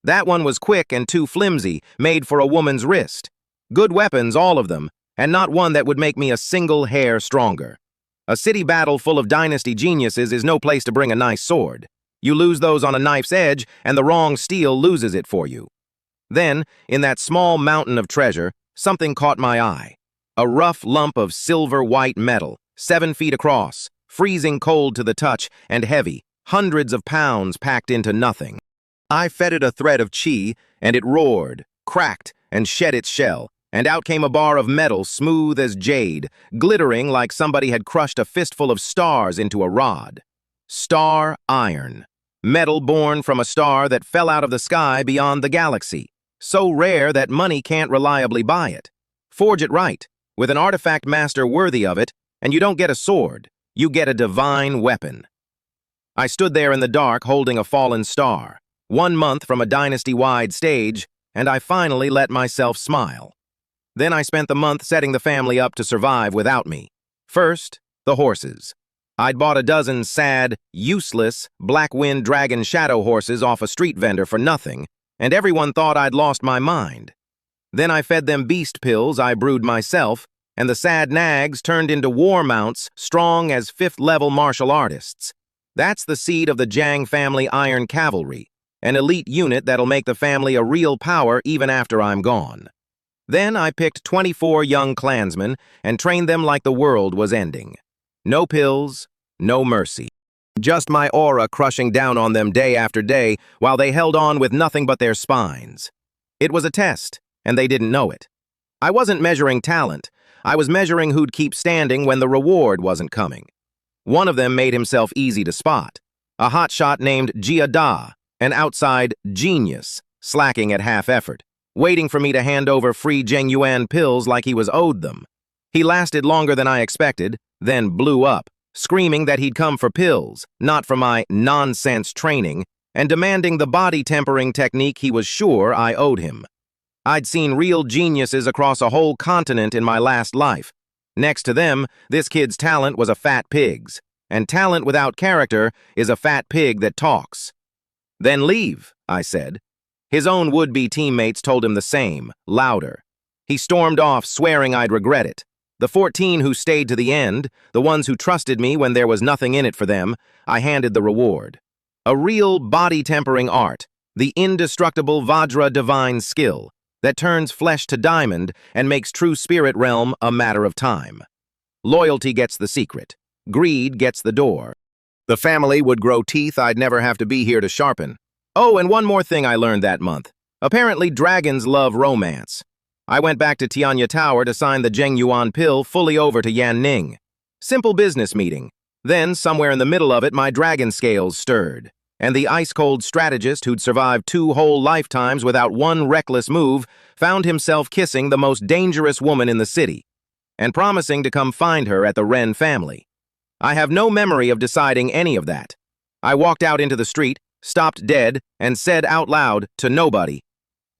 That one was quick and too flimsy, made for a woman's wrist. Good weapons, all of them, and not one that would make me a single hair stronger. A city battle full of dynasty geniuses is no place to bring a nice sword. You lose those on a knife's edge, and the wrong steel loses it for you. Then, in that small mountain of treasure, something caught my eye. A rough lump of silver-white metal, 7 feet across, freezing cold to the touch and heavy, hundreds of pounds packed into nothing. I fed it a thread of chi, and it roared, cracked, and shed its shell, and out came a bar of metal smooth as jade, glittering like somebody had crushed a fistful of stars into a rod. Star iron. Metal born from a star that fell out of the sky beyond the galaxy. So rare that money can't reliably buy it. Forge it right, with an artifact master worthy of it, and you don't get a sword. You get a divine weapon. I stood there in the dark holding a fallen star. 1 month from a dynasty-wide stage, and I finally let myself smile. Then I spent the month setting the family up to survive without me. First, the horses. I'd bought a dozen sad, useless, black-wind dragon shadow horses off a street vendor for nothing, and everyone thought I'd lost my mind. Then I fed them beast pills I brewed myself, and the sad nags turned into war mounts strong as 5th-level martial artists. That's the seed of the Jiang family iron cavalry, an elite unit that'll make the family a real power even after I'm gone. Then I picked 24 young clansmen and trained them like the world was ending. No pills, no mercy. Just my aura crushing down on them day after day while they held on with nothing but their spines. It was a test, and they didn't know it. I wasn't measuring talent. I was measuring who'd keep standing when the reward wasn't coming. One of them made himself easy to spot. A hotshot named Jia Da, an outside genius, slacking at half effort, waiting for me to hand over free Zhengyuan pills like he was owed them. He lasted longer than I expected, then blew up, screaming that he'd come for pills, not for my nonsense training, and demanding the body tempering technique he was sure I owed him. I'd seen real geniuses across a whole continent in my last life. Next to them, this kid's talent was a fat pig's, and talent without character is a fat pig that talks. Then leave, I said. His own would-be teammates told him the same, louder. He stormed off, swearing I'd regret it. The 14 who stayed to the end, the ones who trusted me when there was nothing in it for them, I handed the reward. A real body-tempering art, the indestructible Vajra divine skill that turns flesh to diamond and makes true spirit realm a matter of time. Loyalty gets the secret. Greed gets the door. The family would grow teeth I'd never have to be here to sharpen. Oh, and one more thing I learned that month. Apparently dragons love romance. I went back to Tianya Tower to sign the Zhengyuan pill fully over to Yan Ning. Simple business meeting. Then, somewhere in the middle of it, my dragon scales stirred, and the ice-cold strategist who'd survived 2 whole lifetimes without one reckless move found himself kissing the most dangerous woman in the city, and promising to come find her at the Ren family. I have no memory of deciding any of that. I walked out into the street, stopped dead, and said out loud to nobody,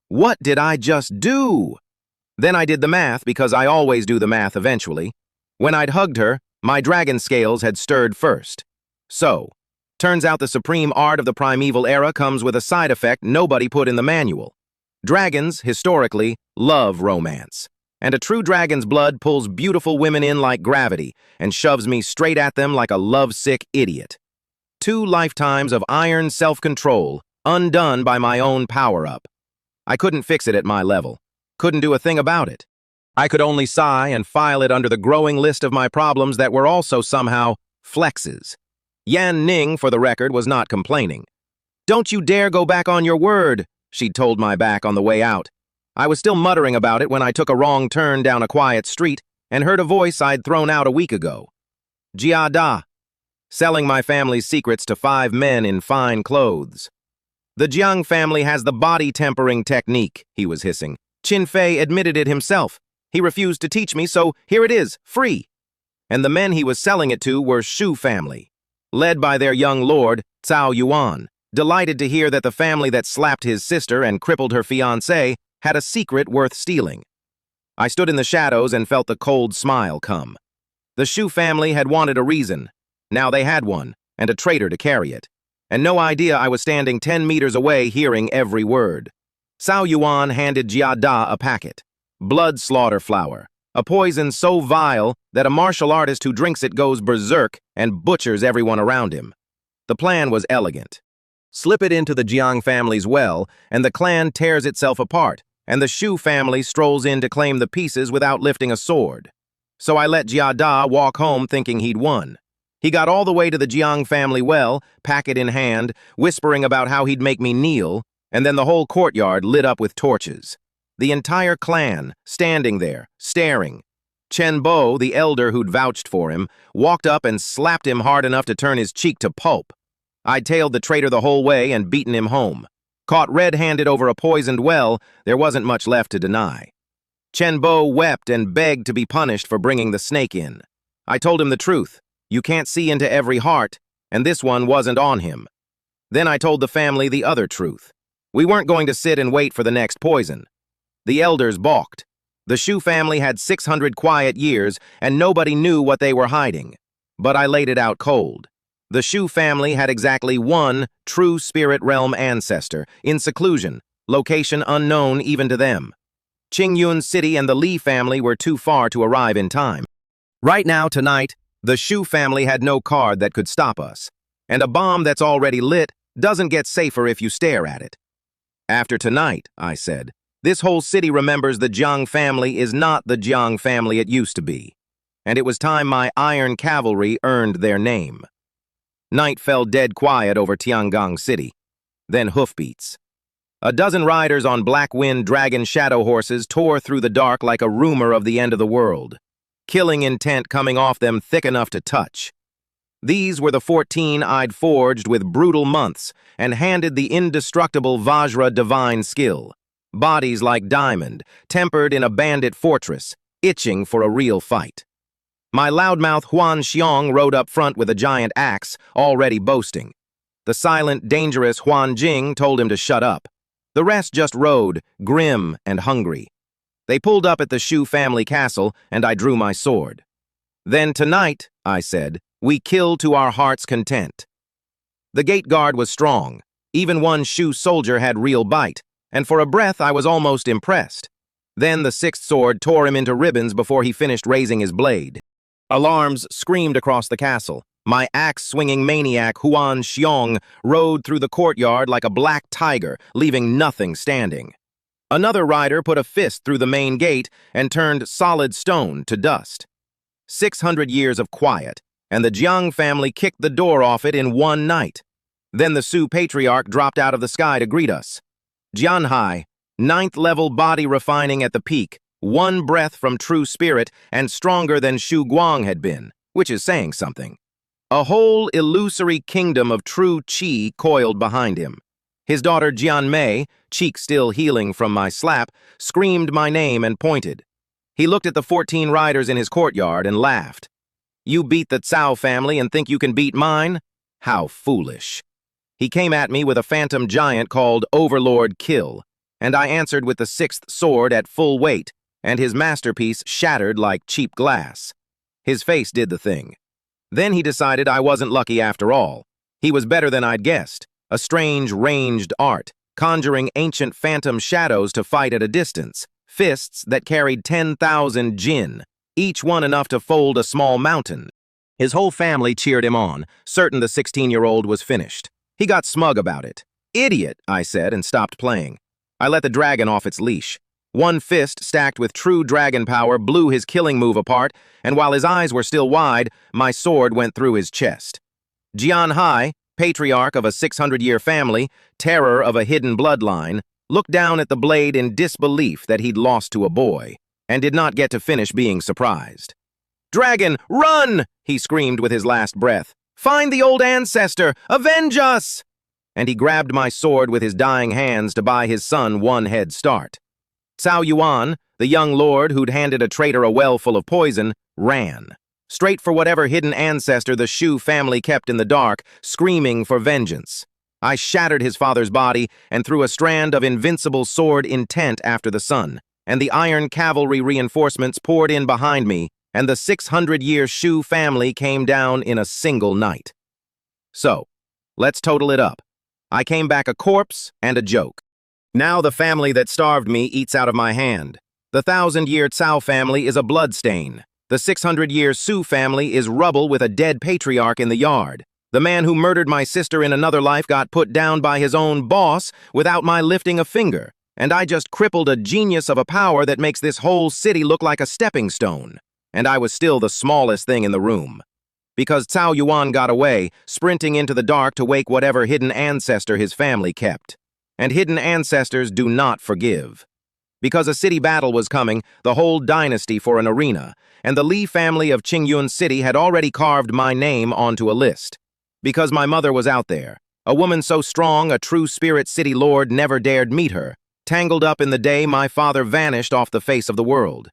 "What did I just do?" Then I did the math, because I always do the math eventually. When I'd hugged her, my dragon scales had stirred first. So, turns out the supreme art of the primeval era comes with a side effect nobody put in the manual. Dragons, historically, love romance. And a true dragon's blood pulls beautiful women in like gravity and shoves me straight at them like a lovesick idiot. 2 lifetimes of iron self-control, undone by my own power-up. I couldn't fix it at my level. Couldn't do a thing about it. I could only sigh and file it under the growing list of my problems that were also somehow flexes. Yan Ning, for the record, was not complaining. "Don't you dare go back on your word," she'd told my back on the way out. I was still muttering about it when I took a wrong turn down a quiet street and heard a voice I'd thrown out a week ago. Jia Da, selling my family's secrets to 5 men in fine clothes. "The Jiang family has the body-tempering technique," he was hissing. "Qin Feng admitted it himself. He refused to teach me, so here it is, free." And the men he was selling it to were Shu family, led by their young lord, Cao Yuan, delighted to hear that the family that slapped his sister and crippled her fiancé had a secret worth stealing. I stood in the shadows and felt the cold smile come. The Shu family had wanted a reason. Now they had one, and a traitor to carry it. And no idea I was standing 10 meters away hearing every word. Cao Yuan handed Jia Da a packet. Blood slaughter flower, a poison so vile that a martial artist who drinks it goes berserk and butchers everyone around him. The plan was elegant. Slip it into the Jiang family's well, and the clan tears itself apart, and the Shu family strolls in to claim the pieces without lifting a sword. So I let Jia Da walk home thinking he'd won. He got all the way to the Jiang family well, packet in hand, whispering about how he'd make me kneel, and then the whole courtyard lit up with torches. The entire clan, standing there, staring. Chen Bo, the elder who'd vouched for him, walked up and slapped him hard enough to turn his cheek to pulp. I'd tailed the traitor the whole way and beaten him home. Caught red-handed over a poisoned well, there wasn't much left to deny. Chen Bo wept and begged to be punished for bringing the snake in. I told him the truth. You can't see into every heart, and this one wasn't on him. Then I told the family the other truth. We weren't going to sit and wait for the next poison. The elders balked. The Shu family had 600 quiet years, and nobody knew what they were hiding. But I laid it out cold. The Shu family had exactly one true spirit realm ancestor, in seclusion, location unknown even to them. Qingyun City and the Li family were too far to arrive in time. Right now, tonight, the Shu family had no card that could stop us. And a bomb that's already lit doesn't get safer if you stare at it. After tonight, I said, this whole city remembers the Jiang family is not the Jiang family it used to be. And it was time my iron cavalry earned their name. Night fell dead quiet over Tiangong City. Then hoofbeats. A dozen riders on black-wind dragon shadow horses tore through the dark like a rumor of the end of the world, killing intent coming off them thick enough to touch. These were the 14 I'd forged with brutal months and handed the indestructible Vajra divine skill. Bodies like diamond, tempered in a bandit fortress, itching for a real fight. My loudmouth Huan Xiong rode up front with a giant axe, already boasting. The silent, dangerous Huan Jing told him to shut up. The rest just rode, grim and hungry. They pulled up at the Shu family castle, and I drew my sword. Then tonight, I said, we kill to our heart's content. The gate guard was strong. Even one Shu soldier had real bite, and for a breath I was almost impressed. Then the sixth sword tore him into ribbons before he finished raising his blade. Alarms screamed across the castle. My axe-swinging maniac Huan Xiong rode through the courtyard like a black tiger, leaving nothing standing. Another rider put a fist through the main gate and turned solid stone to dust. 600 years of quiet, and the Jiang family kicked the door off it in one night. Then the Su patriarch dropped out of the sky to greet us. Jianhai, 9th level body refining at the peak, one breath from true spirit and stronger than Shu Guang had been, which is saying something. A whole illusory kingdom of true qi coiled behind him. His daughter Jian Mei, cheek still healing from my slap, screamed my name and pointed. He looked at the 14 riders in his courtyard and laughed. You beat the Cao family and think you can beat mine? How foolish. He came at me with a phantom giant called Overlord Kill, and I answered with the 6th sword at full weight, and his masterpiece shattered like cheap glass. His face did the thing. Then he decided I wasn't lucky after all. He was better than I'd guessed, a strange ranged art, conjuring ancient phantom shadows to fight at a distance, fists that carried 10,000 jin, each one enough to fold a small mountain. His whole family cheered him on, certain the 16-year-old was finished. He got smug about it. Idiot, I said, and stopped playing. I let the dragon off its leash. One fist, stacked with true dragon power, blew his killing move apart, and while his eyes were still wide, my sword went through his chest. Jianhai, patriarch of a 600-year family, terror of a hidden bloodline, looked down at the blade in disbelief that he'd lost to a boy, and did not get to finish being surprised. "Dragon, run!" he screamed with his last breath. "Find the old ancestor! Avenge us!" And he grabbed my sword with his dying hands to buy his son one head start. Cao Yuan, the young lord who'd handed a traitor a well full of poison, ran. Straight for whatever hidden ancestor the Shu family kept in the dark, screaming for vengeance. I shattered his father's body and threw a strand of invincible sword intent after the sun, and the iron cavalry reinforcements poured in behind me, and the 600-year Shu family came down in a single night. So, let's total it up. I came back a corpse and a joke. Now the family that starved me eats out of my hand. The 1,000-year Cao family is a bloodstain. The 600-year Su family is rubble with a dead patriarch in the yard. The man who murdered my sister in another life got put down by his own boss without my lifting a finger, and I just crippled a genius of a power that makes this whole city look like a stepping stone. And I was still the smallest thing in the room. Because Cao Yuan got away, sprinting into the dark to wake whatever hidden ancestor his family kept. And hidden ancestors do not forgive. Because a city battle was coming, the whole dynasty for an arena, and the Li family of Qingyun City had already carved my name onto a list. Because my mother was out there, a woman so strong a true spirit city lord never dared meet her, tangled up in the day my father vanished off the face of the world.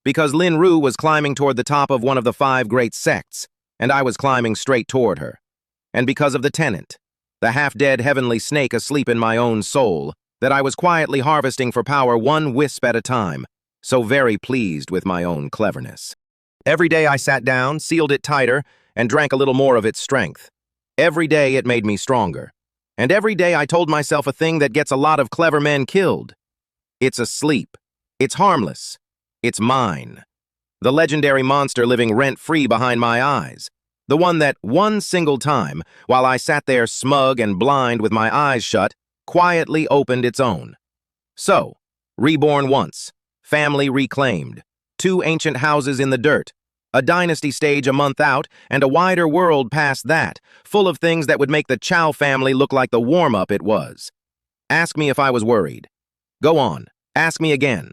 Because Lin Ru was climbing toward the top of one of the 5 great sects, and I was climbing straight toward her. And because of the tenant, the half-dead heavenly snake asleep in my own soul, that I was quietly harvesting for power one wisp at a time, so very pleased with my own cleverness. Every day I sat down, sealed it tighter, and drank a little more of its strength. Every day it made me stronger. And every day I told myself a thing that gets a lot of clever men killed. It's asleep. It's harmless. It's mine. The legendary monster living rent-free behind my eyes. The one that one single time, while I sat there smug and blind with my eyes shut, quietly opened its own. So, reborn once, family reclaimed, 2 ancient houses in the dirt, a dynasty stage a month out, and a wider world past that, full of things that would make the Chow family look like the warm-up it was. Ask me if I was worried. Go on, ask me again.